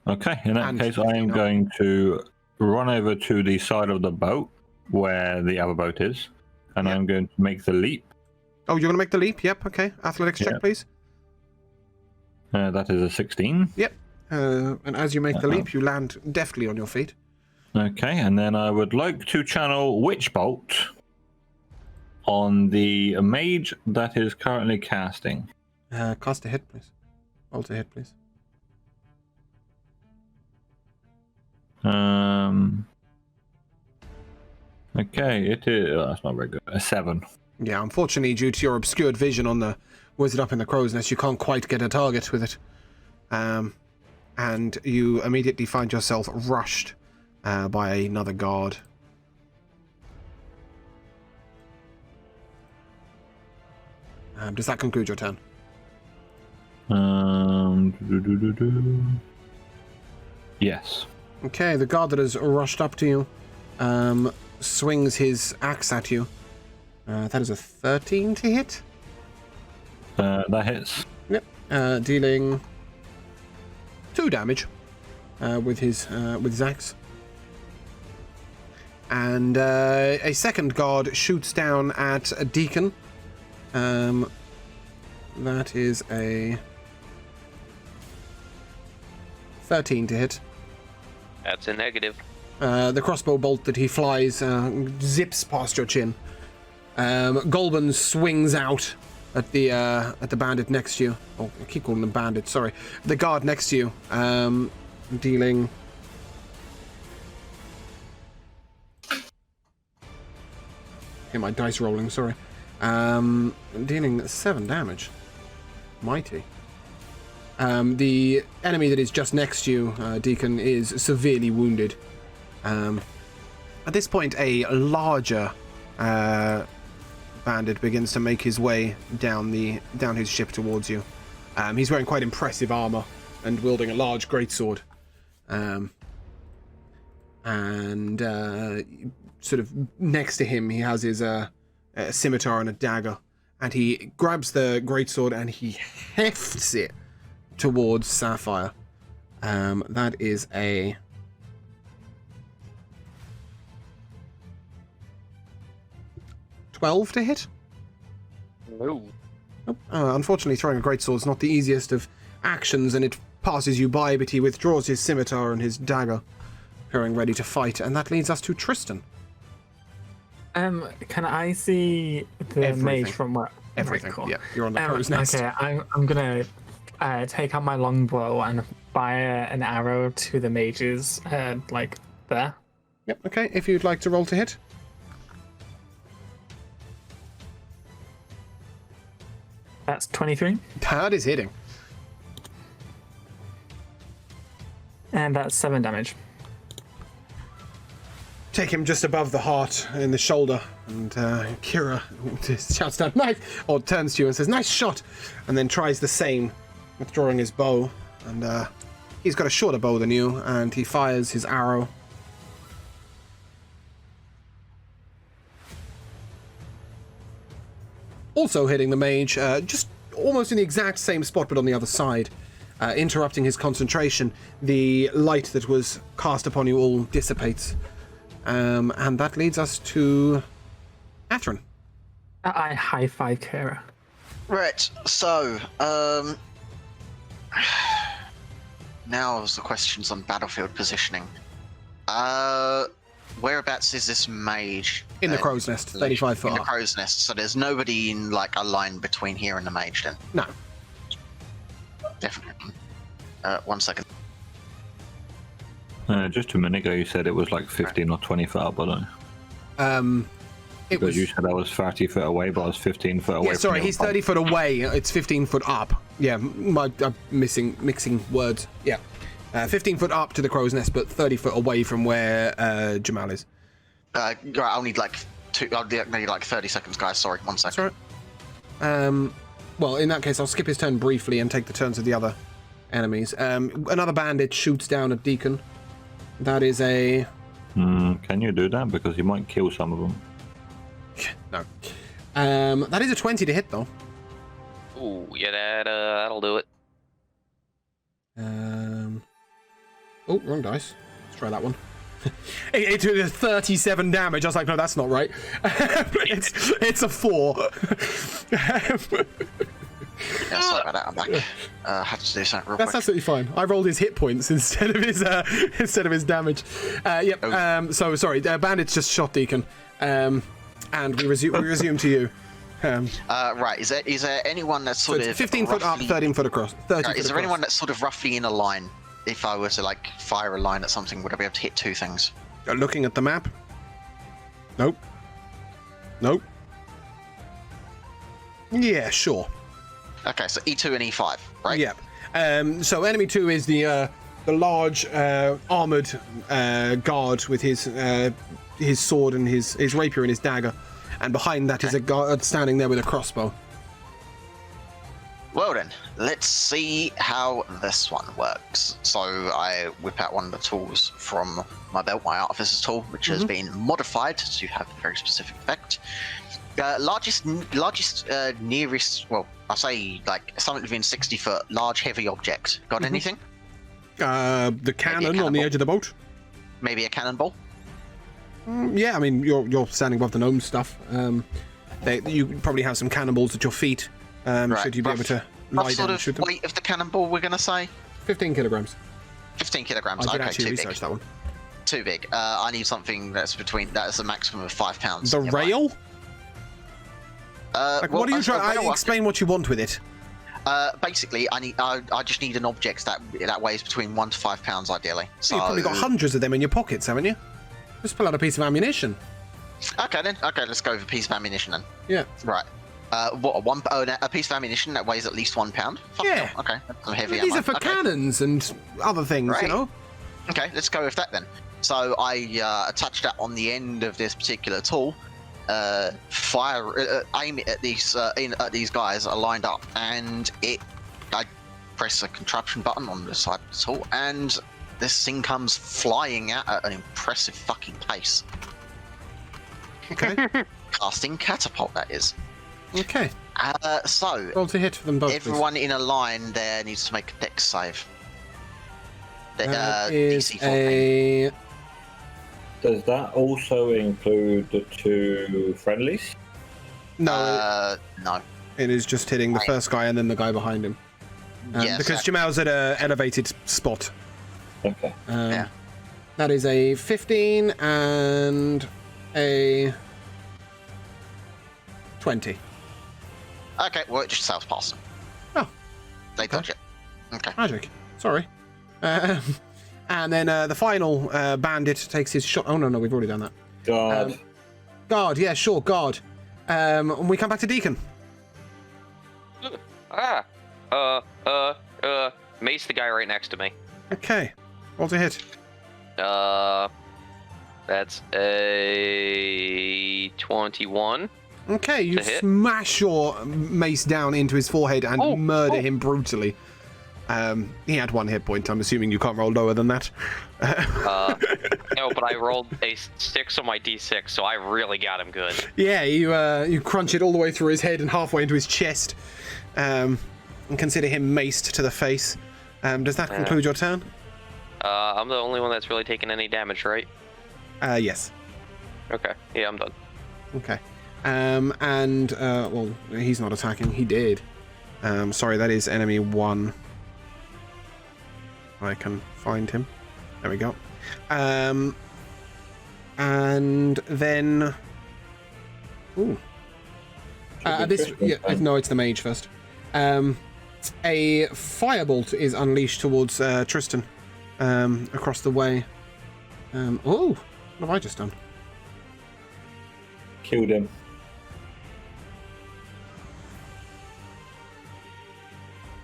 Okay, in that And case, I am 15 up. going to run over to the side of the boat where the other boat is, and I'm going to make the leap. Oh, you're going to make the leap? Yep, okay. Athletics check, Yep. please. That is a 16. Yep. And as you make the leap, you land deftly on your feet. Okay, and then I would like to channel Witch Bolt on the mage that is currently casting. Cast a hit, please. Roll to hit, please. Okay, it is. Oh, that's not very good. A 7. Yeah, unfortunately, due to your obscured vision on the wizard up in the crow's nest, you can't quite get a target with it. And you immediately find yourself rushed by another guard. Does that conclude your turn? Yes. Okay, the guard that has rushed up to you swings his axe at you. That is a 13 to hit. That hits. Yep. Dealing 2 damage with his axe. And a second guard shoots down at a deacon. That is a 13 to hit. That's a negative. The crossbow bolt that he flies zips past your chin. Golban swings out at the bandit next to you. Oh, I keep calling them bandits, sorry. The guard next to you, dealing... Get my dice rolling, sorry. Dealing 7 damage. Mighty. The enemy that is just next to you, Deacon, is severely wounded. At this point, a larger bandit begins to make his way down his ship towards you. He's wearing quite impressive armor and wielding a large greatsword. Sort of next to him, he has his a scimitar and a dagger, and he grabs the greatsword and he hefts it towards Sapphire. That is a 12 to hit. No. Nope. Unfortunately, throwing a greatsword is not the easiest of actions, and it passes you by, but he withdraws his scimitar and his dagger, appearing ready to fight, and that leads us to Tristan. Can I see the Everything. mage from where? Everything. Cool. Yeah, you're on the crow's nest. Okay, I'm gonna take out my longbow and fire an arrow to the mage's like there. Yep, okay, if you'd like to roll to hit. That's 23. That is hitting. And that's 7 damage. Take him just above the heart in the shoulder, and Kira shouts down, "Nice!" or turns to you and says, "Nice shot!" and then tries the same, withdrawing his bow, and he's got a shorter bow than you, and he fires his arrow. Also hitting the mage, just almost in the exact same spot, but on the other side, interrupting his concentration. The light that was cast upon you all dissipates. And that leads us to Athrun. I high five Kira. Right, so, now the questions on battlefield positioning. Whereabouts is this mage? In the crow's nest, 35 foot In the up. crow's nest, so there's nobody in, like, a line between here and the mage, then? No. Definitely. 1 second. Just a minute ago, you said it was like 15 or 20 foot up, wasn't it? It Because was... you said I was 30 foot away, but I was 15 foot away. Yeah, sorry, from he's 30 foot away. It's 15 foot up. Yeah, I'm mixing words. Yeah. 15 foot up to the crow's nest, but 30 foot away from where Jamal is. Right, I'll need like 30 seconds, guys. Sorry, 1 second. That's all right. Well, in that case, I'll skip his turn briefly and take the turns of the other enemies. Another bandit shoots down at Deacon. That is a... Can you do that? Because you might kill some of them. No. That is a 20 to hit, though. Ooh, yeah, that'll do it. Oh, wrong dice. Let's try that one. It did 37 damage. I was like, no, that's not right. It's a 4. Yeah, sorry about that. I'm back. Have to do something real That's quick. absolutely fine. I rolled his hit points instead of his damage. Yep. Oh. So sorry, bandits just shot Deacon, and we resume to you. Right, is there anyone that's So sort it's of 15 foot up, 13 foot across. 30 foot Is there across. anyone that's sort of roughly in a line? If I were to like fire a line at something, would I be able to hit 2 things? Looking at the map? Nope. Nope. Yeah, sure. Okay, so E2 and E5, right? Yep. So enemy 2 is the large armored guard with his sword and his rapier and his dagger, and behind that is a guard standing there with a crossbow. Well then, let's see how this one works. So I whip out one of the tools from my belt, my artificer's tool, which has been modified to have a very specific effect. Largest, nearest, well, I say like something within 60 foot, large, heavy object. Got anything? The cannon on the cannonball. edge of the boat. Maybe a cannonball? Yeah, I mean you're standing above the gnome stuff. You probably have some cannonballs at your feet. Should you be able to What lie sort down and of shoot them? weight of the cannonball we're going to say? 15 kilograms. 15 kilograms. I did Okay, actually too research big. that one. Too big. I need something that's a maximum of 5 pounds. The nearby. rail? Like, well, what are you trying? well, Explain what you want with it. Basically, I just need an object that weighs between 1 to 5 pounds, ideally. So You've probably got hundreds of them in your pockets, haven't you? Just pull out a piece of ammunition. Okay then. Okay, let's go with a piece of ammunition then. Yeah. Right. A piece of ammunition that weighs at least 1 pound. Fuck Yeah. hell, okay. That's some heavy These ammo. are for Okay. cannons and other things, Right. you know? Okay, let's go with that then. So I attach that on the end of this particular tool. Aim it at these guys are lined up, and I press a contraption button on the side of the tool, and this thing comes flying out at an impressive fucking pace. Okay. Casting catapult, that is. Okay. So Roll to hit for them both, everyone in a line there needs to make a dex save. That is DC 14. Does that also include the 2 friendlies? No, No. it is just hitting the first guy and then the guy behind him. Yes, because Jamal's at a elevated spot. Okay. Yeah. That is a 15 and a 20. Okay, well, it just sails past them. Oh. They dodge it. Okay. Magic. Sorry. And then the final bandit takes his shot. Oh, no, we've already done that. God. Guard, yeah, sure, guard. And we come back to Deacon. Mace the guy right next to me. Okay. Roll to hit. That's a 21. Okay, you To hit. smash your mace down into his forehead and murder him brutally. He had 1 hit point. I'm assuming you can't roll lower than that. No, but I rolled a 6 on my d6, so I really got him good. Yeah, you crunch it all the way through his head and halfway into his chest, and consider him maced to the face. Does that conclude your turn? I'm the only one that's really taken any damage, right? Yes. Okay, yeah, I'm done. Okay. Well, he's not attacking. He did. Sorry, that is enemy 1. I can find him. There we go. And then... Ooh. No, it's the mage first. A firebolt is unleashed towards Tristan across the way. What have I just done? Killed him.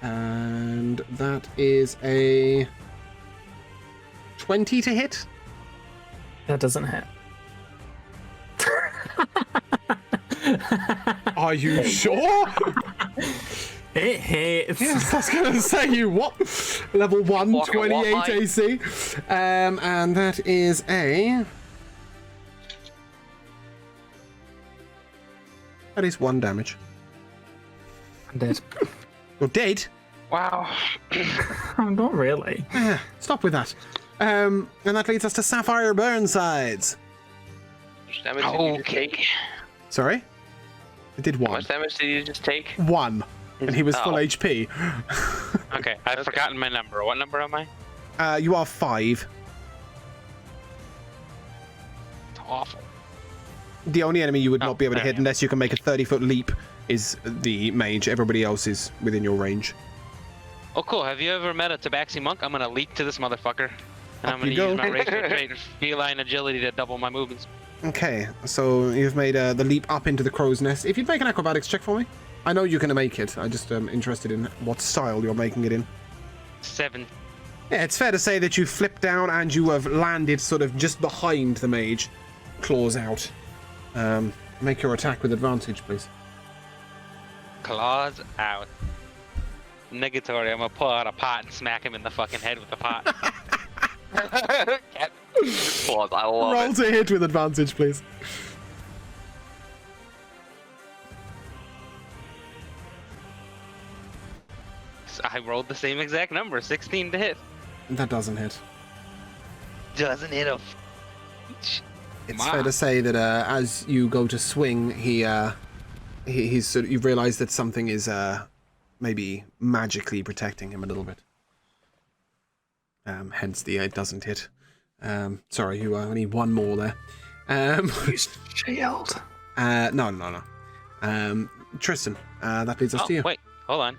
And that is a 20 to hit. That doesn't hit. Are you sure? It hits. Yes, I was going to say you what? Level 1, Walker, 28 what, AC. And that is a... That is 1 damage. I'm dead. You're dead? Wow. Not really. Stop with that. And that leads us to Sapphire Burnsides. How much damage did you just take? Sorry? I did How 1. much damage did you just take? 1. And he was full Oh. HP. Okay, I've forgotten my number. What number am I? You are 5. It's awful. The only enemy you would Oh, not be able to there hit we are. unless you can make a 30-foot leap is the mage. Everybody else is within your range. Oh, cool. Have you ever met a Tabaxi monk? I'm gonna leap to this motherfucker, and I'm you gonna use go. my razor trait feline agility to double my movements. Okay, so you've made the leap up into the crow's nest. If you'd make an acrobatics check for me. I know you're going to make it. I just am interested in what style you're making it in. 7. Yeah, it's fair to say that you flip down and you have landed sort of just behind the mage. Claws out. Make your attack with advantage, please. Claws out. Negatory. I'm gonna pull out a pot and smack him in the fucking head with the pot. Well, I love Roll it. to hit with advantage, please. I rolled the same exact number, 16 to hit. That doesn't hit. Doesn't hit a. It's fair to say that as you go to swing, he's sort of, you realise that something is maybe magically protecting him a little bit. Hence the it doesn't hit. Sorry, you only 1 more there. Use shield. No. Tristan, that leads us to you. Wait, hold on.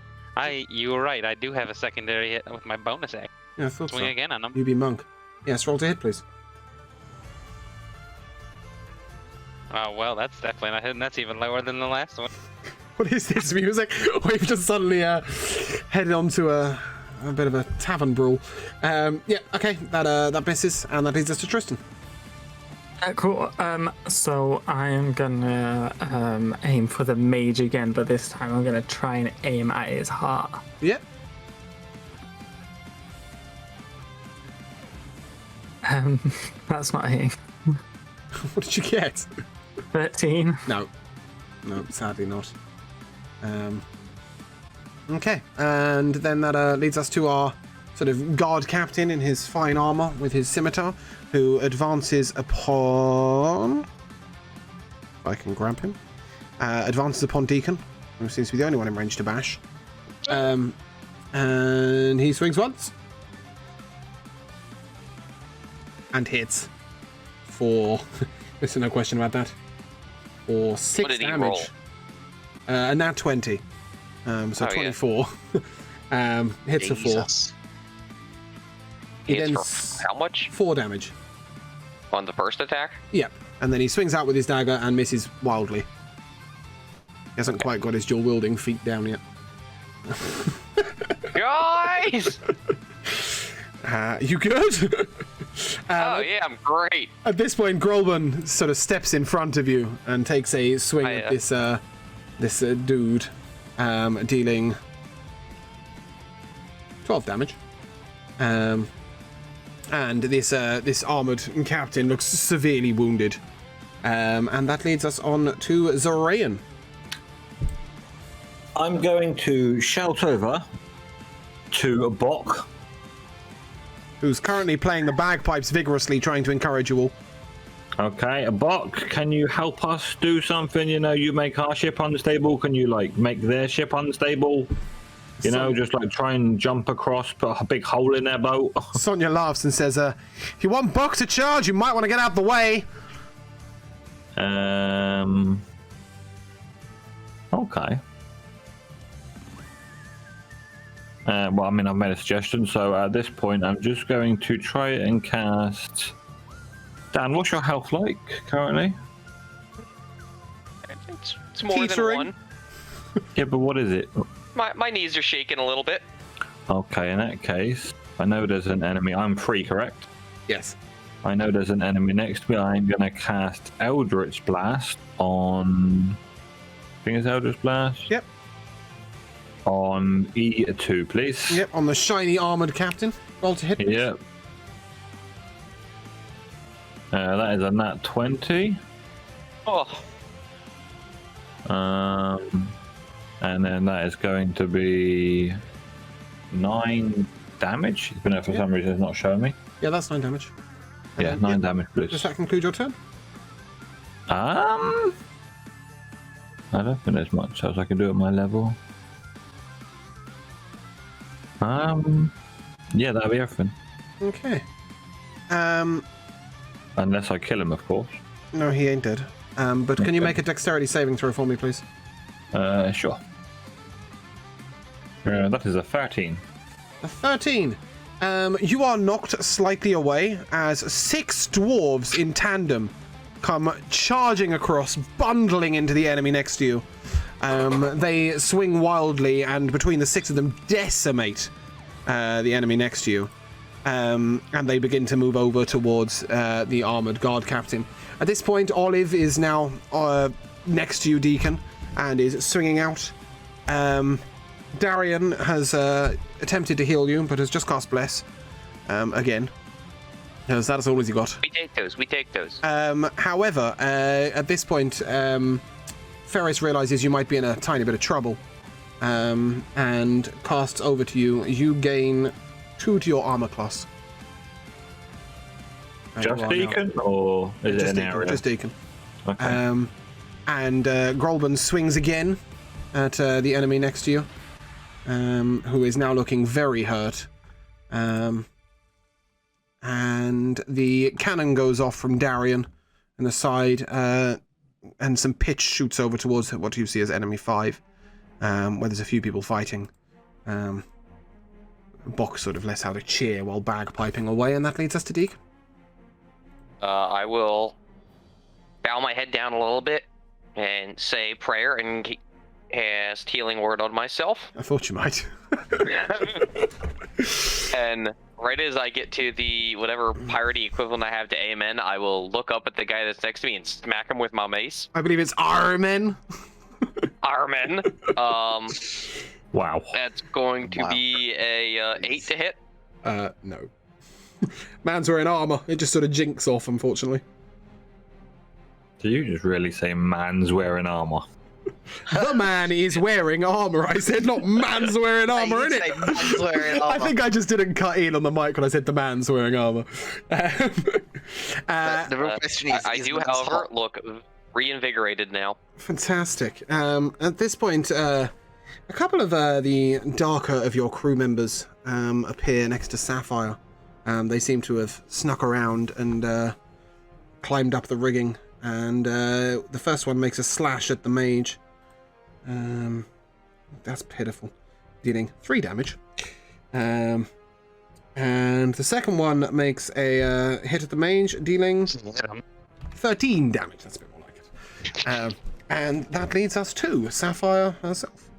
You were right. I do have a secondary hit with my bonus act. Yeah, I thought Swing so. again on him. You be monk. Yes, roll to hit, please. Oh, well, that's definitely not hitting. That's even lower than the last one. What is this music? We've just suddenly headed on to a bit of a tavern brawl. Yeah, okay, that misses, and that leads us to Tristan. Cool. So I am gonna aim for the mage again, but this time I'm gonna try and aim at his heart. Yep. That's not hitting. What did you get? 13. No, sadly not. Okay, and then that leads us to our sort of guard captain in his fine armor with his scimitar, who advances upon... If I can grab him. Advances upon Deacon, who seems to be the only one in range to bash. And he swings once. And hits. For... There's no question about that. For 6 What did he damage. roll? A nat 20. So 24. Hits for 4. Jesus. He Hits then for how much? 4 damage. On the first attack? Yep. And then he swings out with his dagger and misses wildly. He hasn't quite got his dual wielding feet down yet. Guys! You good? Oh, yeah, I'm great. At this point, Grolban sort of steps in front of you and takes a swing at this dude, dealing 12 damage. And this armored captain looks severely wounded. And that leads us on to Zorayan. I'm going to shout over to Bok. Who's currently playing the bagpipes vigorously, trying to encourage you all. Okay, Bok, can you help us do something? You know, you make our ship unstable. Can you, like, make their ship unstable? You know, just, like, try and jump across, put a big hole in their boat. Sonia laughs and says, if you want Buck to charge, you might want to get out the way. Okay. Well, I mean, I've made a suggestion, so at this point, I'm just going to try and cast... Dan, what's your health like, currently? It's more Teetering. than 1. Yeah, but what is it? My knees are shaking a little bit. Okay, in that case, I know there's an enemy. I'm free, correct? Yes. I know there's an enemy next to me. I'm going to cast Eldritch Blast on... I think it's Eldritch Blast? Yep. On E2, please. Yep, on the shiny armored captain. Roll to hit. Yep. That is a nat 20. Oh, And then that is going to be 9 damage. Even though for some reason it's not showing me. Yeah, that's 9 damage. Yeah, 9 damage, please. Does that conclude your turn? I don't think there's much else I can do at my level. Yeah, that'll be everything. Okay. Unless I kill him, of course. No, he ain't dead. But can you make a dexterity saving throw for me, please? Sure. That is a 13. A 13. You are knocked slightly away as 6 dwarves in tandem come charging across, bundling into the enemy next to you. They swing wildly, and between the 6 of them, decimate the enemy next to you. And they begin to move over towards the armored guard captain. At this point, Olive is now next to you, Deacon, and is swinging out. Darian has attempted to heal you, but has just cast Bless again. Because that's all he got. we take those. However, at this point, Ferris realizes you might be in a tiny bit of trouble, and casts over to you. You gain 2 to your armor class. Just Deacon, or is it an area? Just Deacon. Okay. And Grolban swings again at the enemy next to you, who is now looking very hurt. And the cannon goes off from Darian in the side. and some pitch shoots over towards what you see as enemy 5, where there's a few people fighting. Bok sort of lets out a cheer while bagpiping away, and that leads us to Deke. I will bow my head down a little bit and say prayer and cast healing word on myself. I thought you might. And right as I get to the whatever piratey equivalent I have to amen, I will look up at the guy that's next to me and smack him with my mace. I believe it's Armen. Armen. Wow. That's going to be a 8 to hit. No. Man's wearing armor. It just sort of jinks off, unfortunately. Do you just really say man's wearing armor? The man is wearing armor. I said not man's wearing armor, You innit? say man's wearing I armor. think I just didn't cut in on the mic when I said the man's wearing armor. But the real question is, I do, however, look reinvigorated now. Fantastic. At this point, a couple of the darker of your crew members appear next to Sapphire. They seem to have snuck around and climbed up the rigging. And the first one makes a slash at the mage. That's pitiful. Dealing 3 damage. And the second one makes a hit at the mage, dealing 13 damage. That's a bit more like it. And that leads us to Sapphire herself.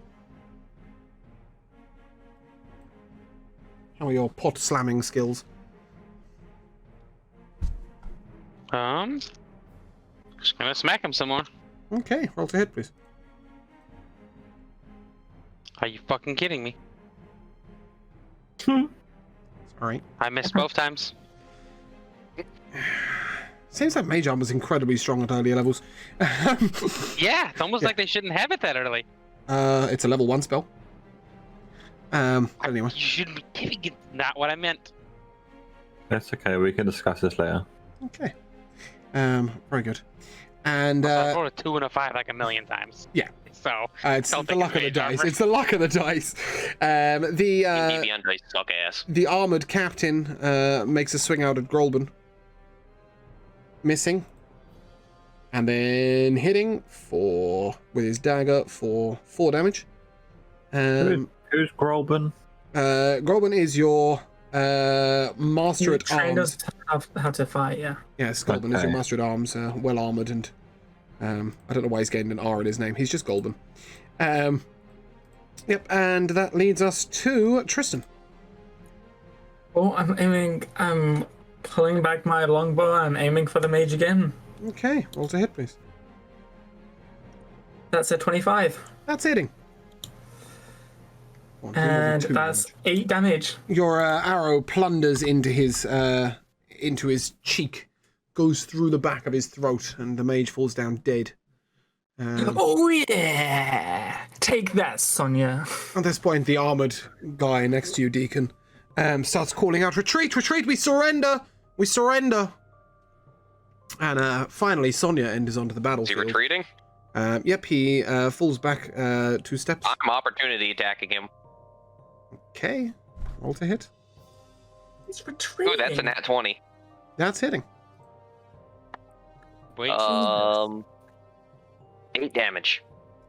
How are your pot slamming skills? Just gonna smack him some more. Okay, roll to hit, please. Are you fucking kidding me? Sorry. I missed both times. Seems like mage armor was incredibly strong at earlier levels. Yeah, it's almost Yeah. like they shouldn't have it that early. It's a level 1 spell. Anyway. You shouldn't be giving it. Not what I meant. That's okay, we can discuss this later. Okay. Very good. And I've rolled a 2 and a 5 like a million times. Yeah. So it's don't the think luck of the mage dice. armor. It's the luck of the dice. DB dice suck ass. The armored captain makes a swing out at Grolben. Missing. And then hitting with his dagger for 4 damage. Who's Grolben? Grolben is your master You at trained arms. us how to fight, yeah. Yes, Golben is your Okay. master at arms, well armored, and I don't know why he's gained an R in his name. He's just Golben. Yep, and that leads us to Tristan. Oh, I'm pulling back my longbow. I'm aiming for the mage again. Okay, roll to hit, please. That's a 25. That's hitting. And that's 8 damage. Your arrow plunders into his cheek, goes through the back of his throat, and the mage falls down dead. Oh yeah! Take that, Sonia. At this point, the armored guy next to you, Deacon, starts calling out, "Retreat! Retreat! We surrender! We surrender!" And finally, Sonia enters onto the Is he battlefield. retreating? Yep, he falls back 2 steps. I'm opportunity attacking him. Okay, roll to hit. He's retreating. Ooh, that's a nat 20. That's hitting. Wait. 8 damage.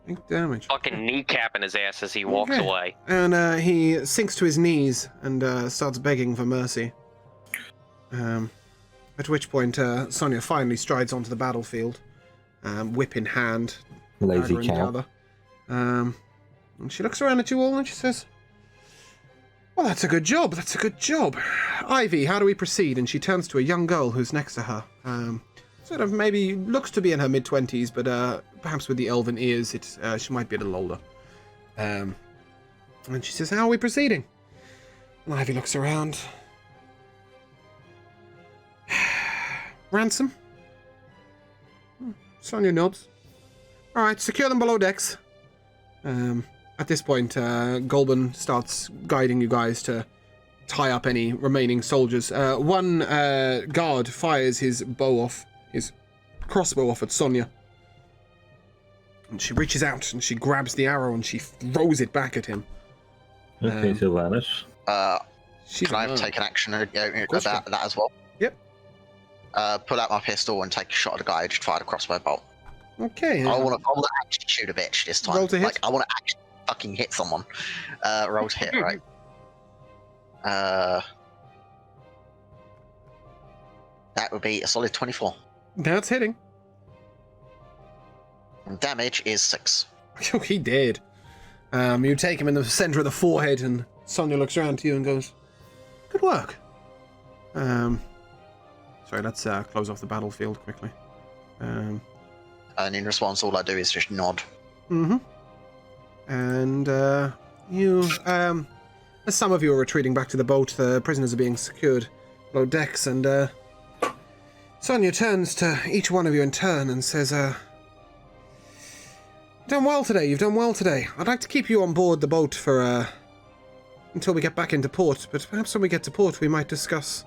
8 damage. Fucking kneecapping his ass as he walks Okay. away. And he sinks to his knees and starts begging for mercy. At which point, Sonia finally strides onto the battlefield, whip in hand, Lazy dagger in the cow. other. And she looks around at you all and she says, "Well, that's a good job. That's a good job. Ivy, how do we proceed?" And she turns to a young girl who's next to her. Sort of maybe looks to be in her mid-20s, but perhaps with the elven ears, she might be a little older. And she says, "How are we proceeding?" And Ivy looks around. Ransom? Sonia nods. Alright, secure them below decks. At this point, Golben starts guiding you guys to tie up any remaining soldiers. One guard fires his crossbow off at Sonia. And she reaches out and she grabs the arrow and she throws it back at him. Okay, Sylvanus. She's Can I unarmed. take an action course you about that as well? Yep. Pull out my pistol and take a shot at the guy who just fired a crossbow bolt. Okay. I want to actually shoot a bitch this time. Roll to hit. Like, I want to actually fucking hit someone. Roll to hit, right? That would be a solid 24. That's hitting. And damage is 6. Oh, he did. You take him in the center of the forehead, and Sonia looks around to you and goes, "Good work." Sorry, let's close off the battlefield quickly. And in response, all I do is just nod. Mm-hmm. And you, as some of you are retreating back to the boat, the prisoners are being secured below decks, and Sonia turns to each one of you in turn and says, "You've done well today. You've done well today. I'd like to keep you on board the boat for until we get back into port, but perhaps when we get to port, we might discuss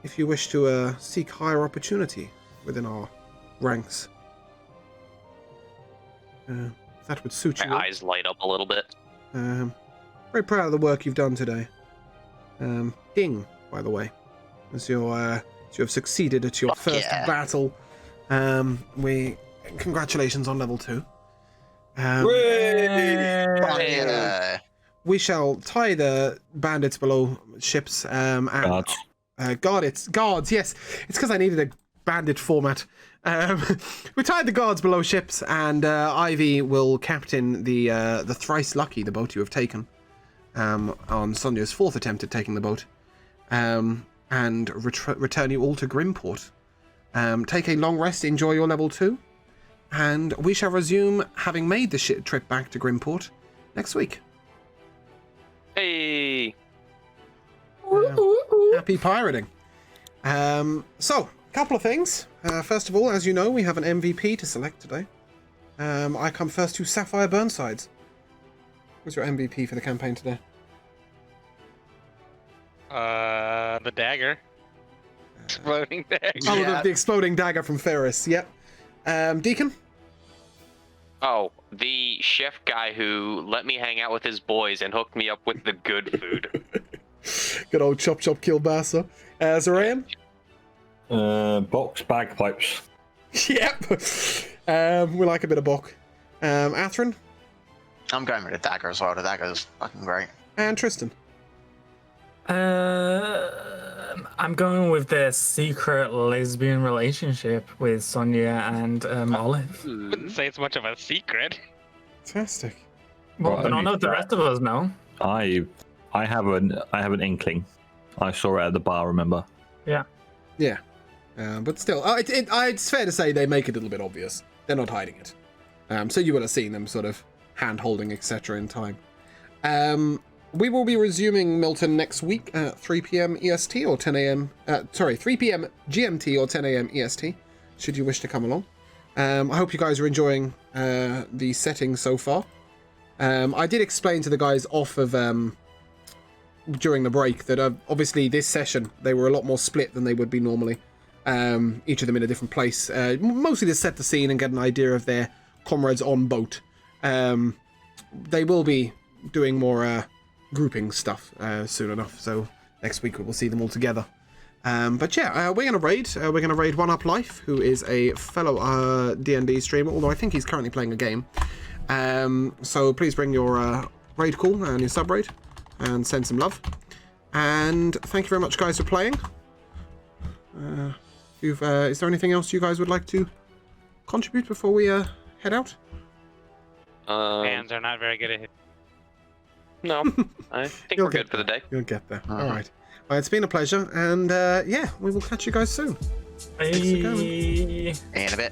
if you wish to seek higher opportunity within our ranks. If that would suit you." My eyes light up a little bit. Very proud of the work you've done today. Ding, by the way, as you have succeeded at your first battle. Congratulations on level 2. We shall tie the bandits below ships. Guards. Guards, yes. It's because I needed a bandit format. We tied the guards below ships, and Ivy will captain the thrice lucky, the boat you have taken, on Sonia's 4th attempt at taking the boat, and return you all to Grimport. Take a long rest, enjoy your level 2, and we shall resume having made the trip back to Grimport next week. Hey! Happy pirating. So, a couple of things. First of all, as you know, we have an MVP to select today. I come first to Sapphire Burnsides. What's your MVP for the campaign today? The dagger. Exploding dagger. Oh, the exploding dagger from Ferris, yep. Deacon? Oh, the chef guy who let me hang out with his boys and hooked me up with the good food. Good old chop chop kielbasa. Zoran? Box bagpipes. Yep. We like a bit of bok. Atherin? I'm going with the dagger as well. The dagger is fucking great. And Tristan? I'm going with the secret lesbian relationship with Sonia and Olive. Wouldn't say it's much of a secret. Fantastic. Well, Right, but none of the rest of us know. I have an inkling. I saw it at the bar. Remember? Yeah. Yeah. But still, it's fair to say they make it a little bit obvious. They're not hiding it. So you would have seen them sort of hand-holding, etc. in time. We will be resuming Miltern next week at 3 p.m. EST or 10 a.m. 3 p.m. GMT or 10 a.m. EST, should you wish to come along. I hope you guys are enjoying the settings so far. I did explain to the guys off of during the break that obviously this session they were a lot more split than they would be normally. Each of them in a different place, mostly to set the scene and get an idea of their comrades on boat. They will be doing more grouping stuff soon enough, so next week we will see them all together. But yeah, we're gonna raid. We're gonna raid One Up Life, who is a fellow D&D streamer, although I think he's currently playing a game. So please bring your raid call and your sub raid and send some love. And thank you very much, guys, for playing. Is there anything else you guys would like to contribute before we head out? Hands are not very good at hitting. No, I think we're good for the day. You'll get there. All right. Well, it's been a pleasure, and yeah, we will catch you guys soon. Hey. In a bit.